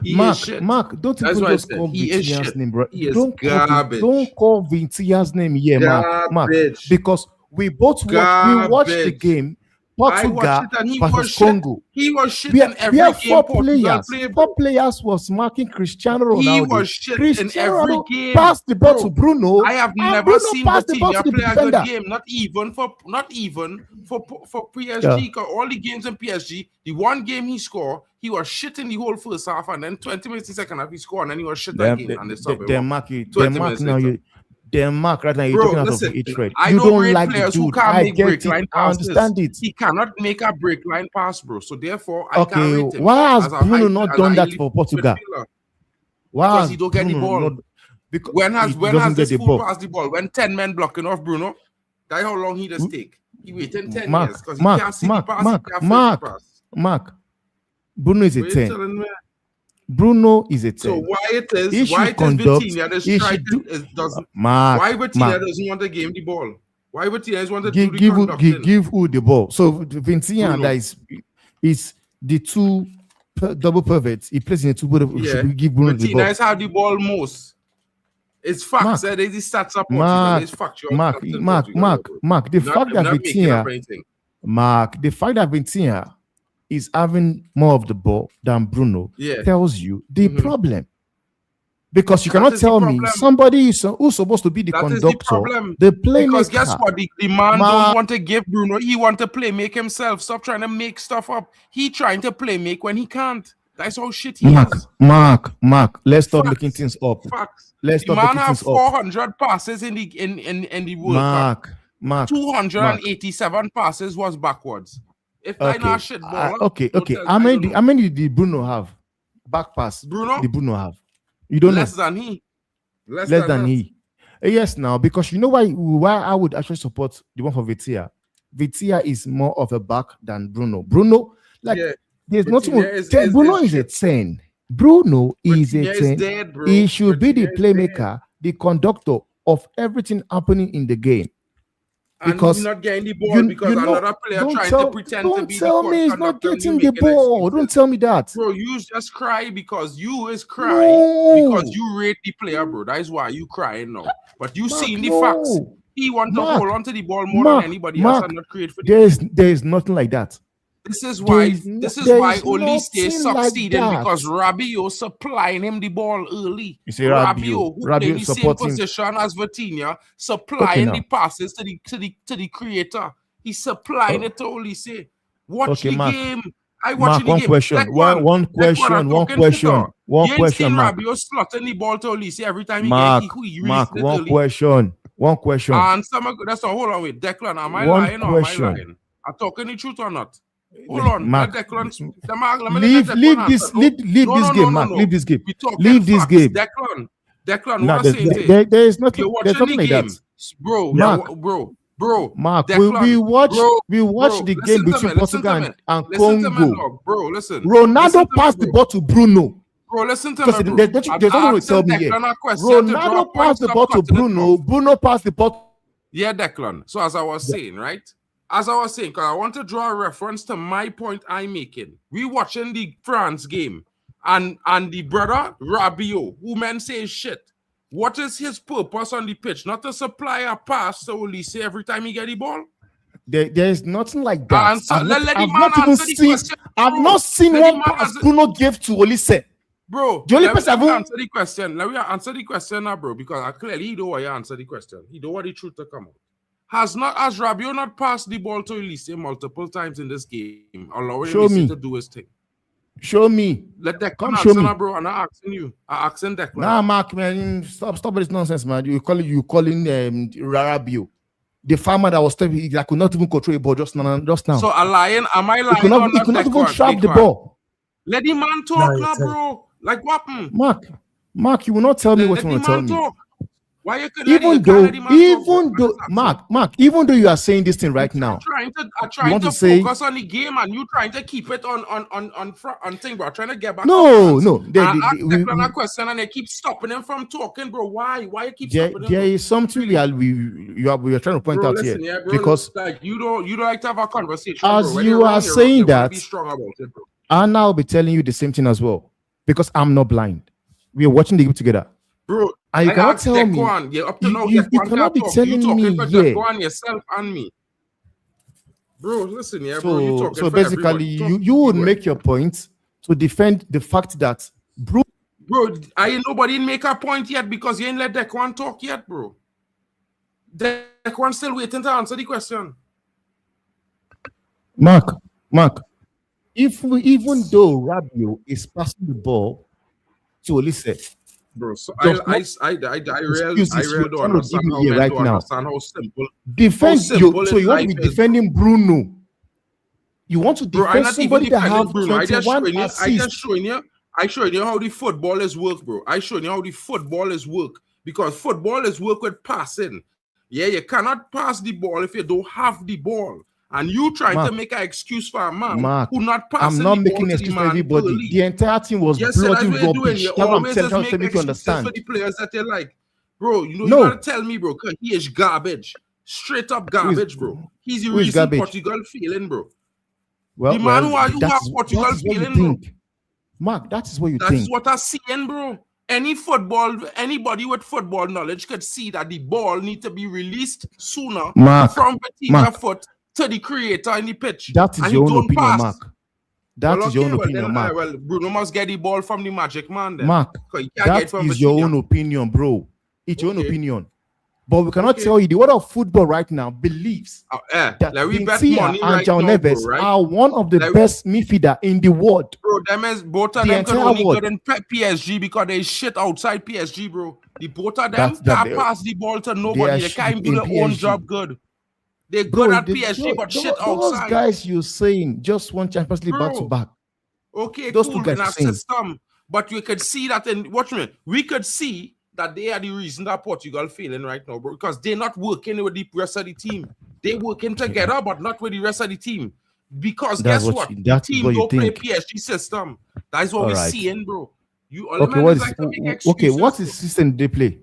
He Mark, is shit. don't That's even what I just said. call He is Vinicius' shit. name, bro. He is Don't garbage. call Vinicius' name here, Mark, Garbage. because we watched the game, I Portugal watched it and he was versus shit. Congo. He was shit We in every have game Portugal played, bro. four players was marking Cristiano Ronaldo. He was shit in every Ronaldo game. passed the ball Bro, to Bruno. I have and never Bruno seen passed the ball Vitinha to the play a defender. good game. Not even for PSG. Cause all the games in PSG, the one game he scored, he was shit in the whole first half, and then 20 minutes in the second half he scored, and then he was shit again. And Denmark right now, you're Bro, talking out listen, of hatred. I You don't don't rate like the players who dude. can't I make get break it. line I passes. understand it. He cannot make a break line pass, bro. So therefore, I can't Okay, rate him. why has as a Bruno high- not as a done that highly for Portugal? midfielder. Why Because has he don't get the Bruno ball. not- because When he has doesn't this get the fool ball? passed the ball? When 10 men blocking off Bruno? That's how long he just take. He waited 10 Mark, years because he can't see the pass. he can't finish the pass. Mark. Bruno is a What you 10. telling me? Bruno is a 10. So why it is He should Vitinha he just should do- doesn't Mark, why Vitinha Mark. doesn't want to game the ball? Why Vitinha doesn't want to give, do the give, who, conducting? give who the ball. So Vitinha Bruno. that is the two double pivots. He plays in the two. Yeah, Should we give Bruno the ball? Vitinha has had the ball most. It's facts. Mark, They stats are Mark, It's factual. Mark, It's Mark, factual, Mark, bro. Mark. The fact that I'm not making up Vitinha, anything. Mark, the fact that Vitinha is having more of the ball than Bruno Yeah. tells you the Mhm. problem. Because you That cannot is the tell me problem. somebody who's supposed to be the That is conductor, the problem. the playmaker. Because guess what? The man Mark. don't want to give Bruno. He want to play make himself. Stop trying to make stuff up. He trying to play make when he can't. That's how shit he is. Mark. Let's stop Facts. making things up. Facts. Let's The stop man making have things up. 400 passes in the World Cup. Mark. 287 passes was backwards. If I not shit ball, Okay. don't tell- How I don't know. many did Bruno have? Back pass. Bruno? Did Bruno have? You don't Less know. than he. Less than that. he. Yes, now because you know why I would actually support the one for Vitinha. Vitinha is more of a back than Bruno. Bruno, like Yeah. there's nothing. Vitinha is- Bruno is is a shit. 10. Bruno is Vitinha a is 10. dead, bro. He should be the Vitinha is playmaker, the conductor of everything happening in the game. And Because he's not getting the ball because another player trying to pretend to be the don't tell me he's not conductor and you getting the making ball. excuses. Don't tell me that. Bro, you just cry because you is No. crying because you rate the player, bro. That is why you crying now. But you Mark, seen the no. facts. He want to Mark, hold on to the ball more Mark, than anybody else Mark, and not create for the There is nothing like that. This is why There's Olise nothing succeeding like because that. Rabiot supplying him the ball early. You say Rabiot. Who played the same supporting. position as Vitinha, supplying now. the passes to the creator. He's supplying it to Olise. Watch Okay, the Mark. game. I Mark, watching the one game. question. One question. One question, Mark. Rabiot slotting the ball to Olise every time Mark, he Mark, releases it one early. question. One question. And that's all. Hold on, wait, Declan. Am I One lying or question. am I lying? I'm talking the truth or not? Hold on, Mark, let Declan. Let me leave let Declan this answer. this game, Mark. Leave this game. We talking Leave this facts. game. Declan, No, what I'm saying is, there is nothing. you're There's watching nothing the like game, that, bro. Mark. Bro. Mark, Declan, we watch bro, the game between Portugal and Listen to me, Congo. dog. Bro, listen. Ronaldo Listen to me, passed the bro. ball to Bruno. Bro, listen to Because me, bro. there's nothing to tell me here. Ronaldo passed the ball to Bruno. Bruno passed the ball. Yeah, Declan. So as I was saying, right? As I was saying, because I want to draw a reference to my point I'm making. We watching the France game, and the brother Rabiot, who men say is shit. What is his purpose on the pitch? Not to supply a pass to Olise every time he get the ball. There is nothing like that. Answer. I've not seen one pass Bruno gave to Olise. Bro, the only let me answer the question. Let me answer the question now, bro, because I clearly don't want you answer the question. He don't want the truth to come out. Has Rabiot not passed the ball to Olise multiple times in this game, allowing Olise to do his thing? Show me. Let Declan Come answer show me. now, bro. I'm not asking you. I'm asking Declan. Nah, Mark, man, stop with this nonsense, man. You calling Rabiot, the farmer that was stepping, that could not even control the ball just now. So am I lying? He could not even trap the ball. Let the man talk, now, bro. Like what? Mark, you will not tell me what you want to tell me. Talk. Why you could even though you are saying this thing right now, I'm trying to focus on the game, and you trying to keep it on thing, bro. Trying to get back. No. A question, and they keep stopping them from talking, bro. Why you keep stopping them? There is something we are trying to point out here, bro, because like you don't like to have a conversation. As bro. you are saying that, be strong about it, bro. And I'll be telling you the same thing as well, because I'm not blind. We are watching the game together. Bro, and you cannot tell me. You cannot be telling me yourself and me. Bro, listen here, bro. You talking so basically, you would make your point to defend the fact that, bro, ain't nobody make a point yet because you ain't let Declan talk yet, bro. Declan still waiting to answer the question. Mark, even though Rabiot is passing the ball to Olise, bro, so I really don't understand how simple. So you want to be defending Bruno? You want to defend somebody that have 21 assists? I showing you how the football is work, bro. I showing you how the football is work, because football is work with passing. Yeah, you cannot pass the ball if you don't have the ball. And you trying to make an excuse for a man who not passing. I'm not making an excuse for everybody. Early. The entire team was bloody rubbish. You always just make excuses for the players that they like. Bro, you gotta tell me, bro, because he is garbage. Straight up garbage, bro. He's the reason Portugal feeling, bro. Well, the man who have Portugal feeling, bro. Mark, that is what you think. That's what I'm seeing, bro. Anybody with football knowledge could see that the ball need to be released sooner from the foot to the creator in the pitch. That is your own opinion, Mark. That is your own opinion, Mark. Well, Bruno must get the ball from the magic man then. Mark, that is your own opinion, bro. It's your own opinion. But we cannot tell you the world of football right now believes that Vitinha and João Neves are one of the best midfielder in the world. Bro, both of them can only go in PSG because they shit outside PSG, bro. The both of them can't pass the ball to nobody. They can't do their own job good. They're good at PSG, but shit outside. Those guys you're saying just won Champions League back to back. Okay, those cool in our system. But we could see that we could see that they are the reason that Portugal failing right now, bro, because they're not working with the rest of the team. They're working together, but not with the rest of the team. Because guess what? The team don't play PSG system. That's what we're seeing, bro. What system they play?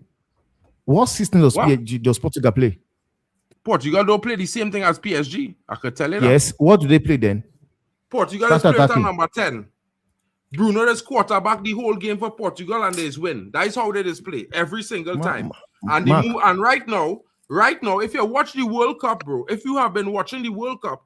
What system does Portugal play? Portugal don't play the same thing as PSG. I could tell you that. Yes. What do they play then? Portugal is playing at number 10. Bruno is quarterback the whole game for Portugal and they win. That is how they display every single time. And right now, if you watch the World Cup, bro, if you have been watching the World Cup,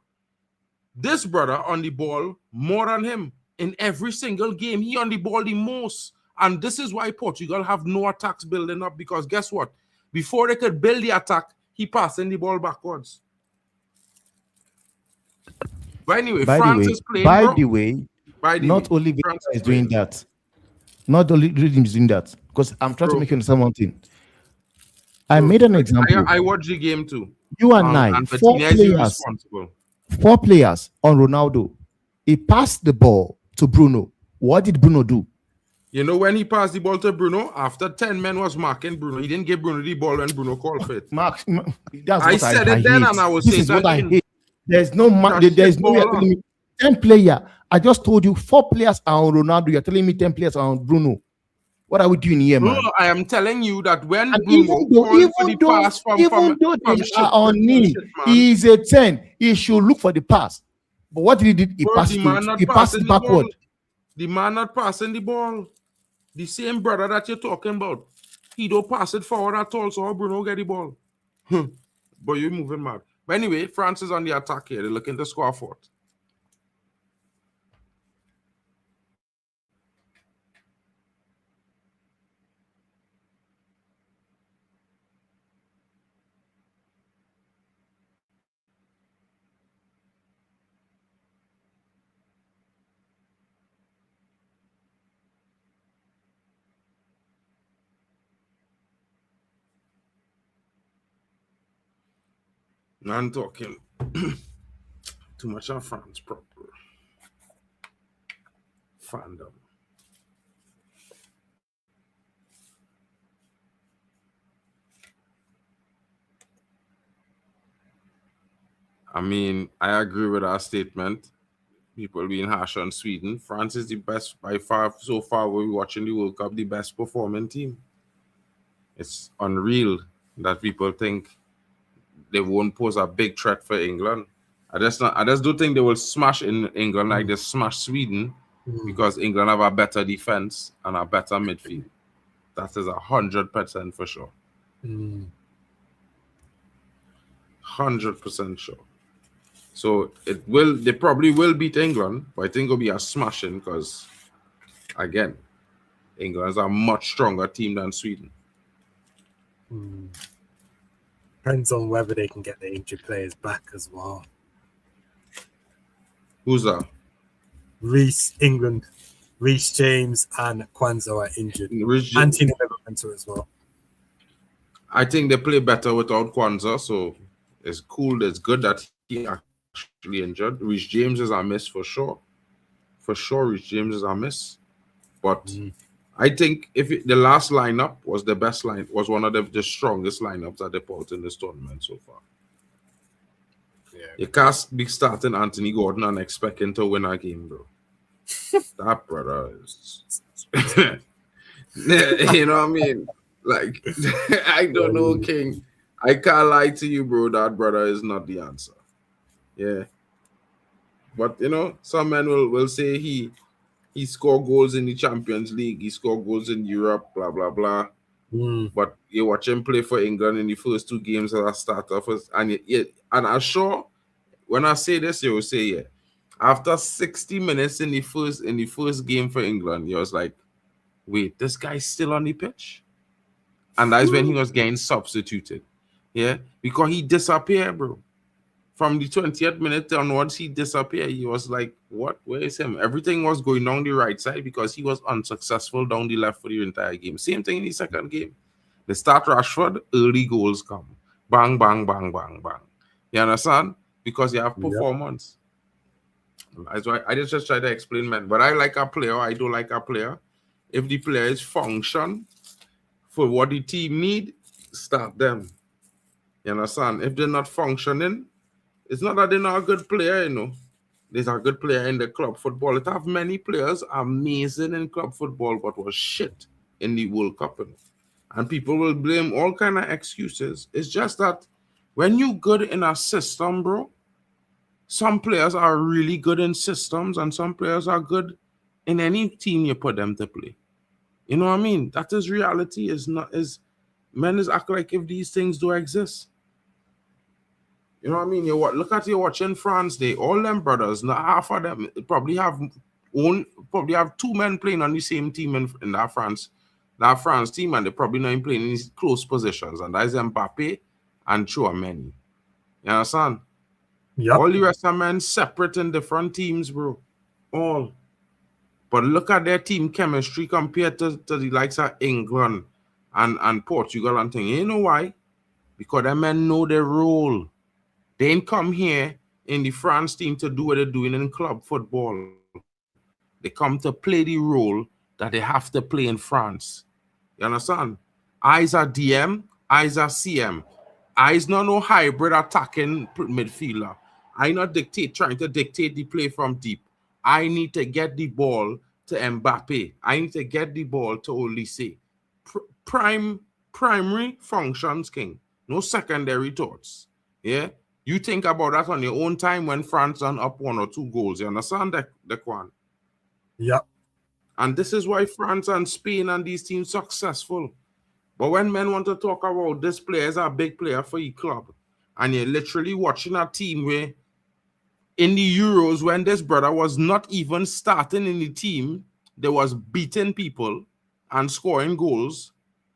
This brother on the ball more than him. In every single game, he on the ball the most. And this is why Portugal have no attacks building up, because guess what? Before they could build the attack, he passing the ball backwards. But anyway, France is playing, by bro. the way, By the not way, only France Vega is doing playing. that. Not only Redeem is doing that. Because I'm trying to Bro. make you understand one thing. I Bro, made an example. I watched the game too. You and I, And Martinez is irresponsible. 4 players on Ronaldo. He passed the ball to Bruno. What did Bruno do? You know, when he passed the ball to Bruno, after 10 men was marking Bruno, he didn't give Bruno the ball when Bruno called for it. Mark, that's I what said I it then, hate. and I will This say is it what I again. hate. There's no That there's shit no you're baller. telling me 10 player. I just told you 4 players are on Ronaldo. You're telling me 10 players are on Bruno. What are we doing here, Bro, man? I am telling you that when And Bruno even though called for the pass from they shit, are on from knee, shit, man. he is a 10. He should look for the pass. But what did he do? He Bro, passed the it man not he passed passing it the ball. backward. The man not passing the ball. The same brother that you're talking about. He don't pass it forward at all, so how Bruno get the ball? But you're moving mad. But anyway, France is on the attack here. They're looking to score fourth. I'm talking too much of France proper fandom. I mean, I agree with our statement. People being harsh on Sweden. France is the best by far so far. We're watching the World Cup, the best performing team. It's unreal that people think they won't pose a big threat for England. I just don't think they will smash in England like they smashed Sweden, because England have a better defense and a better midfield. That is 100% for sure. 100% sure. So they probably will beat England, but I think it'll be a smashing because, again, England is a much stronger team than Sweden. Depends on whether they can get the injured players back as well. Who's that? England, Reece James and Kwanzaa are injured. And Tina Liverpool as well. I think they play better without Kwanzaa, so it's cool. It's good that he actually injured. Reece James is a miss for sure. For sure, Reece James is a miss. But I think the last lineup was the best was one of the strongest lineups that they put in this tournament so far. Yeah. You can't be starting Anthony Gordon and expecting to win a game, bro. That brother is you know what I mean? Like, I don't know, King. I can't lie to you, bro. That brother is not the answer. Yeah. But, you know, some men will say he scored goals in the Champions League. He scored goals in Europe, blah, blah, blah. But you watch him play for England in the first 2 games as a starter. And I'm sure when I say this, you will say, yeah. After 60 minutes in the first game for England, you was like, wait, this guy's still on the pitch? And that's when he was getting substituted. Yeah, because he disappeared, bro. From the 20th minute onwards, he disappeared. He was like, what? Where is him? Everything was going down the right side because he was unsuccessful down the left for the entire game. Same thing in the second game. They start Rashford, early goals come. Bang, bang, bang, bang, bang. You understand? Because you have performance. That's why I just try to explain, man. But I like a player. I don't like a player. If the players function for what the team need, start them. You understand? If they're not functioning, it's not that they're not a good player, you know. There's a good player in the club football. It have many players amazing in club football, but was shit in the World Cup. You know? And people will blame all kind of excuses. It's just that when you good in a system, bro, some players are really good in systems and some players are good in any team you put them to play. You know what I mean? That is reality. Men is act like if these things don't exist. You know what I mean? Look at you watching France. They all them brothers. Not half of them probably have two men playing on the same team in that France team, and they probably not even playing in these close positions. And that is Mbappe and Chouameni. You understand? Yep. All the rest of men separate in different teams, bro. All. But look at their team chemistry compared to the likes of England and Portugal and thing. You know why? Because them men know their role. They ain't come here in the France team to do what they're doing in club football. They come to play the role that they have to play in France. You understand? I's are DM, I's are CM. I's not no hybrid attacking midfielder. I not trying to dictate the play from deep. I need to get the ball to Mbappe. I need to get the ball to Olise. Primary functions, King. No secondary thoughts. Yeah? You think about that on your own time when France done up 1 or 2 goals. You understand that, Dequan? Yep. And this is why France and Spain and these teams successful. But when men want to talk about this player is a big player for your club, and you're literally watching a team where in the Euros, when this brother was not even starting in the team, they was beating people and scoring goals.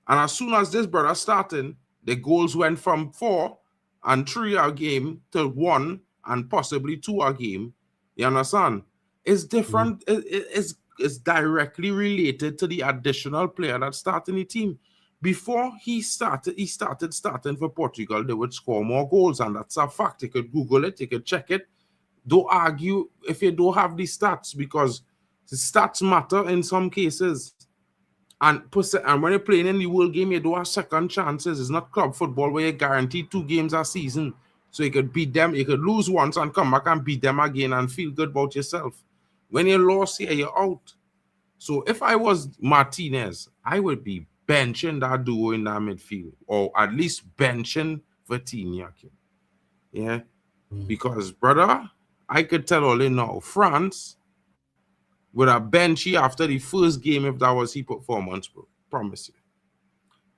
And as soon as this brother started, the goals went from 4 and 3 a game to 1 and possibly 2 a game. You understand? It's different. It's directly related to the additional player that started in the team. Before he started starting for Portugal, they would score more goals, and that's a fact. You could Google it, you could check it. Don't argue if you don't have the stats, because the stats matter in some cases. And when you're playing in the world game, you don't have second chances. It's not club football where you're guaranteed 2 games a season. So you could beat them, you could lose once and come back and beat them again and feel good about yourself. When you lost here, you're out. So if I was Martinez, I would be benching that duo in that midfield, or at least benching Vitinha. Yeah, because brother, I could tell all in now, France would have benched you after the first game if that was his performance, bro. Promise you.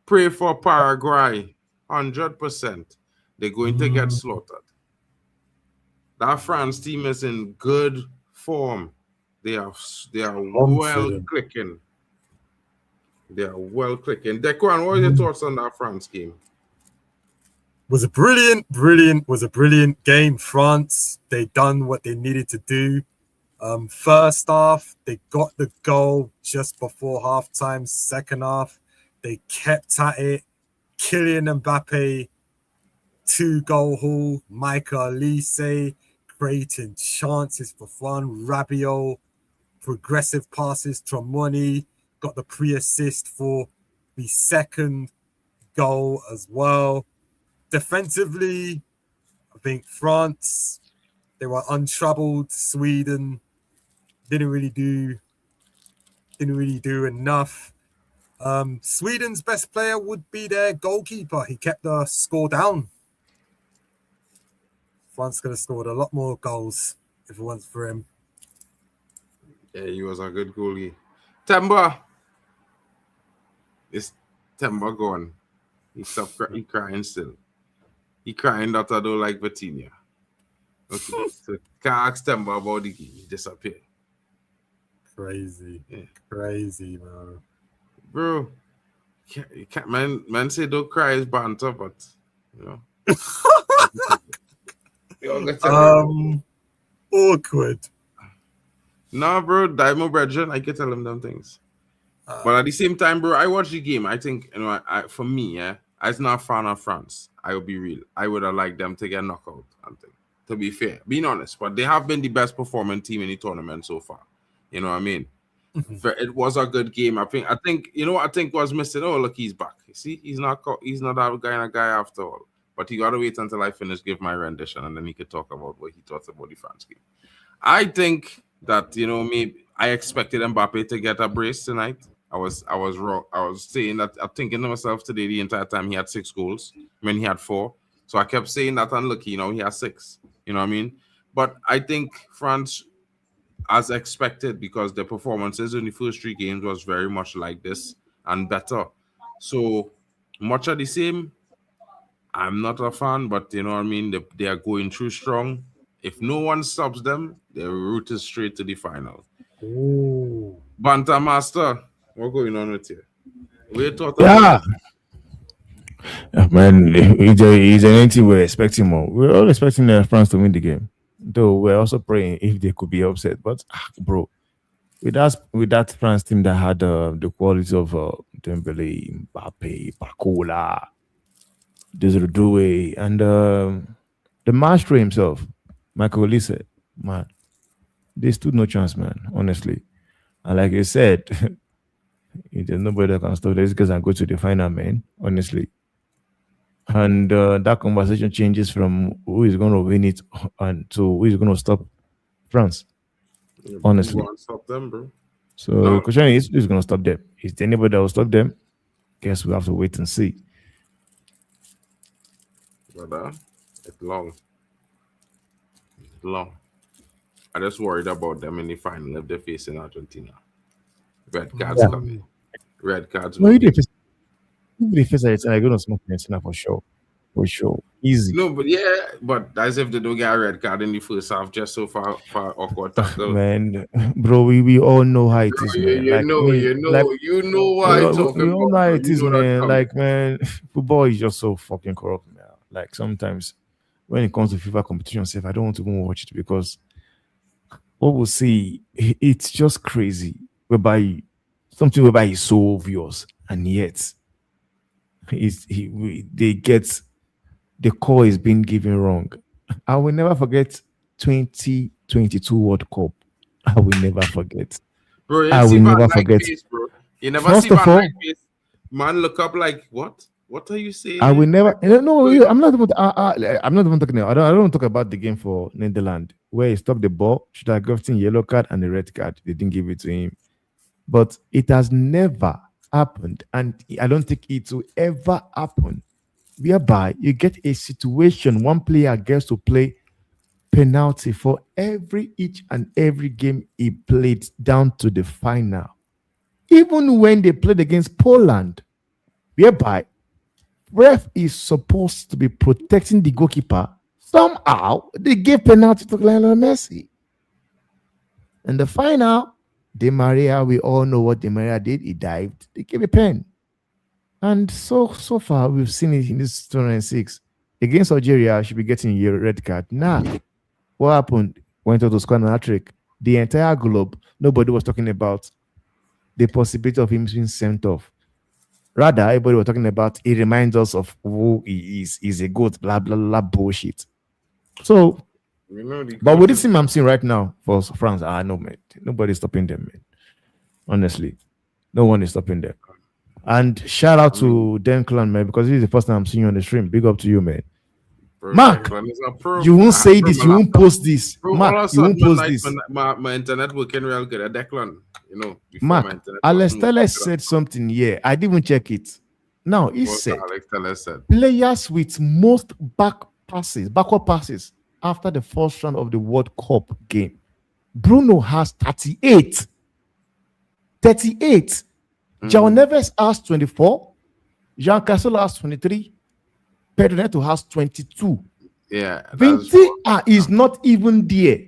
Pray for Paraguay, 100%. They're going to get slaughtered. That France team is in good form. They are well clicking. They are well clicking. Dequan, what are your thoughts on that France game? Was a brilliant game. France, they done what they needed to do. First half, they got the goal just before halftime. Second half, they kept at it. Kylian Mbappe, 2-goal haul. Michael Olise creating chances for fun. Rabiot, progressive passes. Tromoni got the pre-assist for the second goal as well. Defensively, I think France, they were untroubled. Sweden didn't really do enough. Sweden's best player would be their goalkeeper. He kept the score down. France could have scored a lot more goals if it wasn't for him. Yeah, he was a good goalie. Temba. Is Temba gone? He stopped crying still. He crying that I don't like Vitinha. Okay. So can't ask Temba about the game. He disappeared. Crazy. Yeah. Crazy, man. Bro, you can't, man say don't cry is banter, but you know. Awkward. Nah, bro, Diamond Brethren, I can tell him them things. But at the same time, bro, I watched the game. I think, you know, for me, yeah, as not a fan of France, I will be real. I would have liked them to get knocked out. To be fair, being honest, but they have been the best performing team in the tournament so far. You know what I mean? It was a good game. I think you know what I think was missing. Oh, look, he's back. You see, he's not that kind of guy after all. But he gotta wait until I finish give my rendition, and then he could talk about what he thought about the France game. I think that, you know, maybe I expected Mbappe to get a brace tonight. I was wrong. I was saying that. I'm thinking to myself today the entire time he had 6 goals when he had 4. So I kept saying that unlucky. You know, he has 6. You know what I mean? But I think France, as expected, because the performances in the first 3 games was very much like this and better. So much of the same. I'm not a fan, but you know what I mean. They are going through strong. If no one stops them, their route is straight to the final. Ooh. Bantam Master, what's going on with you? We thought about Yeah, it. man, it's anything we're expecting more. We're all expecting France to win the game, though we're also praying if they could be upset. But bro, with that France team that had the quality of Dembele, Mbappe, Bacola, Desiree, and the maestro himself, Michael Olise, man, they stood no chance, man. Honestly, and like you said, there's nobody that can stop these guys and go to the final, man. Honestly, and that conversation changes from who is going to win it and to who is going to stop France. Yeah, who Honestly, gonna stop them, bro? so the No, question is, who's going to stop them? Is there anybody that will stop them? Guess we have to wait and see. brother. It's long. It's long. I just worried about them in the final if they're facing Argentina. Red cards Yeah. coming. Red cards No, will if be. they face Argentina, they're going to smoke Argentina for sure. For sure. Easy. No, but yeah, but as if they don't get a red card in the first half just so far for awkward tackle. Man, bro, we all know how it Bro, is, you, man. you Like know, me, you like know, you know we what I'm all, talking we all know about, how bro. it You is, know that man. coming. Like, man, football is just so fucking corrupt, man. Like sometimes when it comes to FIFA competition stuff, I don't want to even watch it because what we'll see, it's just crazy. Whereby something whereby is so obvious, and yet they get the call is being given wrong. I will never forget 2022 World Cup. I will never forget. Bro, you I see will Van never Dyke forget. face, bro. You never see First of Van Dyke all, face. Man, look up like what? What are you I will saying? never. Like, No, going on? I'm not even. I'm not even talking. I don't talk about the game for Netherlands where he stopped the ball. Should have gotten yellow card and a red card. They didn't give it to him. But it has never happened, and I don't think it will ever happen. Whereby you get a situation one player gets to play penalty for each and every game he played down to the final. Even when they played against Poland, whereby ref is supposed to be protecting the goalkeeper, somehow they gave penalty to Lionel Messi. In the final, Di Maria, we all know what Di Maria did. He dived. They gave a pen. And so far, we've seen it in this 2006. Against Algeria, should be getting a red card. Nah, what happened? Went out to score an hat-trick. The entire globe, nobody was talking about the possibility of him being sent off. Rather, everybody was talking about it reminds us of who he is. He's a goat, blah, blah, blah, bullshit. So, You know the but with this coaches. team I'm seeing right now for France, no, man. Nobody's stopping them, man. Honestly, no one is stopping them. And shout out to Declan, man, because this is the first time I'm seeing you on the stream. Big up to you, man. Bro, Mark, Declan is a pro. you won't I say bro, this, my you won't laptop. post this. Bro, all Mark, of a you won't sudden, post this. my internet working real good at Declan. You know, before my Mark, internet Alex wasn't Teles working. said something here. I didn't even check it. Now, he What said Alex Telles said. players with most backward passes after the first round of the World Cup game. Bruno has 38. 38. João Neves has 24. Jean Cancelo has 23. Pedro Neto has 22. Yeah, that's Vinti is not even there.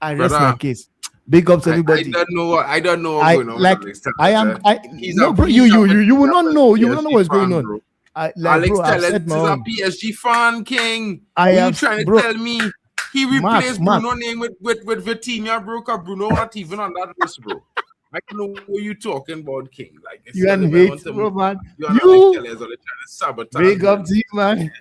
I rest my brother. case. Big up to I everybody. don't know what what's I going on like. with Alex Telles. I am. I He's no, a bro. he's a You will not know. You will not know PSG what's going fan, on. bro. Like, Alex bro, I've Telles said my is a own. PSG fan, King. I What am, you trying to bro. tell me? He Mark, replaced Mark. Bruno name with Vitinha, bro. Cause Bruno not even on that list, bro. I don't know what you talking about, King. Like it's You and relevant hate, to bro, man. you and Alex You Telles are trying to sabotage. big bro. up to you, man.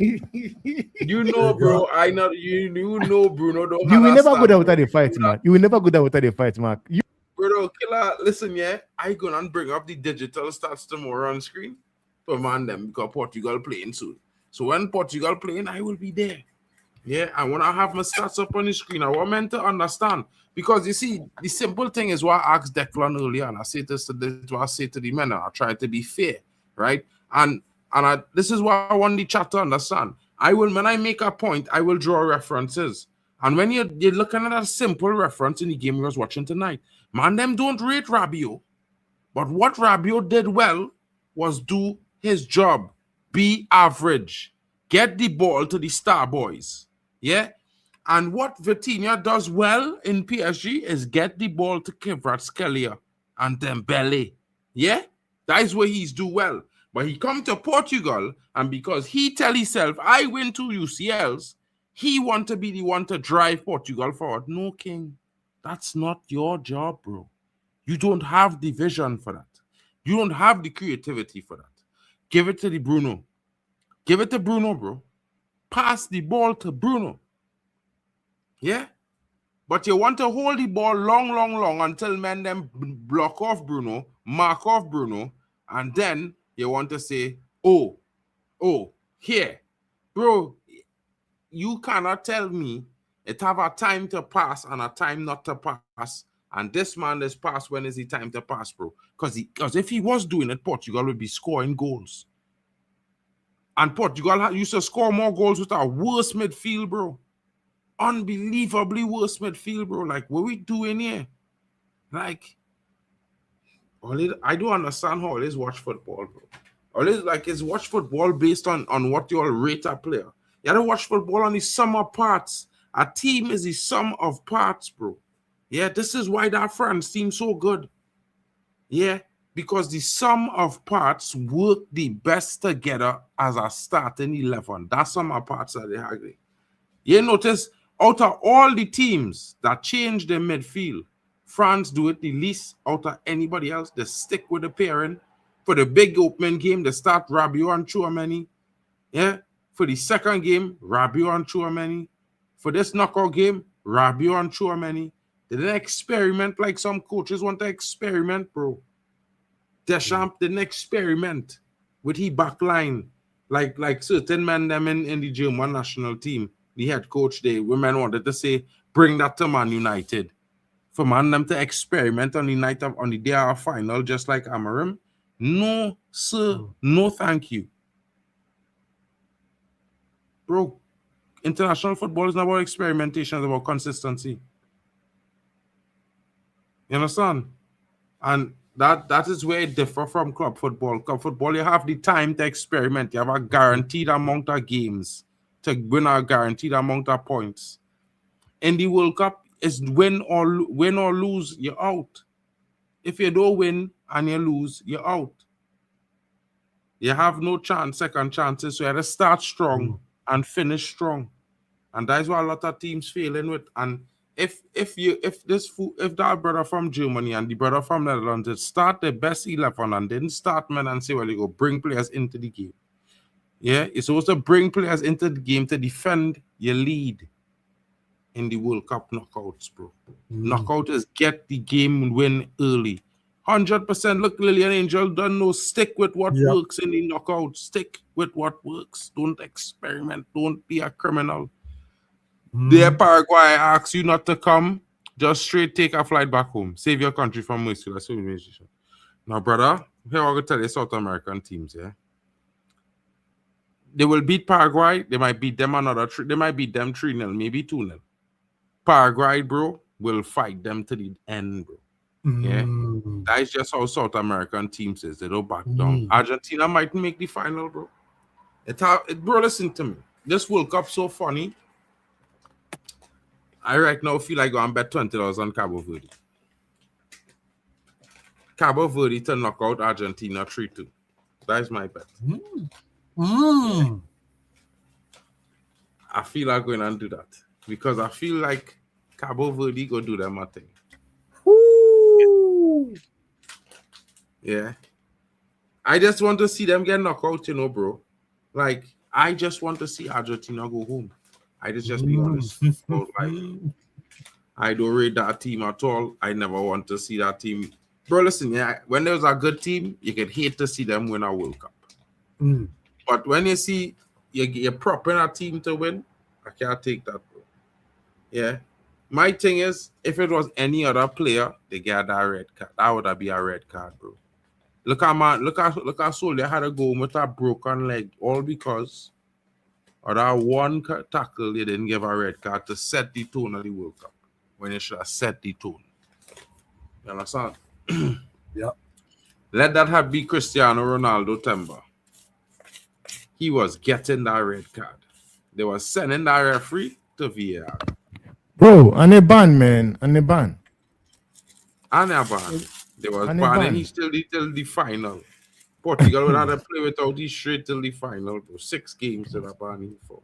You know, bro. I know you know Bruno don't You have will that never go stand, there bro. without a fight, man. You will never go there without a fight, Mark. You Bro, killer, listen, yeah. I gonna bring up the digital stats tomorrow on screen for man them because Portugal playing soon. So when Portugal playing, I will be there. Yeah, I want to have my stats up on the screen. I want men to understand because you see, the simple thing is what I asked Declan earlier, and I say this to what I say to the men, and I try to be fair, right? And this is what I want the chat to understand. I will, when I make a point, I will draw references. And when you're looking at a simple reference in the game you was watching tonight, man, them don't rate Rabiot. But what Rabiot did well was do his job, be average. Get the ball to the star boys. Yeah. And what Vitinha does well in PSG is get the ball to Kvaratskhelia and Dembele. Yeah. That is what he's do well. But he come to Portugal, and because he tell himself, I win 2 UCLs, he want to be the one to drive Portugal forward. No, King. That's not your job, bro. You don't have the vision for that. You don't have the creativity for that. Give it to the Bruno. Give it to Bruno, bro. Pass the ball to Bruno. Yeah? But you want to hold the ball long until men them block off Bruno, mark off Bruno, and then you want to say, oh, here. Bro, you cannot tell me it have a time to pass and a time not to pass. And this man is pass. When is the time to pass, bro? Because if he was doing it, Portugal would be scoring goals. And Portugal used to score more goals with our worst midfield, bro. Unbelievably worst midfield, bro. Like, what we doing here? Like, I don't understand how it is watch football, bro. Always like it's watch football based on what you all rate a player. You gotta watch football on the sum of parts. A team is the sum of parts, bro. Yeah, this is why that France team so good. Yeah, because the sum of parts work the best together as a starting 11. That sum of parts are the agree. You notice out of all the teams that change their midfield, France do it the least out of anybody else. They stick with the pairing. For the big opening game, they start Rabiot and Chouameni. Yeah. For the second game, Rabiot and Chouameni. For this knockout game, Rabiot and Chouameni. They didn't experiment like some coaches want to experiment, bro. Deschamps didn't experiment with his back line like certain men them in the German national team. The head coach, women wanted to say, bring that to Man United. For man them to experiment on the day of final, just like Amarim. No, sir. No, thank you. Bro, international football is not about experimentation, it's about consistency. You understand? And that is where it differs from club football. Club football, you have the time to experiment. You have a guaranteed amount of games to win a guaranteed amount of points. In the World Cup, it's win or lose, you're out. If you don't win and you lose, you're out. You have no chance, second chances. So you have to start strong and finish strong. And that's what a lot of teams failing with. And if that brother from Germany and the brother from Netherlands did start the best 11 and didn't start men and say, well, you go bring players into the game. Yeah, you're supposed to bring players into the game to defend your lead in the World Cup knockouts, bro. Knockout is get the game win early. 100%. Look, Lillian Angel don't know. Stick with what works in the knockout. Stick with what works. Don't experiment. Don't be a criminal. There, Paraguay asks you not to come. Just straight take a flight back home. Save your country from mercy. That's what we mean. Now, brother, here I'm going to tell you South American teams, yeah? They will beat Paraguay. They might beat them another 3. They might beat them 3-0, maybe 2-0. Paraguay, bro, will fight them to the end, bro. Yeah, that is just how South American teams is. They don't back down. Argentina might make the final, bro. Bro, listen to me. This World Cup so funny. I right now feel like I'm bet $20 on Cabo Verde. Cabo Verde to knock out Argentina 3-2. That is my bet. Yeah. I feel like going and do that because I feel like Cabo Verde go do them a thing. Yeah. I just want to see them get knocked out, you know, bro. Like, I just want to see Argentina go home. I just be honest. I don't rate that team at all. I never want to see that team. Bro, listen, yeah, when there's a good team, you can hate to see them win a World Cup. But when you see you're propping a team to win, I can't take that, bro. Yeah. My thing is, if it was any other player, they get that red card. That would be a red card, bro. Look at Soldier had to go with a broken leg, all because of that one tackle they didn't give a red card to set the tone of the World Cup when you should have set the tone. You understand? Yeah. Let that have be Cristiano Ronaldo Temba. he was getting that red card. They were sending that referee to VAR. Bro, and a ban, man. And a ban. And a ban. They was And a banning ban. he still till the final. Portugal would have to play without his straight till the final, bro. 6 games to that ban him for.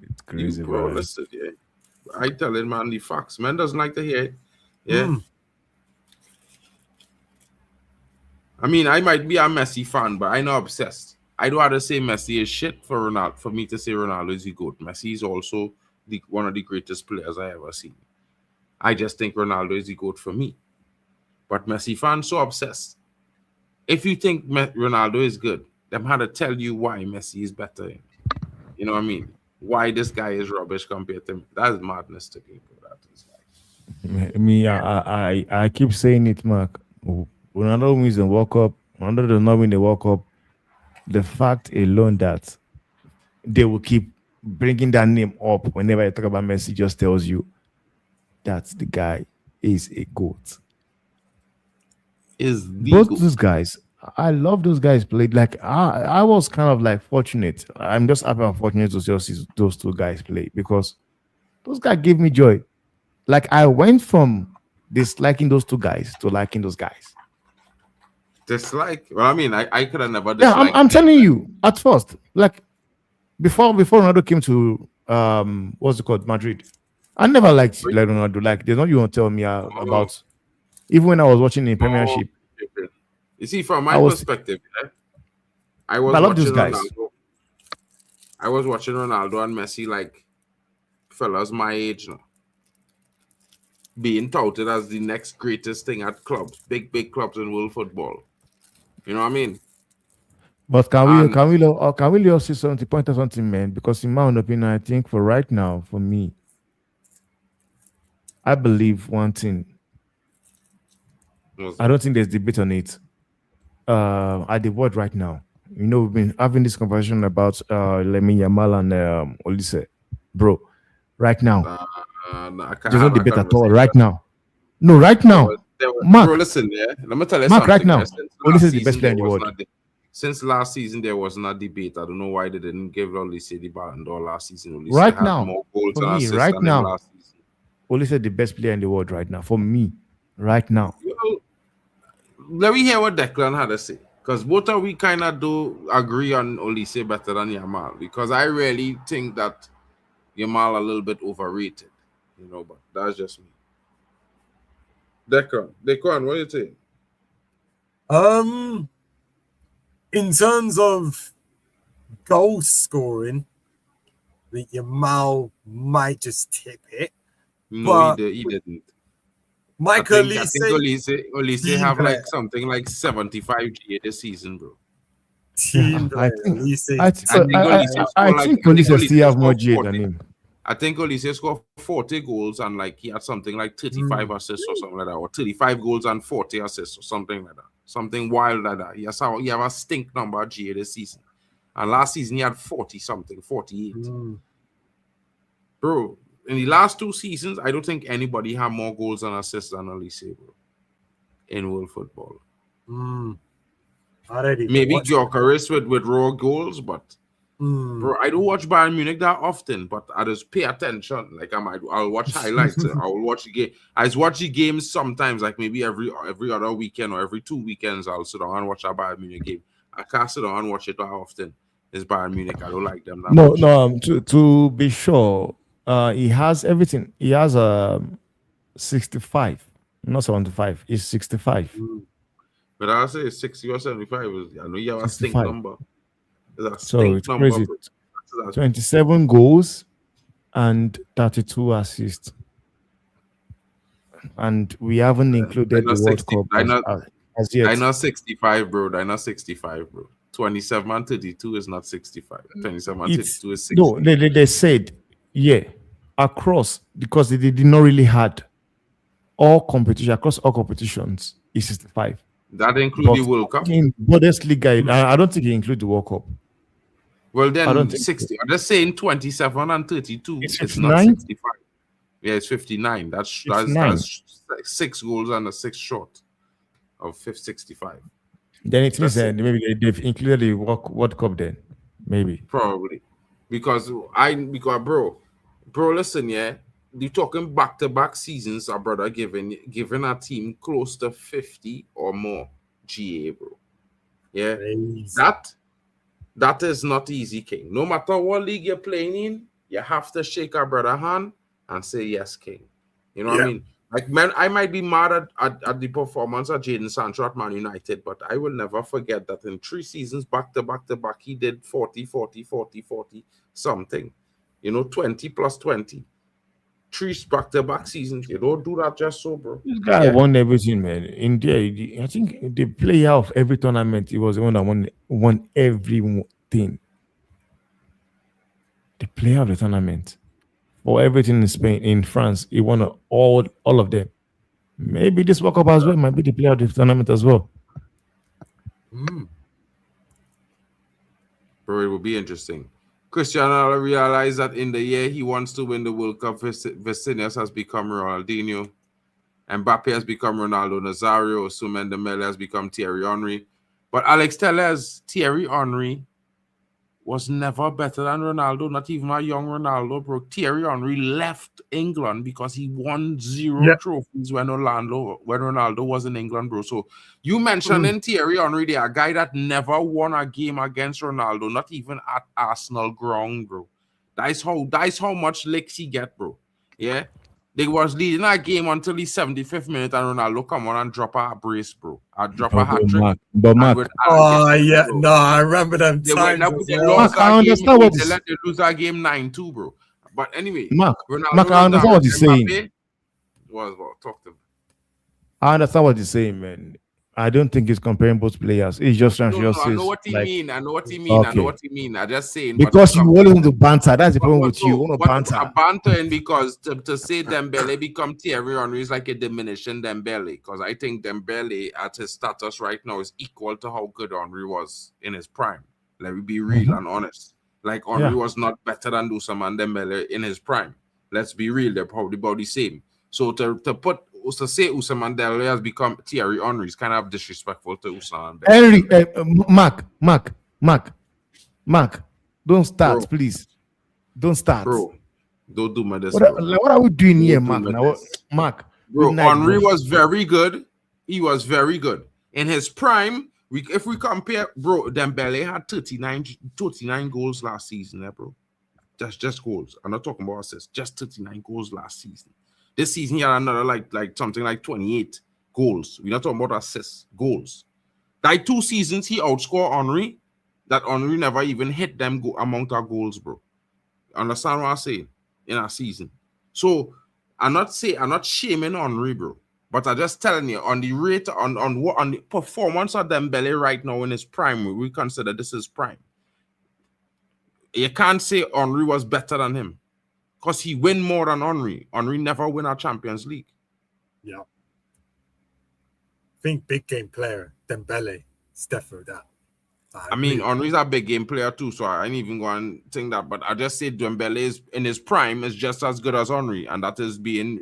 It's crazy, You, bro. bro. Listen, yeah. I tell him, man, the facts. Man doesn't like to hear it. Yeah. I mean, I might be a Messi fan, but I'm not obsessed. I'd rather say Messi is shit for Ronaldo. For me to say Ronaldo is the GOAT. Messi is also one of the greatest players I ever seen. I just think Ronaldo is the GOAT for me. But Messi fans so obsessed. If you think Ronaldo is good, them had to tell you why Messi is better. You know what I mean? Why this guy is rubbish compared to me. That is madness to me. Bro. That is like... Me, I keep saying it, Mark. Ronaldo wins the World Cup. Ronaldo does not win the World Cup. The fact alone that they will keep bringing that name up whenever I talk about Messi just tells you that the guy is a GOAT. Both GOAT. those guys, I love those guys played. Like I was kind of like fortunate. I'm just happy and fortunate to just see those two guys play because those guys gave me joy. Like I went from disliking those two guys to liking those guys. Dislike? Well, I mean, I could have never disliked. Yeah, I'm telling you, at first, like before Ronaldo came to what's it called, Madrid, I never liked like Ronaldo. Like there's not you want to tell me about. Even when I was watching the Premiership. You see, from my perspective, I was watching these guys. Ronaldo. I was watching Ronaldo and Messi like fellas my age now, being touted as the next greatest thing at clubs, big clubs in world football. You know what I mean? But can we also say something, point out something, man? Because in my own opinion, I think for right now, for me, I believe one thing. I don't think there's debate on it. At the world right now, you know, we've been having this conversation about Lamine Yamal and Olise, bro. Right now, there's no debate at all. Right now, no, right now, Mark. Bro, listen, yeah. Let me tell you Mark, something. right now, Olise is the best player in the world. Since last season, there was not debate. I don't know why they didn't give Olise the Ballon d'Or last season. Olise right had now, more goals for and me, assists right than now, last season. Olise the best player in the world right now. For me, right now. Let me hear what Declan had to say. Because both of we kind of do agree on Olise better than Yamal. Because I really think that Yamal a little bit overrated. You know, but that's just me. Declan, what do you think? In terms of goal scoring, I think Yamal might just tip it. No, he didn't. Michael I think Olise have like something like 75 GA this season, bro. I think Olise still have more GA than him. I think Olise scored 40 goals and like he had something like 35 assists or something like that, or 35 goals and 40 assists or something like that. Something wild like that. He have a stink number of GA this season. And last season he had 40 something, 48. Bro, in the last 2 seasons, I don't think anybody had more goals and assists than Olise, bro, in world football. Maybe Gyökeres with raw goals, but bro, I don't watch Bayern Munich that often, but I just pay attention. Like I'll watch highlights. I'll watch the game. I watch the games sometimes, like maybe every other weekend or every 2 weekends. I'll sit down and watch a Bayern Munich game. I can't sit down and watch it that often. It's Bayern Munich. I don't like them that much. No. To be sure, he has everything. He has 65, not 75. He's 65. But I'll say 60 or 75. I know you have a stink number. So it's crazy. 27 goals and 32 assists. And we haven't included the World Cup as yet. I know 65, bro. 27 and 32 is not 65. 27 and 32 is 60. No, they said, across, because they did not really had across all competitions is 65. That includes the World Cup? In Bundesliga, I don't think he includes the World Cup. Well, then 60. I'm just saying 27 and 32. It's not 65. Yeah, it's 59. That's 6 goals and a 6 short of 65. Then it means maybe they've included the World Cup then. Maybe. Probably. Because bro, listen, yeah. You talking back-to-back seasons, our brother giving our team close to 50 or more GA, bro. Yeah. Crazy. That is not easy, King. No matter what league you're playing in, you have to shake our brother hand and say yes, King. You know what I Yeah. mean? Like, man, I might be mad at the performance of Jadon Sancho at Man United, but I will never forget that in 3 seasons back to back, he did 40, 40, 40, 40 something. 20 plus 20. 3 back-to-back seasons. You don't do that just so, bro. This guy Yeah. won everything, man. In there, I think the player of every tournament, he was the one that won everything. The player of the tournament. For everything in Spain, in France, he won all of them. Maybe this World Cup as well might be the player of the tournament as well. Bro, it will be interesting. Cristiano realized that in the year he wants to win the World Cup, Vinicius has become Ronaldinho. Mbappe has become Ronaldo Nazario. Ousmane Dembele has become Thierry Henry. But Alex Tellez, Thierry Henry was never better than Ronaldo, not even a young Ronaldo, bro. Thierry Henry left England because he won 0 trophies when Ronaldo was in England, bro. So you mentioning Thierry Henry, a guy that never won a game against Ronaldo, not even at Arsenal ground, bro. That's how much licks he get, bro. Yeah. They was leading that game until the 75th minute, and Ronaldo come on and drop a brace, bro. Drop a hat trick. But Mark, Oh, yeah. No, I remember them They went times up, as they well. lost Mark, I that game. understand what They is let they lose that game 9-2, bro. But anyway, Mark. Ronaldo Mark, I understand what he's saying. Mbappe was what? Talk to me. I understand what he's saying, man. I don't think he's comparing both players. He's just trying to No, just I say, know what he like, mean. I know what he mean. I know okay. what he mean. I just saying. Because you always want to banter. That's the problem with you. You want to banter. I'm bantering because to say Dembele become Thierry Henry is like a diminishing Dembele. Because I think Dembele at his status right now is equal to how good Henry was in his prime. Let me be real and honest. Like Henry was not better than Ousmane Dembele in his prime. Let's be real. They're probably about the same. So to say Ousmane Dembele has become Thierry Henry is kind of disrespectful to Ousmane Dembele. Henry, Mark, don't start, Bro. please. Don't start. Bro, don't do me this, What are we doing here, Don't Mark? do me Now, this. Mark, Bro, good night, Henry bro. was very good. He was very good. In his prime, if we compare, bro, Dembele had 39 goals last season, bro. That's just goals. I'm not talking about assists. Just 39 goals last season. This season, he had another like something like 28 goals. We're not talking about assists, goals. Like 2 seasons, he outscored Henry. That Henry never even hit them amount of goals, bro. Understand what I'm saying? In a season. So I'm not shaming Henry, bro. But I'm just telling you, on the rate, on the performance of Dembele right now in his prime, we consider this is prime. You can't say Henry was better than him. Because he win more than Henry. Henry never win a Champions League. Yeah. I think big game player, Dembele, is definitely that. I mean, Henry's a big game player too, so I ain't even going to think that. But I just say Dembele is in his prime is just as good as Henry, and that is being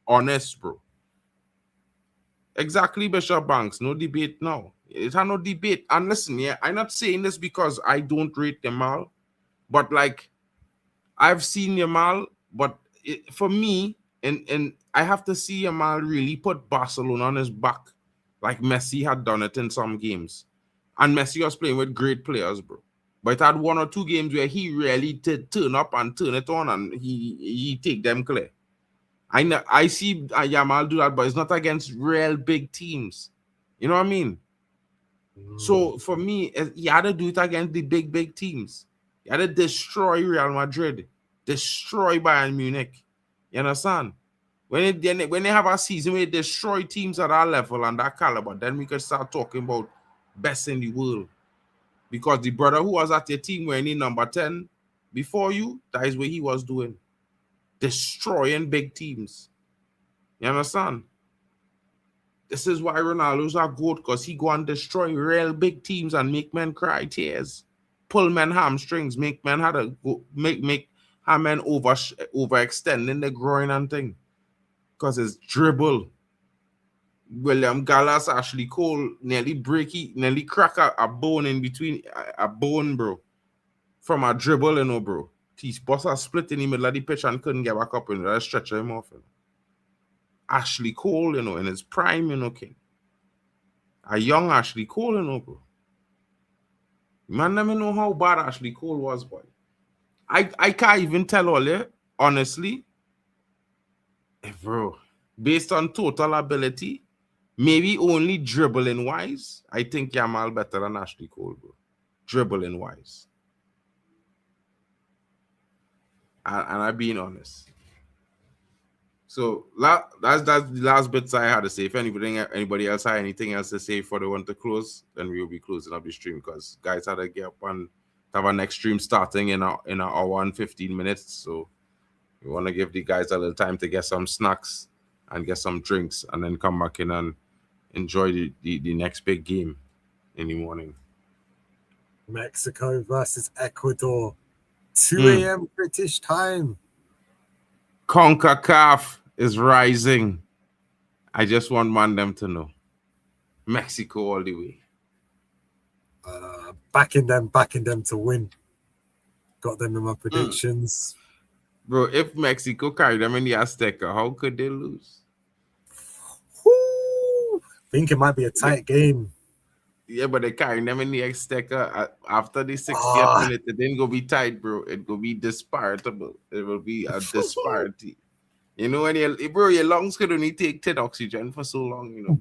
honest, bro. Exactly, Bishop Banks. No debate now. It's no debate. And listen, yeah, I'm not saying this because I don't rate Yamal, but like I've seen Yamal, but for me, and I have to see Yamal really put Barcelona on his back, like Messi had done it in some games. And Messi was playing with great players, bro. But it had 1 or 2 games where he really did turn up and turn it on, and he take them clear. I see Yamal do that, but it's not against real big teams. You know what I mean? So for me, you had to do it against the big teams. You had to destroy Real Madrid, destroy Bayern Munich. You understand? When they have a season where they destroy teams at that level and that caliber, then we could start talking about best in the world. Because the brother who was at your team wearing number 10 before you, that is what he was doing. Destroying big teams. You understand? This is why Ronaldo's a goat, because he go and destroy real big teams and make men cry tears. Pull men hamstrings, make men have to go, make have men overextending the groin and thing. Because it's dribble. William Gallas, Ashley Cole nearly crack a bone in between a bone, bro. from a dribble, you know, bro. His boss a split in the middle of the pitch and couldn't get back up, and you stretch him off. You know. Ashley Cole, you know, in his prime, you know, King. A young Ashley Cole, you know, bro. Man, let me know how bad Ashley Cole was, boy. I can't even tell all you, honestly. Bro, based on total ability, maybe only dribbling wise, I think Yamal better than Ashley Cole, bro. Dribbling wise. And I'm being honest. So that's the last bits I had to say. If anybody else had anything else to say before they want to close, then we will be closing up the stream because guys had to get up and have our next stream starting in an hour and 15 minutes. So we want to give the guys a little time to get some snacks and get some drinks and then come back in and enjoy the next big game in the morning. Mexico versus Ecuador. 2 a.m. British time. CONCACAF is rising. I just want them to know. Mexico all the way. Backing them to win. Got them in my predictions. Bro, if Mexico carried them in the Azteca, how could they lose? Woo! think it might be a tight game. Yeah, but they carrying them in the Azteca after the 60th minute. It didn't go be tight, bro. It will be disparatable. It will be a disparity. You know, when your lungs could only take 10 oxygen for so long, you know.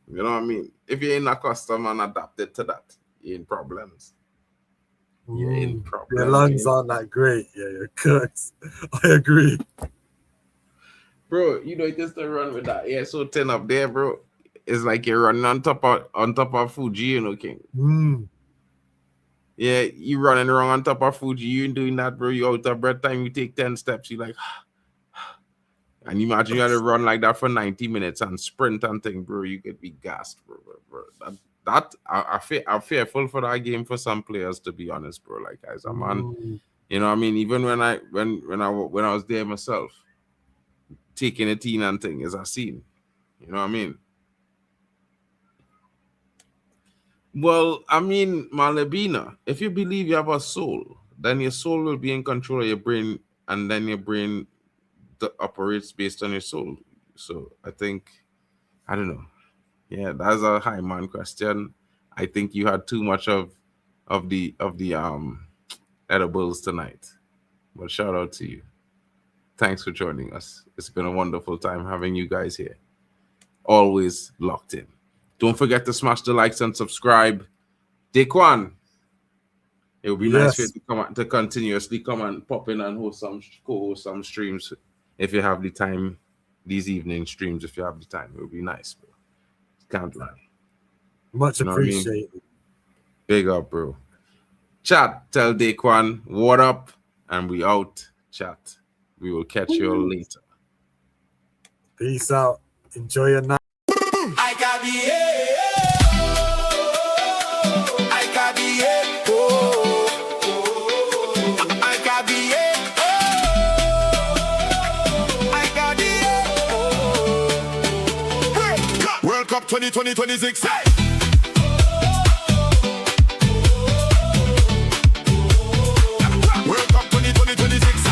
You know what I mean? If you're in accustomed and adapted to that, you're in problems. You're in problems. Your lungs aren't that great. Yeah, you're cooked. I agree. Bro, you know, just to run with that so 10 up there, bro. It's like you're running on top of Fuji, you know, King. Yeah, you running wrong on top of Fuji. You ain't doing that, bro. You out of breath time, you take 10 steps, you like, and imagine you had to run like that for 90 minutes and sprint and thing, bro. You could be gassed, bro. I'm fearful for that game for some players, to be honest, bro. Like, as a man, you know what I mean? Even when I was there myself, taking a teen and thing is a scene. You know what I mean? Well, I mean, Malabina, if you believe you have a soul, then your soul will be in control of your brain, and then your brain operates based on your soul. So I think, I don't know. Yeah, that's a high man question. I think you had too much of the edibles tonight. But shout out to you. Thanks for joining us. It's been a wonderful time having you guys here. Always locked in. Don't forget to smash the likes and subscribe. Daquan, it would be nice for you to come out, to continuously come and pop in and co-host some streams if you have the time. These evening streams, if you have the time, it would be nice, bro. Can't lie. Much appreciated. I mean? Big up, bro. Chat, tell Daquan what up, and we out. Chat. We will catch you all later. Peace out. Enjoy your night. I got the World Cup 2026. World Cup 2026.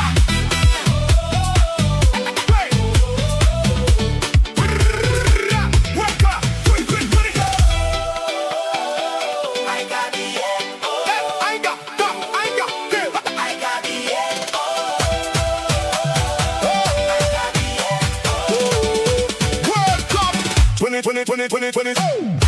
World Cup 2020.